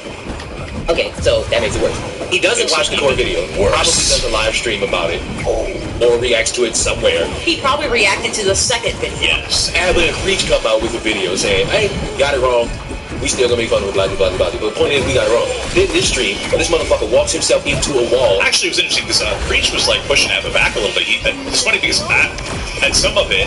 K: Okay, so that makes it worse. He doesn't watch the core video. Probably does a live stream about it. Or reacts to it somewhere.
Q: He probably reacted to the second video.
M: Yes.
K: ABBA and Preach come out with a video saying, hey, got it wrong. We still gonna make fun of it, blah, blah, blah, blah. But the point is, we got it wrong. This stream, this motherfucker walks himself into a wall.
M: Actually, it was interesting because Preach was like pushing ABBA back a little bit. It's funny because at some of it,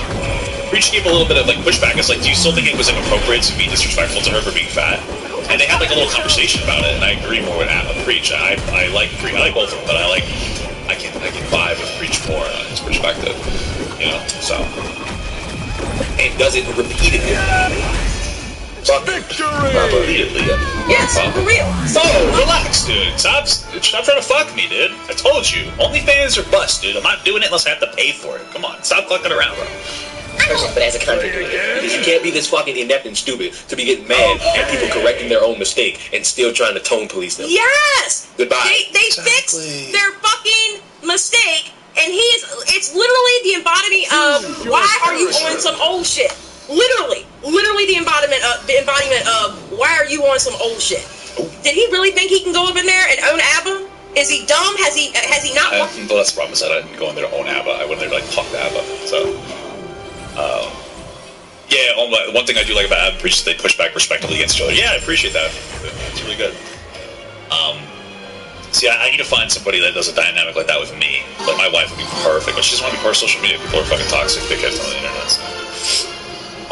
M: Preach gave a little bit of like pushback. It's like, do you still think it was inappropriate to be disrespectful to her for being fat? And they had like a little conversation about it, and I agree more with ABBA and Preach. I like Preach. I like both of them, but I can vibe with Preach more on his perspective. You know, so.
K: And does it repeatedly.
M: Repeatedly.
Q: Yes, for real.
M: So relax, dude. Stop trying to fuck me, dude. I told you. OnlyFans are bust, dude. I'm not doing it unless I have to pay for it. Come on, stop clucking around, bro.
K: But as a content creator, because you can't be this fucking inept and stupid to be getting mad at people correcting their own mistake and still trying to tone police them.
Q: Yes!
K: Goodbye.
Q: They fixed their fucking mistake, and it's literally the embodiment of why are you on some old shit? Literally the embodiment of why are you on some old shit? Did he really think he can go up in there and own ABBA? Is he dumb? Has he not?
M: Well, that's the problem. Is that I didn't go in there to own ABBA. I went there to like talk to ABBA. So, yeah. One thing I do like about ABBA is they push back respectively against each other. Yeah, I appreciate that. It's really good. See, I need to find somebody that does a dynamic like that with me. But my wife would be perfect, but she doesn't want to be part of social media. People are fucking toxic. They can't on the internet. So.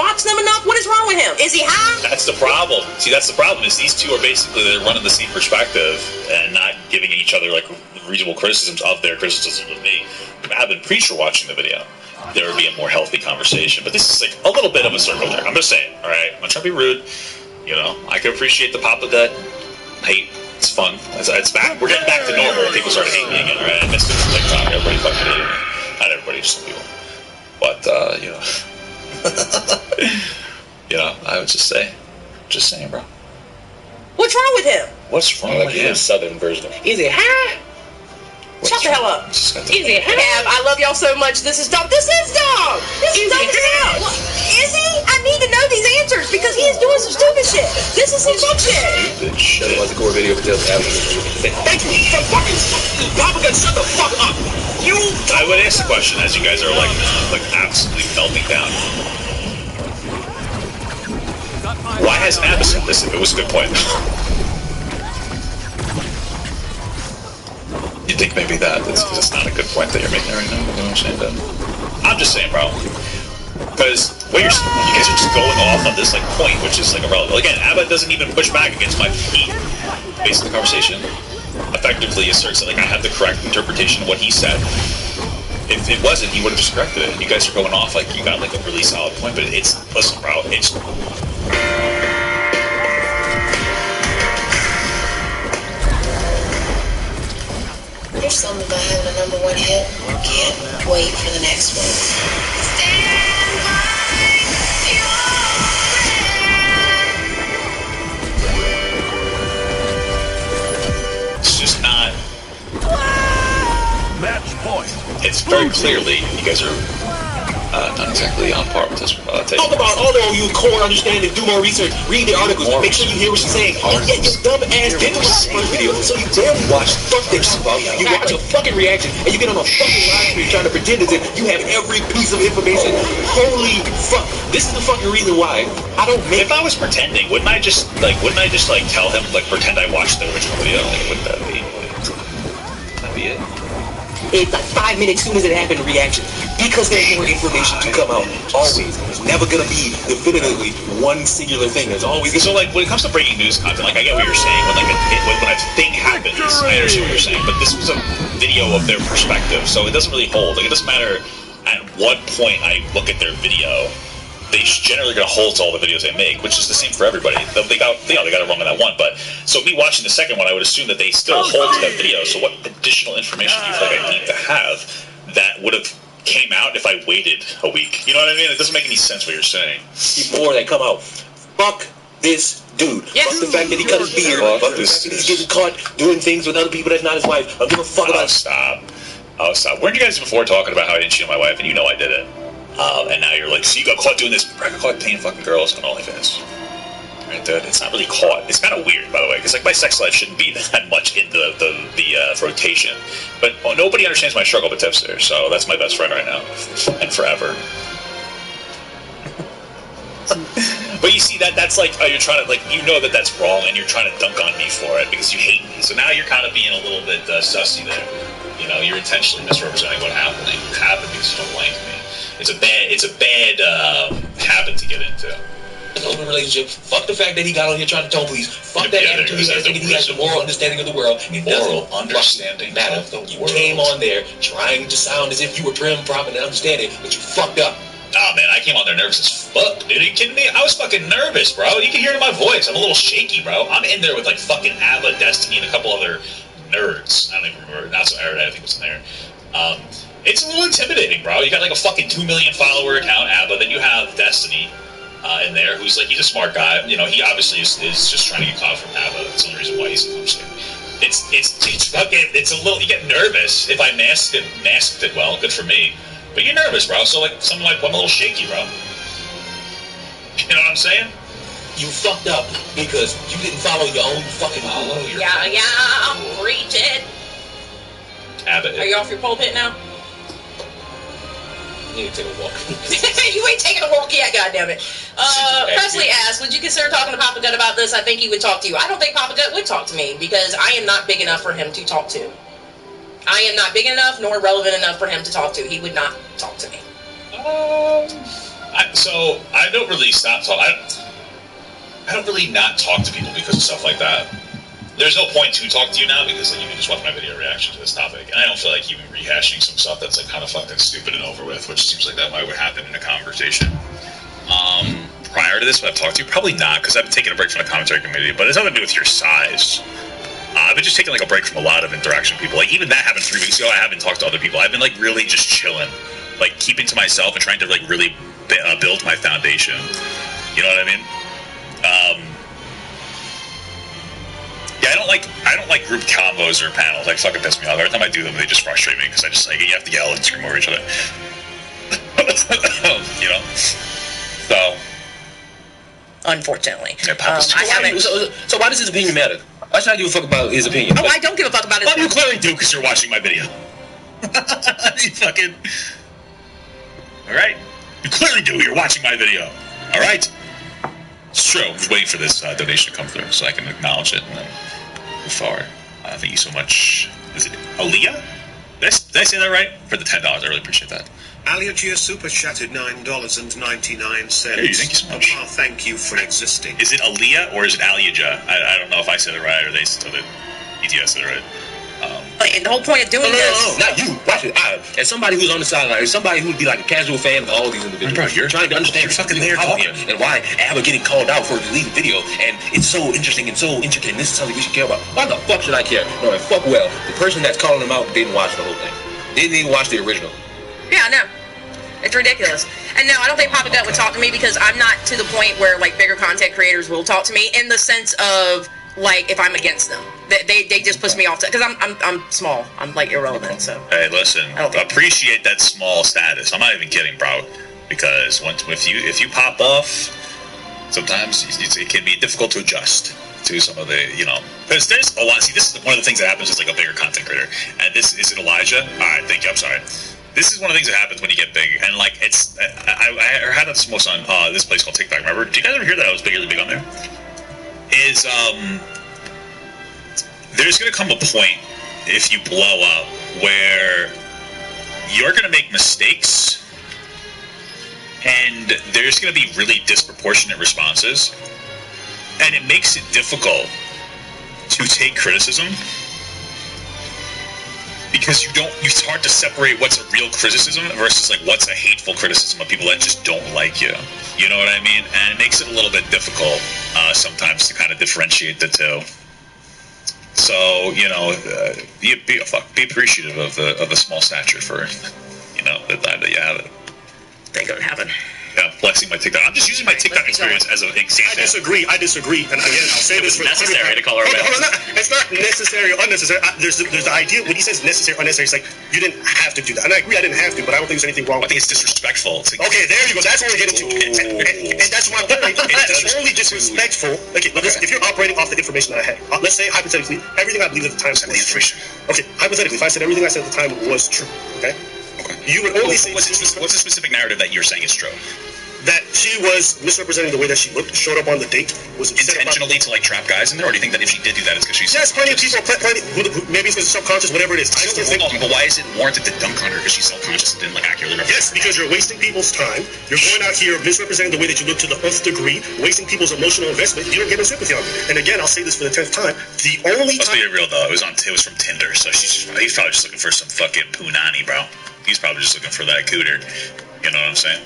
Q: Box them enough? What is wrong with him? Is he high?
M: That's the problem. See, that's the problem. Is these two are basically they're running the same perspective and not giving each other like reasonable criticisms of their criticism of me. I've been Preacher watching the video. There would be a more healthy conversation. But this is like a little bit of a circle jerk. I'm just saying. All right, I'm not trying to be rude. You know, I can appreciate the Papa Gut hate. It's fun. It's back. We're getting back to normal. People started hating me again. All right, I missed it. TikTok. Everybody fucking hated me. Not everybody, just some people. But you know, you know, I would just saying, bro.
Q: What's wrong with him?
M: What's wrong with him?
K: Southern version of
Q: Is it high? Shut the hell up. Is it high? I love y'all so much. This is dumb. This is dumb. This is dumb as hell. Is he? I need to know these answers because he is doing some stupid shit. This is some fuck shit.
K: stupid shit. That was the core video for just
F: Thank you for fucking Papa Gun, shut the fuck up.
M: I would ask the question as you guys are like absolutely melting down. Why hasn't Abba said this if it was a good point? You think maybe that it's because it's not a good point that you're making right now? You know what I'm saying? But I'm just saying, bro. Because you guys are just going off on this like point, which is like irrelevant. Again, Abba doesn't even push back against my feet based on the conversation. Effectively asserts that like I have the correct interpretation of what he said. If it wasn't, he would have just corrected it. You guys are going off like you got like a really solid point, but listen, bro.
S: There's something about having a #1 hit. Can't wait for the next one. Stand by
M: your It's just not.
I: Match point.
M: It's very clearly you guys are not exactly on par with this.
F: Talk about all of you core understanding, do more research, read the articles, make sure you hear what she's saying. And yet your dumb ass didn't watch the first video, so you damn watch fuck this shit. You watch a fucking reaction and you get on a fucking live stream trying to pretend as if you have every piece of information. Holy fuck. This is the fucking reason why I don't make.
M: If I was pretending, wouldn't I just tell him like pretend I watched the original video? Like wouldn't that be it?
F: It's like 5 minutes soon as it happened, reaction. Because there's more information to come out. Always. There's never gonna be definitively one singular thing. There's always
M: so like when it comes to breaking news content, like I get what you're saying. When when a thing happens, I understand what you're saying. But this was a video of their perspective, so it doesn't really hold. Like it doesn't matter at what point I look at their video. They generally gonna hold to all the videos they make, which is the same for everybody. They got it wrong on that one, but so me watching the second one, I would assume that they still hold to that video. So what additional information do you feel like I need to have that would have came out if I waited a week? You know what I mean? It doesn't make any sense what you're saying.
F: More that come out. Fuck this dude. Yes. Fuck the fact that he cut his beard. Fuck the fact that he's getting caught doing things with other people that's not his wife. I don't give a fuck about it.
M: Stop. Weren't you guys before talking about how I didn't cheat on my wife, and you know I did it? And now you're like, see, you got caught doing this. I got caught paying fucking girls on OnlyFans. Right, dude? It's not really caught. It's kind of weird, by the way, because like my sex life shouldn't be that much in the rotation. But nobody understands my struggle but Tipster, so that's my best friend right now, and forever. But you see that's like you're trying to like that's wrong, and you're trying to dunk on me for it because you hate me. So now you're kind of being a little bit sussy there. You know, you're intentionally misrepresenting what happened because you don't like me. It's a bad habit to get into.
F: An open relationship. Fuck the fact that he got on here trying to tone police. Fuck that attitude he has. He has the moral understanding of the world. It doesn't understanding matter. You came on there trying to sound as if you were prim, proper, and understanding, but you fucked up.
M: Nah, man, I came on there nervous as fuck, dude. Are you kidding me? I was fucking nervous, bro. You can hear it in my voice. I'm a little shaky, bro. I'm in there with like fucking Abba, Destiny, and a couple other nerds. I don't even remember. Not so Arad, I think was in there. It's a little intimidating, bro. You got like a fucking 2 million follower account, Abba. Then you have Destiny in there, who's like, he's a smart guy. You know, he obviously is just trying to get clout from Abba. That's the only reason why he's interested. It's fucking, it's a little, you get nervous if I masked it well. Good for me. But you're nervous, bro. So like, something like, I'm a little shaky, bro. You know what I'm saying?
F: You fucked up because you didn't follow your own fucking rule.
Q: Yeah, preach it.
M: Abbott.
Q: Are you off your pulpit now?
F: You need to take a walk.
Q: You ain't taking a walk yet, goddammit. Presley asked, would you consider talking to Papa Gut about this? I think he would talk to you. I don't think Papa Gut would talk to me because I am not big enough for him to talk to. I am not big enough nor relevant enough for him to talk to. He would not talk to me.
M: So I don't really stop talking. I don't really not talk to people because of stuff like that. There's no point to talk to you now because like, you can just watch my video reaction to this topic, and I don't feel like even rehashing some stuff that's like kind of fucking stupid and over with, which seems like that might would happen in a conversation. Prior to this, would I've talked to you? Probably not, because I've been taking a break from the commentary community, but it's nothing to do with your size. I've been just taking like a break from a lot of interaction with people. Like even that happened 3 weeks ago. I haven't talked to other people. I've been like really just chilling like keeping to myself and trying to like really build my foundation. You know what I mean? Yeah, I don't like group combos or panels. Like fucking piss me off. Every time I do them, they just frustrate me because I just like you have to yell and scream over each other. You know. So.
Q: Unfortunately,
H: so why does his opinion matter? Why should I give a fuck about his opinion?
Q: Oh, I don't give a fuck about his opinion.
M: You clearly do because you're watching my video. You fucking. All right. You clearly do. You're watching my video. All right. It's true. I'm just waiting for this donation to come through so I can acknowledge it and then move forward. Thank you so much. Is it Aaliyah? Did I say that right? For the $10. I really appreciate that.
O: Aaliyah super chatted $9.99.
M: Hey, thank you so much.
O: Papa, thank you for existing.
M: Is it Aaliyah or is it Aaliyah? I don't know if I said it right or they said it. ETS said it right.
Q: And the whole point of doing this...
H: No, not you. Watch it. As somebody who's on the sideline, as somebody who'd be like a casual fan of all these individuals,
M: bro, you're
H: trying to understand
M: you're fucking there talking
H: and why Abba getting called out for a deleted video, and it's so interesting and so intricate, and this is something we should care about. Why the fuck should I care? No, and fuck well, the person that's calling him out didn't watch the whole thing. Didn't even watch the original.
Q: Yeah, I know. It's ridiculous. And no, I don't think Papa Gut would talk to me because I'm not to the point where like bigger content creators will talk to me in the sense of like if I'm against them. They just push me off because I'm small. I'm like irrelevant. So
M: hey, listen, appreciate that small status. I'm not even kidding, bro. Because if you pop off, sometimes it can be difficult to adjust to some of the because there's a lot. See, this is one of the things that happens as like a bigger content creator. And this is it, Elijah. All right, thank you. I'm sorry. This is one of the things that happens when you get big, and like it's. I had this most on this place called TikTok. Remember? Did you guys ever hear that I was really big on there? Is there's gonna come a point if you blow up where you're gonna make mistakes, and there's gonna be really disproportionate responses, and it makes it difficult to take criticism. Because it's hard to separate what's a real criticism versus like what's a hateful criticism of people that just don't like you. You know what I mean? And it makes it a little bit difficult sometimes to kind of differentiate the two. So be appreciative of the small stature for the time that you have it.
Q: Ain't gonna happen.
M: Yeah, flexing my TikTok. I'm just using my TikTok experience as an example.
O: I disagree. And again, I'll say this for
M: necessary to call her
O: It's not necessary or unnecessary. There's the idea when he says necessary or unnecessary, it's like you didn't have to do that. And I agree, I didn't have to, but I don't think there's anything wrong.
M: I think it's disrespectful.
O: Okay, there you go. That's what we're getting to. And that's my point. It's only disrespectful. Okay, listen, if you're operating off the information that I had, let's say hypothetically, everything I believe at the time was true. Okay, hypothetically, if I said everything I said at the time was true, okay? You would only say...
M: What's the specific narrative that you're saying is true?
O: That she was misrepresenting the way that she looked, showed up on the date, was
M: intentionally to like trap guys in there, or do you think that if she did do that, it's because she's...
O: Yes, plenty of people, maybe it's because subconscious, whatever it is. I still think...
M: But why is it warranted to dunk on her because she's self-conscious and didn't like accurately represent?
O: Yes, because you're wasting people's time. You're going out here misrepresenting the way that you look to the nth degree, wasting people's emotional investment. You don't get no sympathy on it. And again, I'll say this for the 10th time. The only
M: Let's be real though. It was from Tinder, so he's probably just looking for some fucking punani, bro. He's probably just looking for that cooter. You know what I'm saying?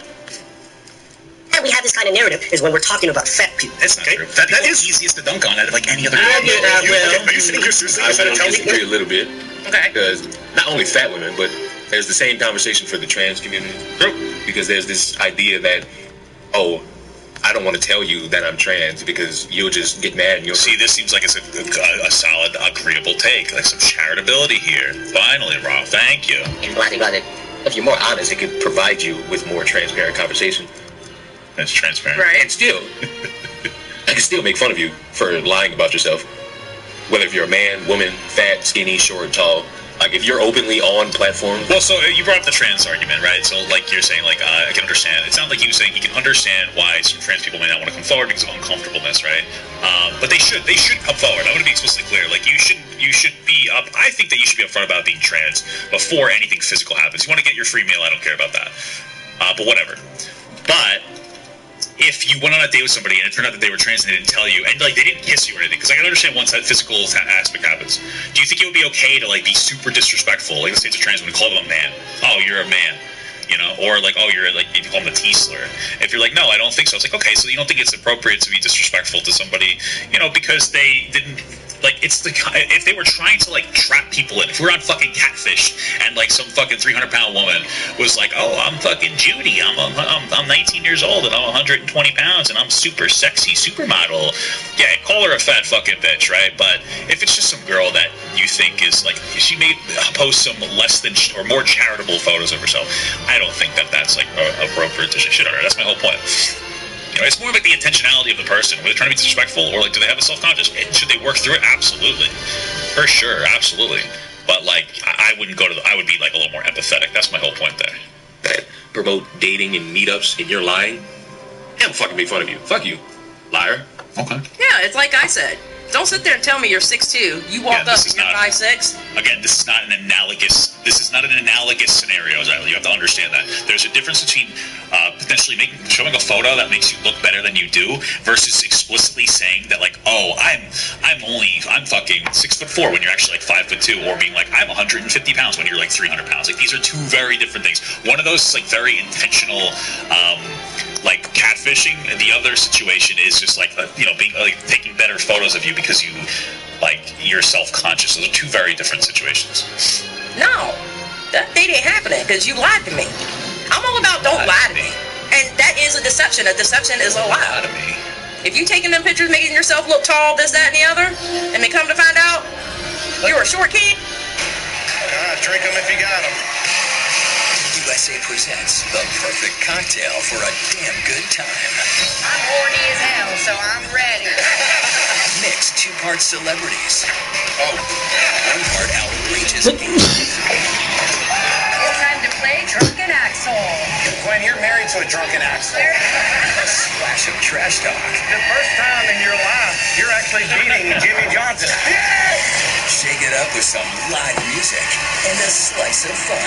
T: We have this kind of narrative is when we're talking about fat people.
M: That's not true. Fat people is easiest to dunk on out of like any other.
O: Are you sitting here seriously?
H: I disagree a little bit.
Q: Okay.
H: Because not only fat women, but there's the same conversation for the trans community.
M: True.
H: Because there's this idea that, I don't want to tell you that I'm trans because you'll just get mad and you'll...
M: See, this seems like it's a solid, agreeable take. Like some charitability here. Finally, Rob. Thank you.
T: And glad about it.
H: If you're more honest, it could provide you with more transparent conversation.
M: That's transparent.
Q: Right.
H: And still, I can still make fun of you for lying about yourself. Whether if you're a man, woman, fat, skinny, short, tall. Like, if you're openly on platforms...
M: Well, so you brought up the trans argument, right? So, like, you're saying, like, I can understand... It sounds like you were saying you can understand why some trans people may not want to come forward because of uncomfortableness, right? But they should come forward. I want to be explicitly clear. Like, you should be up... I think that you should be upfront about being trans before anything physical happens. You want to get your free meal, I don't care about that. But whatever. But... if you went on a date with somebody and it turned out that they were trans and they didn't tell you, and like they didn't kiss you or anything, because I can understand once that physical aspect happens. Do you think it would be okay to like be super disrespectful? Like, let's say it's a trans woman, call them a man. Oh, you're a man, or like, oh, you're like, you call them a T slur. If you're like, no, I don't think so. It's like, okay, so you don't think it's appropriate to be disrespectful to somebody, because they didn't Like, it's the if they were trying to like trap people in, if we were on fucking Catfish and like some fucking 300-pound woman was like, oh, I'm fucking Judy, I'm 19 years old and I'm 120 pounds and I'm super sexy supermodel, yeah, call her a fat fucking bitch, right? But if it's just some girl that you think is like, she may post some less than or more charitable photos of herself, I don't think that that's like appropriate to shit on her. That's my whole point. You know, it's more like the intentionality of the person. Were they trying to be disrespectful, or like, do they have a self-conscious? Should they work through it? Absolutely, for sure, absolutely. But like, I wouldn't go to. I would be like a little more empathetic. That's my whole point there.
F: That promote dating and meetups, and you're lying. I'm fucking make fun of you. Fuck you, liar.
M: Okay.
Q: Yeah, it's like I said. Don't sit there and tell me you're 6'2". You walk up and you're 5'6".
M: Again, this is not an analogous scenario, Zyla. You have to understand that. There's a difference between potentially showing a photo that makes you look better than you do versus explicitly saying that, like, oh, I'm fucking 6'4" when you're actually like 5'2", or being like, I'm 150 pounds when you're like 300 pounds. Like, these are two very different things. One of those is like very intentional, like catfishing, and the other situation is just like, being like taking better photos of you because you're self-conscious. Those are two very different situations.
Q: No, that date ain't happening because you lied to me. I'm all about don't lie to me, and that is a deception. A deception is a lie.
M: To me.
Q: If you taking them pictures, making yourself look tall, this, that, and the other, and they come to find out you're a short king.
U: Drink them if you got them.
V: USA presents the perfect cocktail for a damn good time.
W: I'm horny as hell, so I'm ready.
V: Mix 2 parts celebrities. Oh, 1 part outrageous.
W: It's time to play drunken asshole.
U: Gwen, you're married to a drunken asshole.
V: A splash of trash talk.
U: The first time in your life, you're actually beating Jimmy Johnson.
V: Shake it up with some live music and a slice of fun.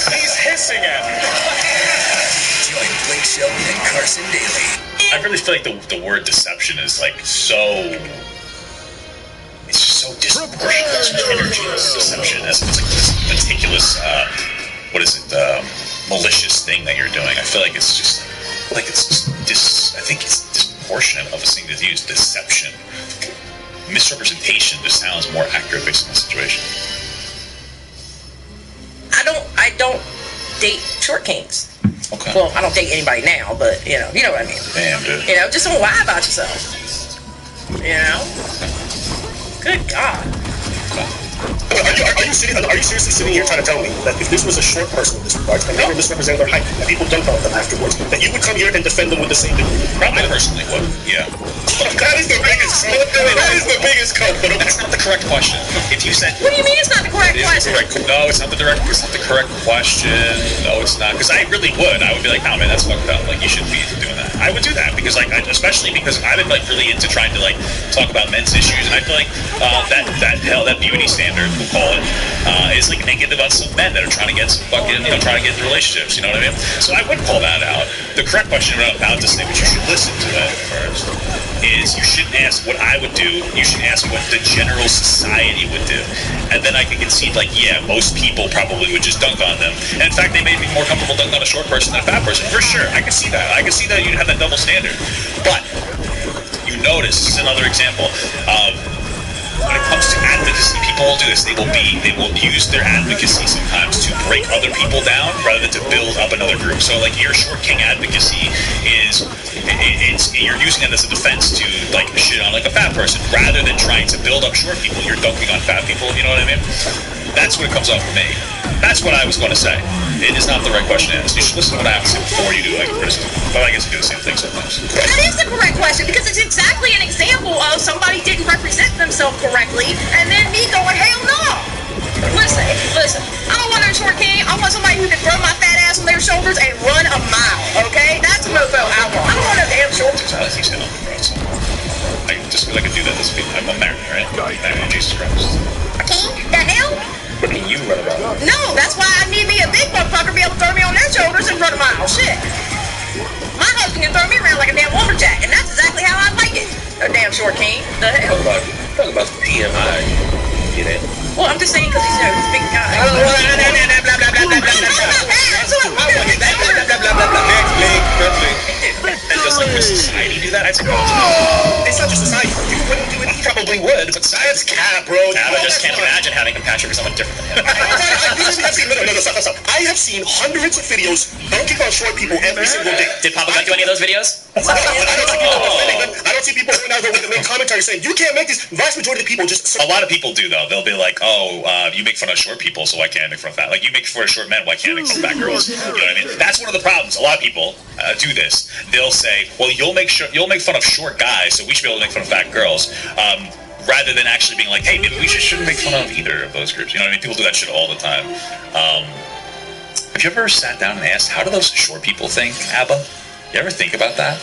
U: He's hissing at me.
V: Join Blake Shelton and Carson Daly.
M: I really feel like the word deception is like it's just so disproportionate. There's so much energy in deception. It's like this meticulous, malicious thing that you're doing. I feel like it's just like I think it's disproportionate of a thing to use. Deception, misrepresentation just sounds more accurate based on the situation.
Q: I don't date short kings.
M: Okay.
Q: Well, I don't date anybody now, but you know what I mean.
M: Damn, dude.
Q: Just don't lie about yourself. Good God.
O: Are you seriously sitting here trying to tell me that if this was a short person in this regard, and they were misrepresenting their height, and people dunked on them afterwards, that you would come here and defend them with the same degree?
M: I personally would, yeah.
O: That is the biggest cut. But
M: that's not the correct question. If you said,
Q: what do you mean it's not the correct question?
M: No, it's not the correct question. No, it's not. Because I really would. I would be like, no, man, that's fucked up. Like, you shouldn't be doing that. I would do that because, especially because I've been like really into trying to like talk about men's issues, and I feel like that beauty standard, we'll call it, is like making it about some men that are trying to get some fucking, trying to get into relationships. You know what I mean? So I would call that out. The correct question about this thing, but you should listen to it first, is you shouldn't ask what I would do. You should ask what the general society would do, and then I can concede like, yeah, most people probably would just dunk on them. And in fact, they may be more comfortable dunking on a short person than a fat person, for sure. I can see that. I can see that you'd have that double standard. But you notice, this is another example of when it comes to advocacy, people will do this. They will use their advocacy sometimes to break other people down rather than to build up another group. So like your short king advocacy is you're using it as a defense to like shit on like a fat person rather than trying to build up short people. You're dunking on fat people. You know what I mean? That's what it comes off for me. That's what I was going to say. It is not the right question to ask. You should listen to what I have to say before you do like a criticism. But I guess you do the same thing sometimes.
Q: That is the correct question because it's exactly an example of somebody didn't represent themselves correctly, and then me going, hell no. Listen. I don't want a short king. I want somebody who can throw my fat ass on their shoulders and run a mile. Okay, that's a mofo I want. I don't want no damn shoulders.
M: I think so, bro. I just feel like I could do that. I'm married, right? Married, Jesus Christ.
Q: King? That now?
M: What do you run about?
Q: No, that's why I need me a big motherfucker to be able to throw me on their shoulders and run a mile. Shit. My husband can throw me around like a damn lumberjack, and that's exactly how I like it. A damn short king. The hell?
F: Talk about the PMI. You know?
Q: Well, I'm just saying because he's a big guy.
M: And does like society do that? I'd say no.
O: It's not just society.
F: probably would, but that's cap, bro.
A: I just can't imagine having compassion for someone different than him.
F: I have seen hundreds of videos dunking on short people every single day.
A: Did Papa Gun do any of those videos?
F: I don't see people going out there with the main commentary saying, you can't make this. The vast majority of people just...
M: A lot of people do, though. They'll be like, you make fun of short people, so why can't I make fun of fat? Like, you make fun of short men, why can't I make fun of fat girls? You know what I mean? That's one of the problems. A lot of people do this. They'll say, well, you'll make fun of short guys, so we should be able to make fun of fat girls. Rather than actually being like, hey, maybe we shouldn't make fun of either of those groups. You know what I mean? People do that shit all the time. Have you ever sat down and asked, how do those short people think, Abba? You ever think about that?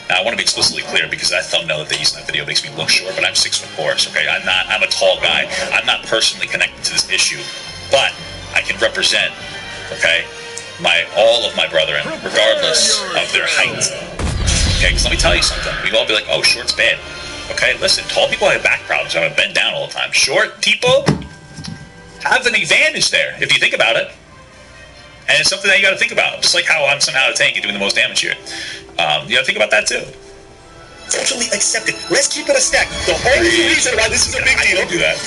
M: Now, I want to be explicitly clear because that thumbnail that they used in that video makes me look short, but I'm 6'4", so okay? I'm a tall guy. I'm not personally connected to this issue, but I can represent, okay, all of my brethren, regardless of their height. Okay, because let me tell you something. We'd all be like, oh, short's bad. Okay, listen, tall people have back problems. I bend down all the time. Short people have an advantage there, if you think about it. And it's something that you got to think about. Just like how I'm somehow a tank and doing the most damage here. You got to think about that too.
F: Socially accepted. Let's keep it a stack. The only reason why this is a big deal.
M: I don't do that.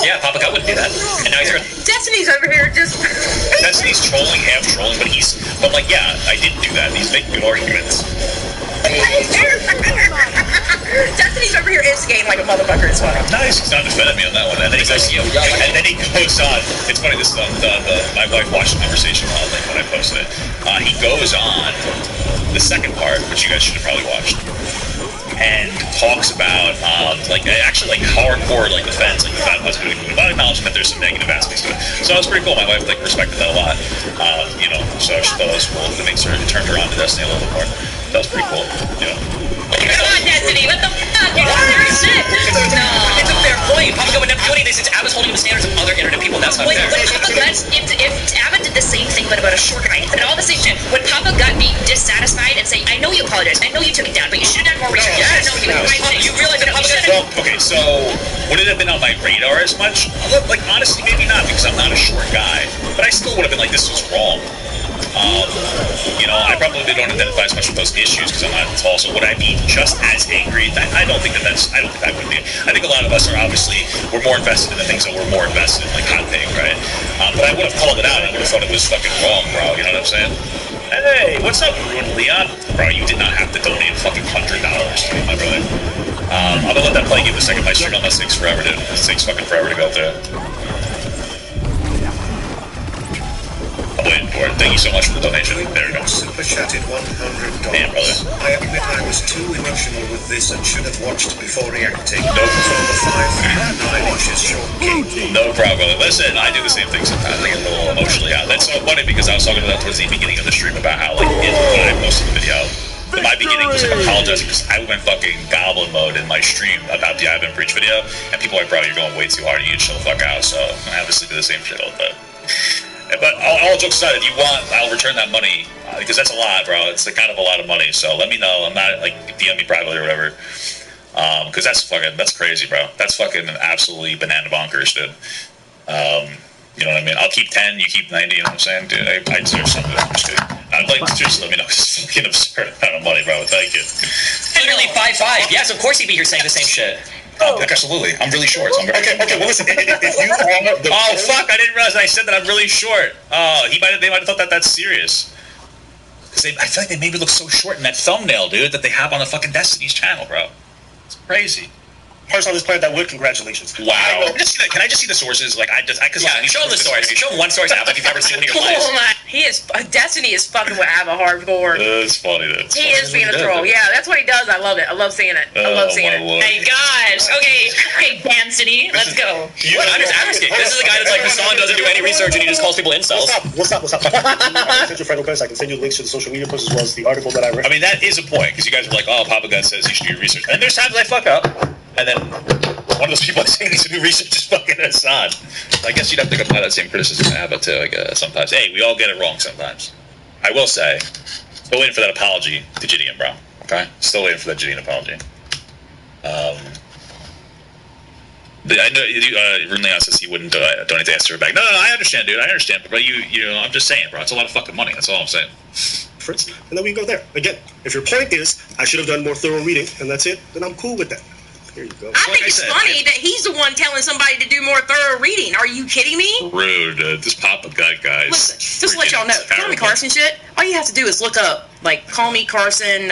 A: Yeah, Papa God wouldn't do that. And now he's here.
Q: Destiny's over here just...
M: Destiny's trolling, half trolling, but like, yeah, I didn't do that. He's making good arguments.
Q: Destiny's over here instigating like a motherfucker. It's funny.
M: Nice. He's not defending me on that one. And then he goes, on. It's funny. This is my wife watched the conversation when I posted it. He goes on the second part, which you guys should have probably watched, and talks about actually hardcore defense, the fat husband, without acknowledging that there's some negative aspects to it. So that was pretty cool. My wife respected that a lot. So she thought it was cool. It makes her turned her on to Destiny a little bit more. That was pretty cool.
Q: Come on, Destiny, what the fuck? You're sick.
A: No. It's a fair point. Papa God would never do anything since Abba's holding the standards of other internet people. That's not fair.
D: When Papa God, if Abba did the same thing but about a short guy, and all the same shit, would Papa God be dissatisfied and say, I know you apologized, I know you took it down, but you should have done more research.
A: Yes. You realize that Papa God...
M: Well, okay, so would it have been on my radar as much? Honestly, maybe not, because I'm not a short guy. But I still would have been like, this was wrong. I probably don't identify as much with those issues because I'm not tall. So would I be just as angry? I don't think that would be. I think a lot of us are we're more invested in the things that we're more invested in, like hot take, right? But I would have called it out. I would have thought it was fucking wrong, bro. You know what I'm saying? Hey, what's up, Ruin Leon? Bro, you did not have to donate fucking $100 to me, my brother. I'm gonna let that play give a second. My stream on that takes forever, dude. It takes fucking forever to go through. I'm waiting for it. Thank you so much for the donation. There we go.
E: Super chatted $100.
M: Damn, brother.
E: I admit I was too emotional with this and should have watched before reacting. No from the 5 9 inches short king.
M: No problem, brother. Listen, I do the same thing sometimes. I get a little emotionally out. That's so funny because I was talking about that towards the beginning of the stream about how, when I posted the video, in my beginning was apologizing because I went fucking goblin mode in my stream about the I've Been Preach video, and people are like, bro, you're going way too hard. You need to chill the fuck out. So I obviously do the same shit all the time. But all jokes aside, if you want, I'll return that money because that's a lot, bro. It's kind of a lot of money. So let me know. I'm not DM me privately or whatever. Because that's crazy, bro. That's fucking absolutely banana bonkers, dude. You know what I mean? I'll keep 10, you keep 90. You know what I'm saying, dude? I deserve some of it. I'm just kidding. I'd like to just let me know because it's fucking absurd amount of money, bro. Thank you.
A: Literally 5'5". Yes, of course he'd be here saying the same shit.
M: Absolutely. I'm really short. So okay, well, listen. If you are fuck! I didn't realize I said that I'm really short. They might have thought that that's serious. Because I feel like they made me look so short in that thumbnail, dude, that they have on the fucking Destiny's channel, bro. It's crazy.
O: Person on this planet that would, congratulations.
M: Wow. Can I just see the sources? Show
A: them the source. Show them one source, Abba, if you've ever seen one of your lives.
Q: Oh my, Destiny is fucking with Abba hardcore.
M: It's funny, dude.
Q: He is being a troll. Yeah, that's what he does. I love it. I love seeing it. I love seeing it.
D: Hey, gosh. Okay, Destiny, let's go.
A: I'm just asking. This is the guy that's like, Hassan doesn't do any research and he just calls people incels.
O: What's up? I sent you a friend request. I can send you links to the social media posts as well as the article that I read.
M: I mean, that is a point, because you guys are like, oh, Papa God says you should do your research. And there's times I fuck up. And then one of those people I say needs to do research is fucking Hassan. I guess you'd have to apply that same criticism to Abba too, I guess, sometimes. Hey, we all get it wrong sometimes. I will say, still waiting for that apology to Gideon, bro. Okay? Still waiting for that Gideon apology. I know Rune Leon says he wouldn't donate to Esther back. No, I understand, dude. I understand. But I'm just saying, bro. It's a lot of fucking money. That's all I'm saying.
O: And then we can go there. Again, if your point is, I should have done more thorough reading, and that's it, then I'm cool with that.
F: Here you go.
Q: I think it's funny that he's the one telling somebody to do more thorough reading. Are you kidding me?
M: Rude. This Papa God guys.
Q: Listen, just to let y'all know, Call Me Carson shit, all you have to do is look up, like, Call Me Carson,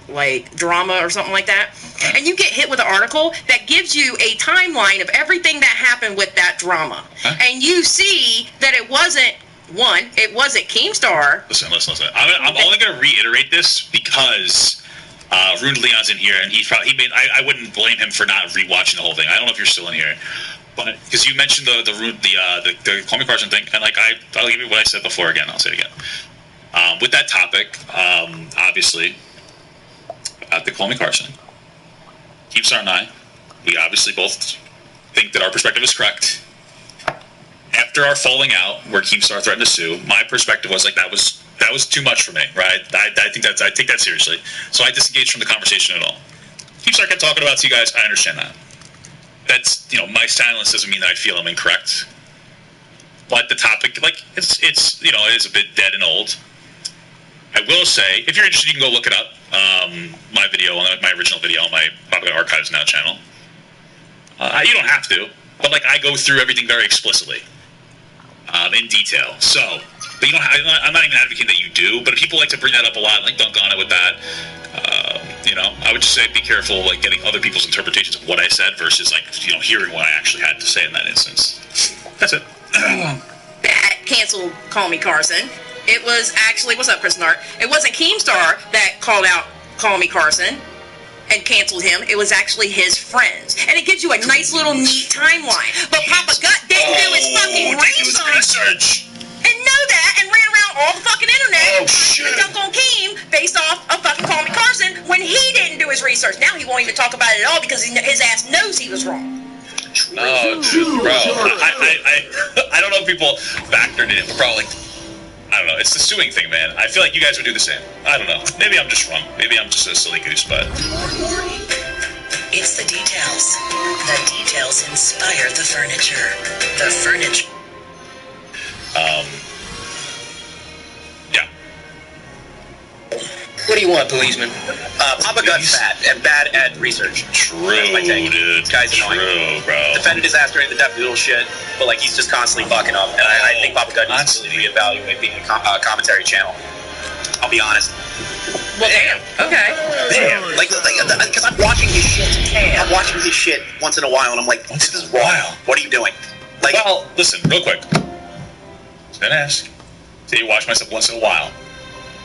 Q: like, drama or something like that, and you get hit with an article that gives you a timeline of everything that happened with that drama. And you see that it wasn't Keemstar.
M: Listen. I'm only going to reiterate this because Rude Leon's in here, and I wouldn't blame him for not rewatching the whole thing. I don't know if you're still in here, but because you mentioned the Call Me Carson thing, and like I'll give you what I said before again. I'll say it again. With that topic, obviously, at the Call Me Carson, Keemstar and I, we obviously both think that our perspective is correct. After our falling out, where Keemstar threatened to sue, my perspective was like that was too much for me, right? I take that seriously. So I disengaged from the conversation at all. Keemstar kept talking about it to you guys. I understand that. That's, my silence doesn't mean that I feel I'm incorrect. But the topic, like, it's it is a bit dead and old. I will say, if you're interested, you can go look it up. My original video on my Papa Archives Now channel. You don't have to, but like I go through everything very explicitly, in detail. So, but I'm not even advocating that you do. But if people like to bring that up a lot, like dunk on it with that, I would just say be careful, like getting other people's interpretations of what I said versus like hearing what I actually had to say in that instance. That's it.
Q: That canceled Call Me Carson. It was actually, what's up, Chris Nart? It wasn't Keemstar that called out Call Me Carson and canceled him. It was actually his friends. And it gives you a nice little neat timeline. But Papa Gut didn't do his fucking research. And know that and ran around all the fucking internet and dunk on Keem based off of fucking Call Me Carson when he didn't do his research. Now he won't even talk about it at all because his ass knows he was wrong.
M: No, bro. I don't know if people factored in it, bro. Like, I don't know. It's the suing thing, man. I feel like you guys would do the same. I don't know. Maybe I'm just wrong. Maybe I'm just a silly goose, but...
T: It's the details. The details inspire the furniture. The furniture.
M: Yeah.
B: What do you want, policeman? Papa Gut's fat and bad at research.
M: True, dude.
B: This guy's annoying.
M: True, bro.
B: Defended his ass during the Death Noodle shit, but like he's just constantly fucking up. And I think Papa Gut needs to really reevaluate being a commentary channel. I'll be honest.
Q: Well, damn. Okay.
B: Damn. Like, because I'm watching his shit. I'm watching his shit once in a while, and I'm like, this is wild. What are you doing? Like,
M: well, listen, real quick. I was gonna ask. Say you watch myself once in a while.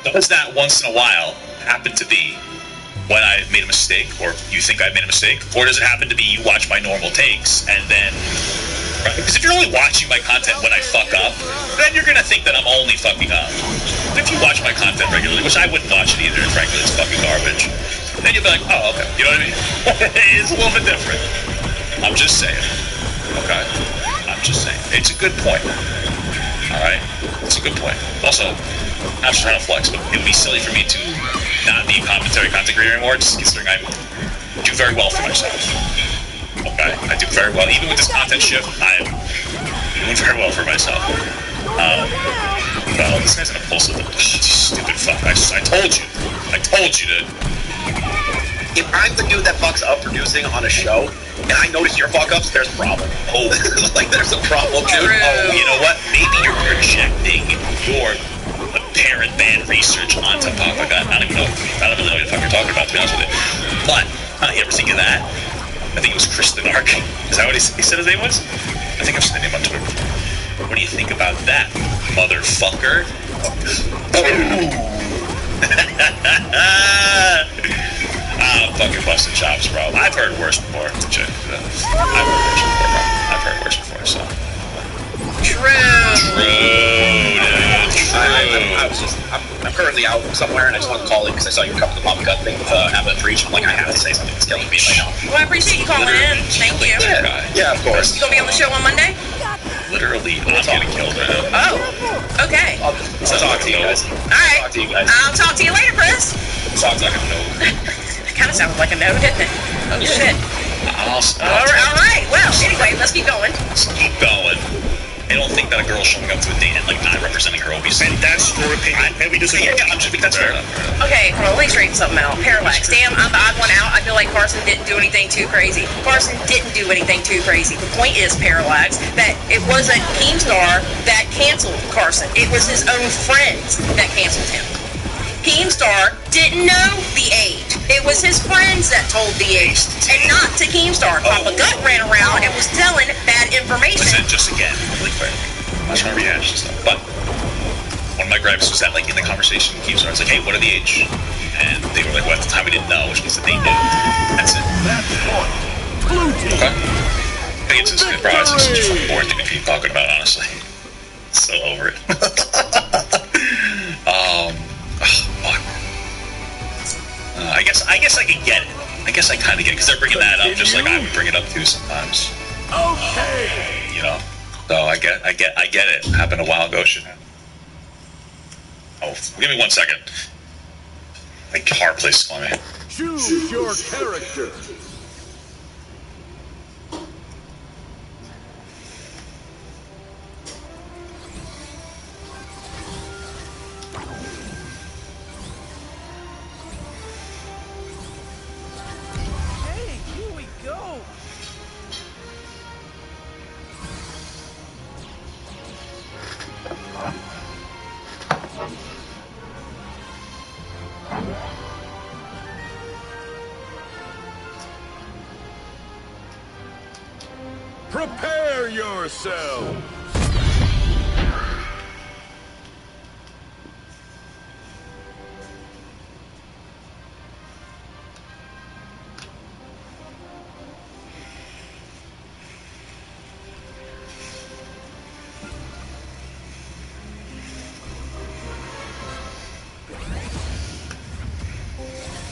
M: Does that once in a while happen to be when I've made a mistake, or you think I've made a mistake, or does it happen to be you watch my normal takes and then? Right? Because if you're only watching my content when I fuck up, then you're gonna think that I'm only fucking up. But if you watch my content regularly, which I wouldn't watch it either, frankly, it's fucking garbage, then you'll be like, oh, okay, you know what I mean? It's a little bit different. I'm just saying. Okay? I'm just saying. It's a good point. Alright? It's a good point. Also, I'm just trying to flex, but it would be silly for me to not be a commentary content creator anymore, just considering I do very well for myself. Okay? I do very well. Even with this content shift, I'm doing very well for myself. Well, this guy's an impulsive stupid fuck. I told you. I told you to...
B: If I'm the dude that fucks up producing on a show, and I notice your fuck-ups, there's a problem. Oh, like, there's a problem, dude.
M: Oh, you know what? Maybe you're projecting your apparent bad research onto Papa God. I don't really know what the fuck you're talking about, to be honest with you. But, you ever think of that? I think it was Chris the Narc. Is that what he said his name was? I think I've seen the name on Twitter. What do you think about that, motherfucker? Fucking busted chops, bro. I've heard worse before. I've heard worse before, so.
Q: True, dude.
B: I'm currently out somewhere, and I just wanted to call in because I saw you cover the Papa Gut thing with Avalanche Reach. I'm like, I have to say something that's killing me right now.
Q: Well, I appreciate you calling in. Thank you.
B: Yeah, of course.
Q: You gonna be on the show on Monday?
M: Literally, I'm getting killed right now.
Q: Oh, okay.
B: I'll talk to you guys.
Q: All right.
B: Talk to you guys.
Q: I'll talk to you later, Chris.
B: Sounds like a no.
Q: It kind of sounded like a no, didn't it? Oh, shit.
M: I'll
Q: all right. Well, anyway, let's keep going.
M: Let's keep going. I don't think that a girl showing up to a date and like not representing her obesity.
F: And that's your opinion. And we disagree.
M: Yeah, I'm just think that's fair enough.
Q: Okay, hold on, let me straighten something out. Parallax. Damn, I'm the odd one out. I feel like Carson didn't do anything too crazy. Carson didn't do anything too crazy. The point is, Parallax, that it wasn't Keemstar that canceled Carson. It was his own friends that canceled him. Keemstar didn't know the age. It was his friends that told the age, and not to Keemstar. Papa Gut ran around and was telling bad information.
M: Listen, just again, really quick. I'm not trying to rehash this stuff, but one of my gripes was that, like, in the conversation, Keemstar was like, "Hey, what are the age?" And they were like, "Well, at the time we didn't know," which means that they knew. That's it. Okay. I think it's just probably such a fucking boring thing to keep talking about, honestly. So over it. I guess I could get it. I guess I kind of get it because they're bringing that up just like I would bring it up too sometimes. Okay. You know, so I get it. Happened a while ago. Shit. Oh, give me 1 second. Like hard place to call me.
I: Choose your character. Prepare yourself.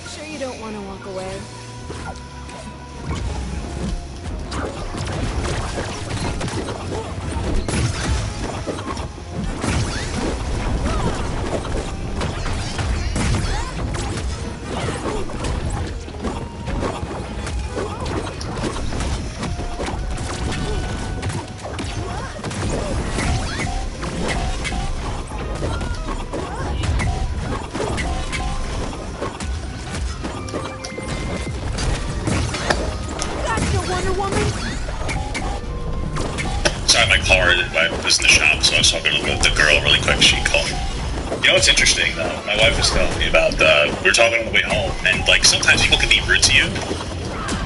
C: Sure you don't want to walk away?
M: Sorry, my car, I was in the shop, so I was talking to the girl really quick. She called me. You know what's interesting, though? My wife was telling me about, we were talking on the way home, and, like, sometimes people can be rude to you.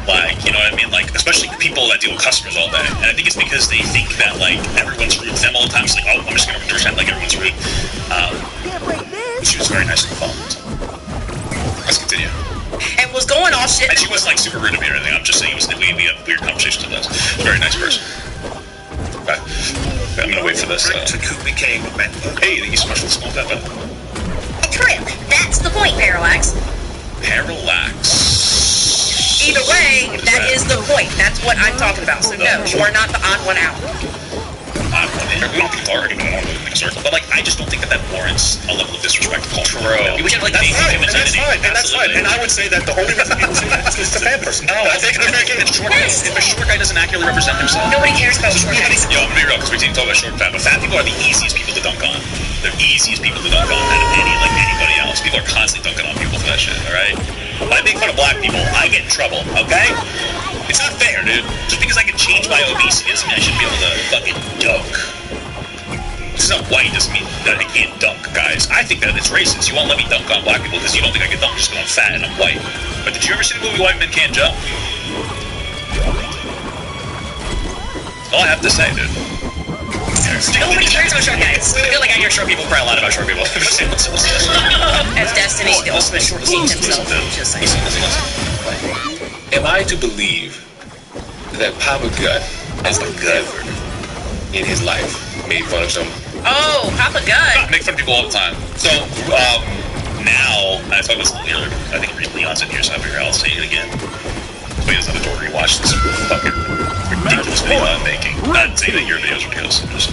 M: Like, you know what I mean? Like, especially people that deal with customers all day. And I think it's because they think that, like, everyone's rude to them all the time. It's like, oh, I'm just going to pretend like everyone's rude. She was very nice on the phone. So. Let's continue.
Q: And was going off shit.
M: And she wasn't, like, super rude to me or anything. I'm just saying we had weird conversations with us. Very nice person. Okay. I'm gonna wait for this.
F: became a member.
M: Hey, thank you so much for the small tap.
Q: Trip. That's the point, Parallax.
M: Parallax.
Q: Either way, that is the point. That's what I'm talking about. So no, you are not the odd one out.
M: We don't think it's already been on the circle, but like I just don't think that warrants a level of disrespect to culture. We should like
F: that's fine, and that's fine, and that's fine. And I would say that the only reason people say that is because it's a fan person.
M: No, I think if a short guy doesn't accurately represent himself,
Q: nobody cares about short guys.
M: Yo, I'm gonna be real because we didn't talk about short and fat, but fat people are the easiest people to dunk on. They're the easiest people to dunk on out of anybody else. People are constantly dunking on people for that shit. All right. When I make fun of black people, I get in trouble. Okay. It's not fair, dude. Just because I can change my obesity doesn't mean I should be able to fucking dunk. This is not white doesn't mean that I can't dunk, guys. I think that it's racist. You won't let me dunk on black people because you don't think I can dunk just because I'm fat and I'm white. But did you ever see the movie White Men Can't Jump? All I have to say, dude. Nobody cares about short guys. I feel like I hear short people cry a lot about short people.
Q: As Destiny, the ultimate short king himself. Just saying.
K: Am I to believe that Papa Gut has ever in his life made fun of someone?
Q: Oh, Papa Gut.
M: I make fun of people all the time. So, now, I talked about this earlier, I think Leon's in here, so I figure I'll say it again. Wait, there's another door to rewatch this fucking ridiculous video I'm making. Not saying that your videos are ridiculous, just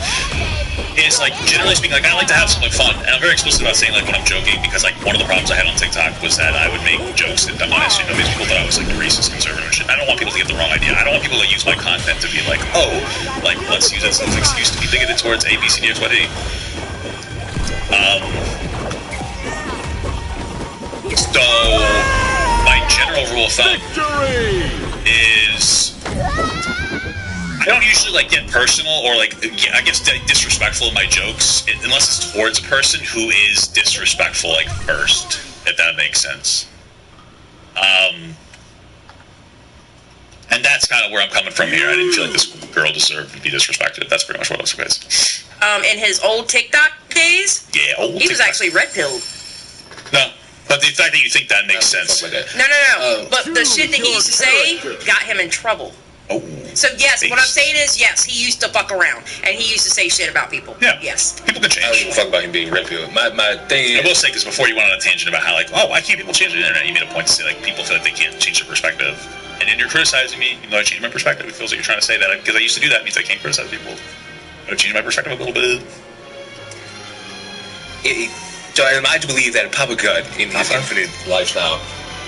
M: is like generally speaking, like I like to have something fun, and I'm very explicit about saying like when I'm joking because like one of the problems I had on TikTok was that I would make jokes that on Instagram because people thought I was like racist, conservative, and shit. I don't want people to get the wrong idea. I don't want people to use my content to be like, oh, like let's use it as an excuse to be bigoted towards A, B, C, D, X, Y, D. So my general rule of thumb is I don't usually like get personal or like I guess disrespectful in my jokes unless it's towards a person who is disrespectful like first, if that makes sense. And that's kind of where I'm coming from here. I didn't feel like this girl deserved to be disrespected. That's pretty much what I was saying.
Q: In his old TikTok days,
M: he
Q: was actually red-pilled.
M: No, but the fact that you think that makes sense.
Q: No. But the shit that he used to say got him in trouble.
M: Oh.
Q: So yes, what I'm saying is yes, he used to fuck around and he used to say shit about people.
M: Yeah.
Q: Yes.
M: People can change.
K: I don't give a fuck about him being red pill. My thing is,
M: I will say, because before you went on a tangent about how like, oh, why can't people change the internet? You made a point to say like people feel like they can't change their perspective, and then you're criticizing me. Even though I changed my perspective, it feels like you're trying to say that because I used to do that it means I can't criticize people. I've changed my perspective a little bit.
K: So am I to believe that Papa God in his infinite lifestyle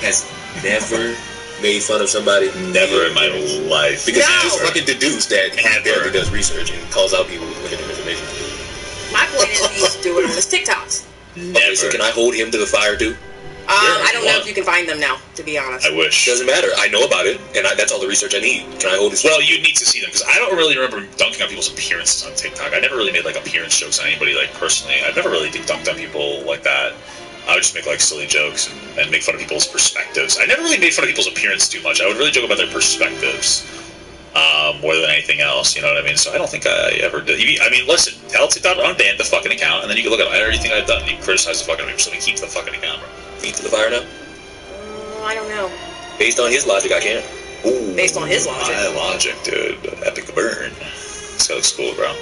K: has never made fun of somebody?
M: Never in my life.
K: Because he just fucking deduced that he never does research and calls out people with looking at information.
Q: My point is he used to do it on his TikToks.
K: Okay, so can I hold him to the fire too?
Q: I don't know if you can find them now, to be honest.
M: I wish.
K: Doesn't matter. I know about it, and that's all the research I need. Can I hold his?
M: Well, you need to see them because I don't really remember dunking on people's appearances on TikTok. I never really made like appearance jokes on anybody like personally. I've never really dunked on people like that. I would just make like silly jokes and make fun of people's perspectives. I never really made fun of people's appearance too much. I would really joke about their perspectives more than anything else. You know what I mean? So I don't think I ever did. I mean, listen, tell TikTok unban the fucking account, and then you can look at everything I've done. And you can criticize the fucking me, so we keep the fucking account, bro.
K: Feet to the fire now.
Q: I don't know.
K: Based on his logic, I can't.
M: Ooh,
Q: based on his logic.
M: My logic, dude. Epic burn. This guy looks cool, bro.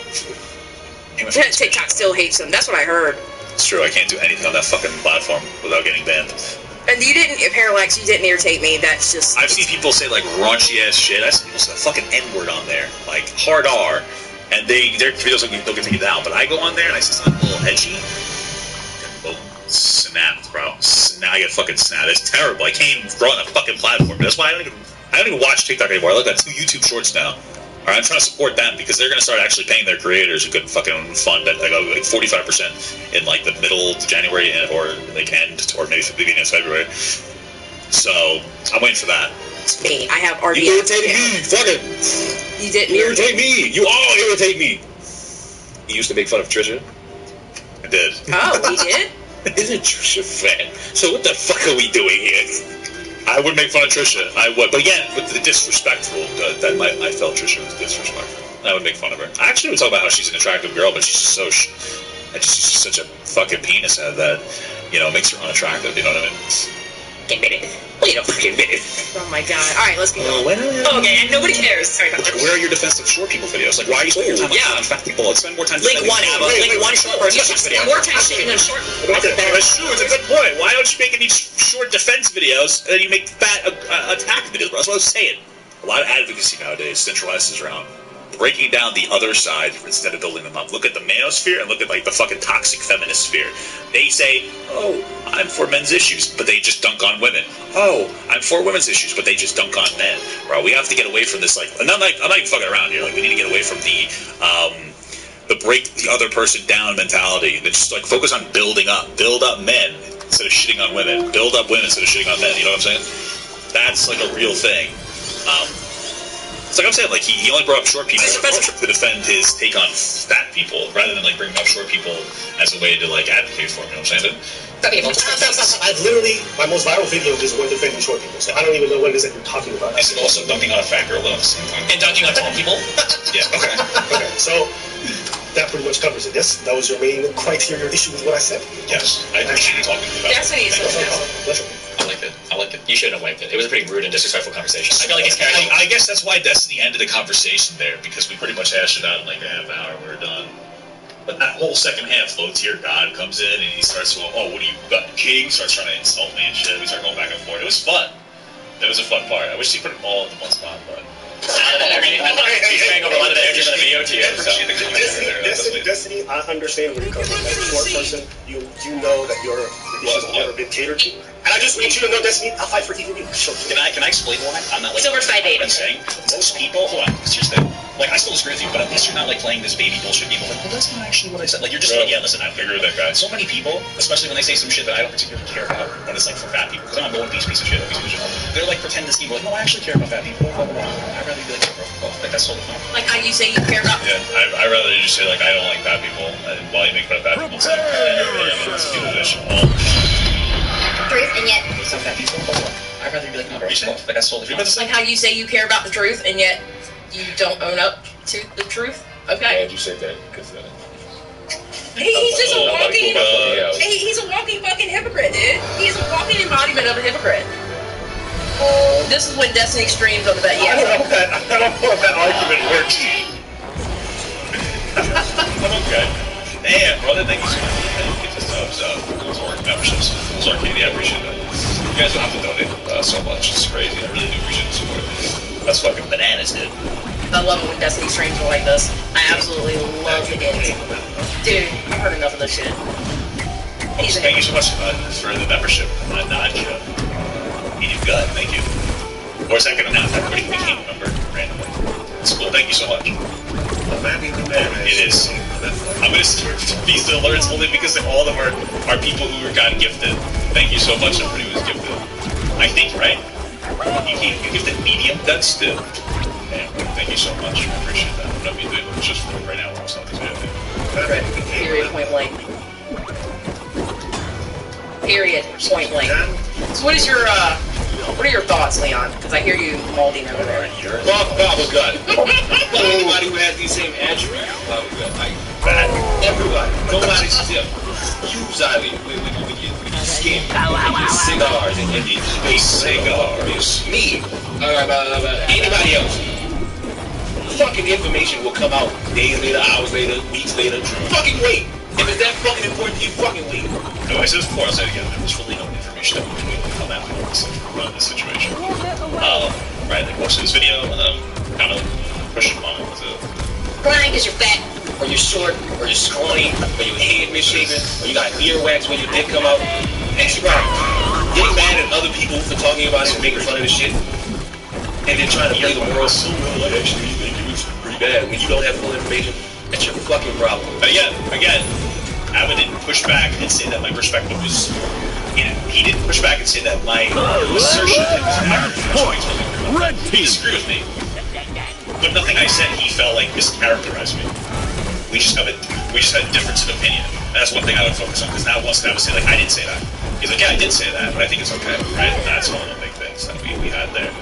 Q: TikTok still hates him. That's what I heard.
M: It's true. I can't do anything on that fucking platform without getting banned.
Q: And you didn't, Parallax, you didn't irritate me. That's just...
M: I've seen people say, like, raunchy ass shit. I've seen people say the fucking N-word on there. Like, hard R. And their videos don't get taken down. But I go on there and I see something a little edgy. Boom. Snapped, bro. Now I get fucking snapped. It's terrible. I can't even run a fucking platform. That's why I don't even watch TikTok anymore. I look at 2 YouTube shorts now. Alright, I'm trying to support them because they're going to start actually paying their creators a good fucking fund at like 45% in like the middle of January or like end or maybe the beginning of February. So I'm waiting for that.
Q: It's me. I have RDS.
K: You irritate me. Fuck it.
Q: You didn't
K: irritate me. You all irritate me. You used to make fun of Trisha.
M: I did.
Q: Oh, we did?
K: Isn't Trisha fat? So what the fuck are we doing here?
M: I would make fun of Trisha. I would, but again, with the disrespectful, I felt Trisha was disrespectful. I would make fun of her. I actually would talk about how she's an attractive girl, but she's just such a fucking penis head that, you know, makes her unattractive. You know what I mean?
Q: Wait a minute. Wait a fucking minute. Oh my god. Alright, let's get going. Okay, nobody cares. Sorry about that.
M: Where are your defensive short people videos? Like, why are you spending your time on fat people? Let's spend more time
Q: Link one, Abba. Link one short person. You should spend more time shooting on short.
M: That's true. It's a good point. Why don't you make any short defense videos and then you make fat attack videos? That's what I was saying. A lot of advocacy nowadays centralizes around breaking down the other side instead of building them up. Look at the manosphere and look at like the fucking toxic feminist sphere. They say, oh, I'm for men's issues, but they just dunk on women. Oh, I'm for women's issues, but they just dunk on men. Bro, we have to get away from this, like, I'm not even fucking around here. Like, we need to get away from the break the other person down mentality and just like focus on building up men instead of shitting on women, build up women instead of shitting on men. You know what I'm saying? That's like a real thing. It's like I'm saying, like he only brought up short people to defend his take on fat people, rather than like bringing up short people as a way to like advocate for them. You know what I'm saying?
O: I've literally, my most viral video is one defending short people, so I don't even know what it is that you're talking about.
M: Is it also dunking on a fat girl at the same time?
L: And dunking on tall people?
M: Yeah. Okay.
O: Okay. So that pretty much covers it. Yes, that was your main criteria issue with what I said.
M: Yes, I appreciate you talking about.
L: That's what he said.
A: I liked it. You shouldn't have wiped it. It was a pretty rude and disrespectful conversation. I feel like it's
M: I guess that's why Destiny ended the conversation there, because we pretty much hashed it out in like a half hour. We were done. But that whole second half, low tier God comes in and he starts going, oh, what do you got, king? Starts trying to insult me and shit. We start going back and forth. It was fun. It was a fun part. I wish he put them all in one spot, but.
A: I bang over a lot of the energy in the video to you.
M: I appreciate the comment there, though.
O: Destiny, I understand where you're coming from. As a short person, you know that your issues have never been catered to. And I just want you to know, Destiny, I'll fight for even you.
M: Can I explain why? I'm not like
L: Silver 580.
M: I'm saying most people. Hold on. Here's the thing. Like, I still disagree with you, but unless you're not like playing this baby bullshit game, like, well, that's not actually what I said. Like, you're just like, yeah, listen, I figure that guy. So many people, especially when they say some shit that I don't particularly care about, when it's like for fat people, because I'm going with these pieces of shit, they're like pretend this evil. Like, no, I actually care about fat people. Blah, blah, blah. I'd rather be like, bro, like that's totally fine.
L: Like how you say you care about.
M: Yeah, I'd rather you just say like I don't like fat people, and while you make fun of fat people, say,
L: Truth, and yet.
M: Some fat people. I'd rather be like, no, bro, like that's totally fine.
L: Like how you say you care about the truth, and yet you don't own up to the truth. Okay.
K: Glad you said that because
L: he's just a walking. He's a walking fucking hypocrite, dude. He's a walking embodiment of a hypocrite. This is when Destiny streams on the bet. Yeah.
O: I don't know if that argument works.
M: I'm okay. Damn, brother, thank you so much. Get this memberships. Arcadia, I appreciate that. You guys don't have to donate so much. It's crazy. I really do appreciate the support. That's fucking bananas, dude.
L: I love it when Destiny streams are like this. I absolutely love it. Dude, I've heard enough of this shit.
M: Thank you so much for the membership. Nadia. Eating gut, thank you. Or is that going to announce everybody became a member randomly? It's cool, thank you so much. It is. I'm going to start these alerts only because all of them are people who got gifted. Thank you so much, everybody who was gifted. I think, right? You gifted medium guts too. Man, thank you so much. I appreciate that. Whatever you do, it's just right now we're on this video.
L: Period, point blank. Period, point blank. So what are your thoughts, Leon? Because I hear you molding over there.
F: Baba gut. Anybody who has these same attributes, Baba gut. Like, everybody. Nobody's stiff. You, Ziley, with your skin, and your cigars, and your space cigars. Me. Anybody else. Fucking information will come out days later, hours later, weeks later. Fucking wait. If it's that fucking important to you, fucking wait.
M: No, I said this before, I'll say it again. There's really no information that we can come out about this situation. Right, like watching this video, and then I'm kind of pushing on it.
L: Crying because you're fat.
F: Or you're short, or you're scrawny, or your head misshapen, or you got earwax when your dick come out. Extra problem. Getting mad at other people for talking about it and making fun of the shit, and then trying to play the world so well. Actually, you think it was pretty bad when you don't have full information. That's your fucking problem.
M: But again, Abba didn't push back and say that my perspective was. He didn't push back and say that my assertion that he disagreed with me. But nothing I said he felt like mischaracterized me. We just had a difference in opinion. And that's one thing I would focus on, because now once I would say like I didn't say that. He's like, yeah, I did say that, but I think it's okay, right? And that's one of the big things that we had there.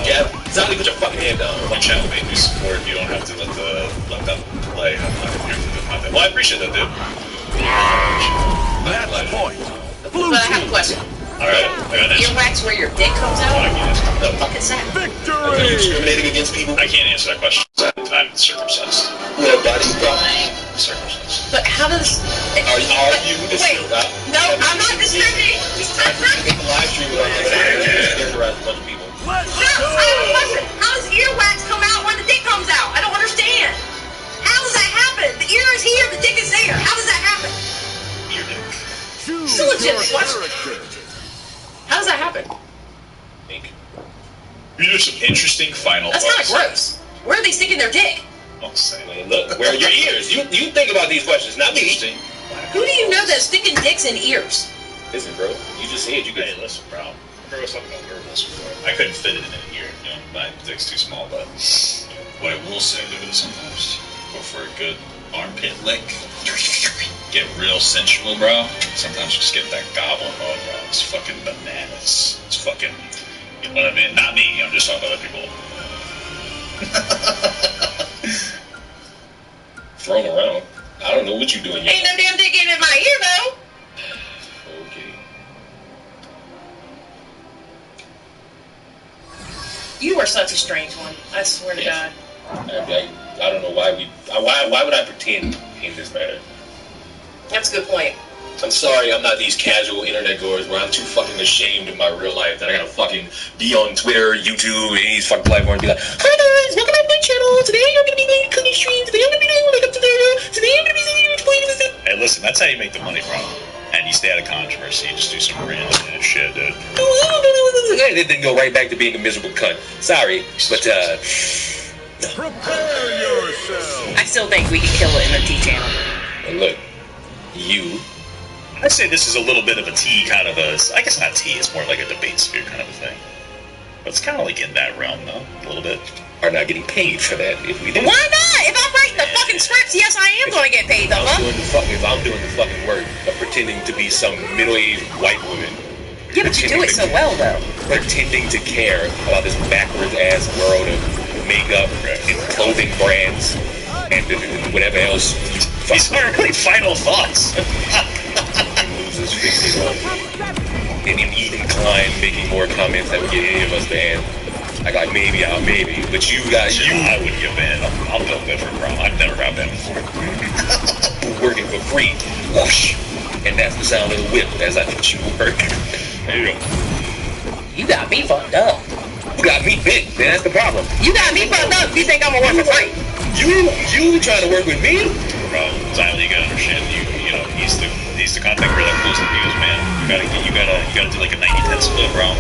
F: Yeah, Zolly, put your fucking hand down.
M: One channel made me support. You don't have to let them play. I'm not here for the content. Well, I appreciate that, dude.
I: That's the point.
L: But I have a question.
M: Alright, I got an answer.
L: Earwax where your dick comes out?
M: I can't answer that.
L: What the fuck is that?
I: Victory!
F: Are you discriminating against people?
M: I can't answer that question. I'm circumcised.
F: With a body problem?
M: Circumcised.
L: But how does...
F: Are you
L: Wait, no, I'm not discriminating.
F: It's time for you to make a live stream about this. Characterize a bunch of people.
L: No, I have a question. How does earwax come out when the dick comes out? I don't understand. How does that happen? The ear is here, the dick is there. How does that happen?
M: Ear dick.
L: It's a legitimate question. How does that happen?
M: These are some interesting final
L: That's kind of gross. Where are they sticking their dick?
M: Don't say that.
F: Look, where are your ears? You think about these questions, not me.
L: Who do you know that's sticking dicks in ears?
F: Listen, bro, you just said you could.
M: Hey, listen, bro. I was talking about wearables before. I couldn't fit it in an ear, my dick's too small, but what I will say, look at this sometimes. Go for a good armpit lick. Get real sensual, bro. Sometimes just get that goblin mode, bro. It's fucking bananas. It's fucking, you know what I mean? Not me, I'm just talking about other people.
F: Thrown around. I don't know what you're doing.
L: Ain't no damn dick in my ear, though.
F: Okay.
L: You are such a strange one. I swear to God.
F: I don't know why why would I pretend in this matter?
L: That's a good point.
F: I'm sorry, I'm not these casual internet goers where I'm too fucking ashamed of my real life that I gotta fucking be on Twitter, YouTube, and these fucking platforms and be like, hi guys, welcome back to my channel. Today I'm gonna be doing cooking stream. Today I'm gonna be doing makeup tutorial.
M: listen, that's how you make the money, bro. And you stay out of controversy. You just do some random shit, dude.
F: It didn't go right back to being a miserable cunt. Sorry, but
I: Prepare yourself.
Q: I still think we could kill it in the T channel.
F: And look, you.
M: I say this is a little bit of a T kind of a. I guess not T. It's more like a debate sphere kind of a thing. But it's kind of like in that realm, though, a little bit.
F: Are not getting paid for that if we do.
Q: Why not? If I'm writing the fucking scripts, yes, I am going to get paid, though, huh?
F: If I'm doing the fucking work of pretending to be some middle-aged white woman.
Q: Yeah, but you do it so well, though.
F: Pretending to care about this backwards-ass world of makeup and clothing brands and whatever else.
M: These aren't really final thoughts.
F: Losers fixing on and Ethan Klein making more comments that would get any of us banned. I got maybe, but you guys,
M: I wouldn't get banned. I'll go different, bro. I've never got banned before.
F: Working for free, whoosh, and that's the sound of the whip as I let you work. There you go.
Q: You got me fucked up.
F: You got me big, man. That's the problem.
Q: You got me fucked up. You think I'm gonna work for free?
F: You trying to work with me?
M: Bro, Tyler, you gotta understand. You know, he's the content creator that pulls the views, man. You gotta do like a 90-10 split, bro.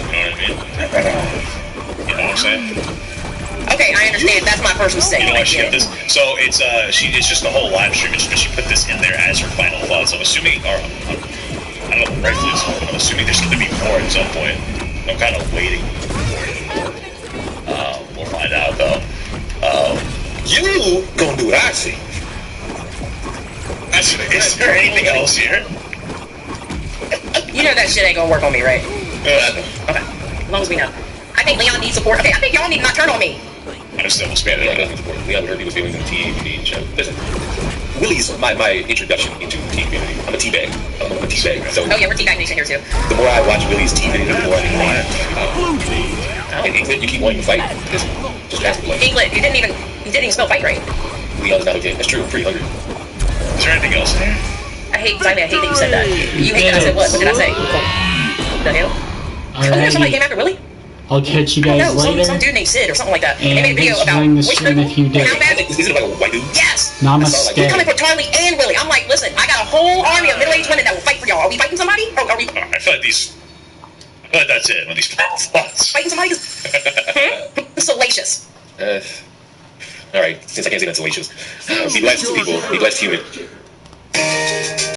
M: You know what I mean? You know what I'm saying?
Q: Okay, I understand. That's my first mistake.
M: You know why she got this? So it's just the whole live stream. She put this in there as her final thoughts. I'm assuming, or I don't know rightfully so, but I'm assuming there's going to be more at some point. I'm kind of waiting for it. We'll find out though.
F: You gonna do what I see.
M: Is there anything else here?
Q: You know that shit ain't gonna work on me, right? Okay, as long as we know. I think Leon needs support. Okay, I think y'all need to not turn on me.
M: I just double spam it.
F: We haven't hurt people's feelings in the TV show. Listen, Willie's my introduction into the tea community. I'm a teabag. I'm a teabag. So
Q: oh yeah, we're teabag nation here too.
F: The more I watch Willie's tea video, the more I think in England, you keep wanting to fight. Just ask the
Q: England, you didn't even spell fight right.
F: Leon's not okay. That's true. I'm pretty hungry.
M: Is there anything else there?
Q: I hate that you said that. You hate that I said what? What did I say? The hell? Oh, somebody came after Willie?
R: I'll catch you guys later.
Q: Some dude named Sid or something like that.
R: And
Q: they made a video about
R: the stream if you did.
F: Is it like a white dude?
Q: Yes!
R: Namaste.
Q: You're coming for Charlie and Willie. I'm like, listen, I got a whole army of middle-aged women that will fight for y'all. Are we fighting somebody? Or are we...
M: I feel like that's it. One of these final thoughts.
Q: Fighting somebody? Salacious.
F: Alright, since I can't say that's salacious. Be blessed, people. Be blessed, human.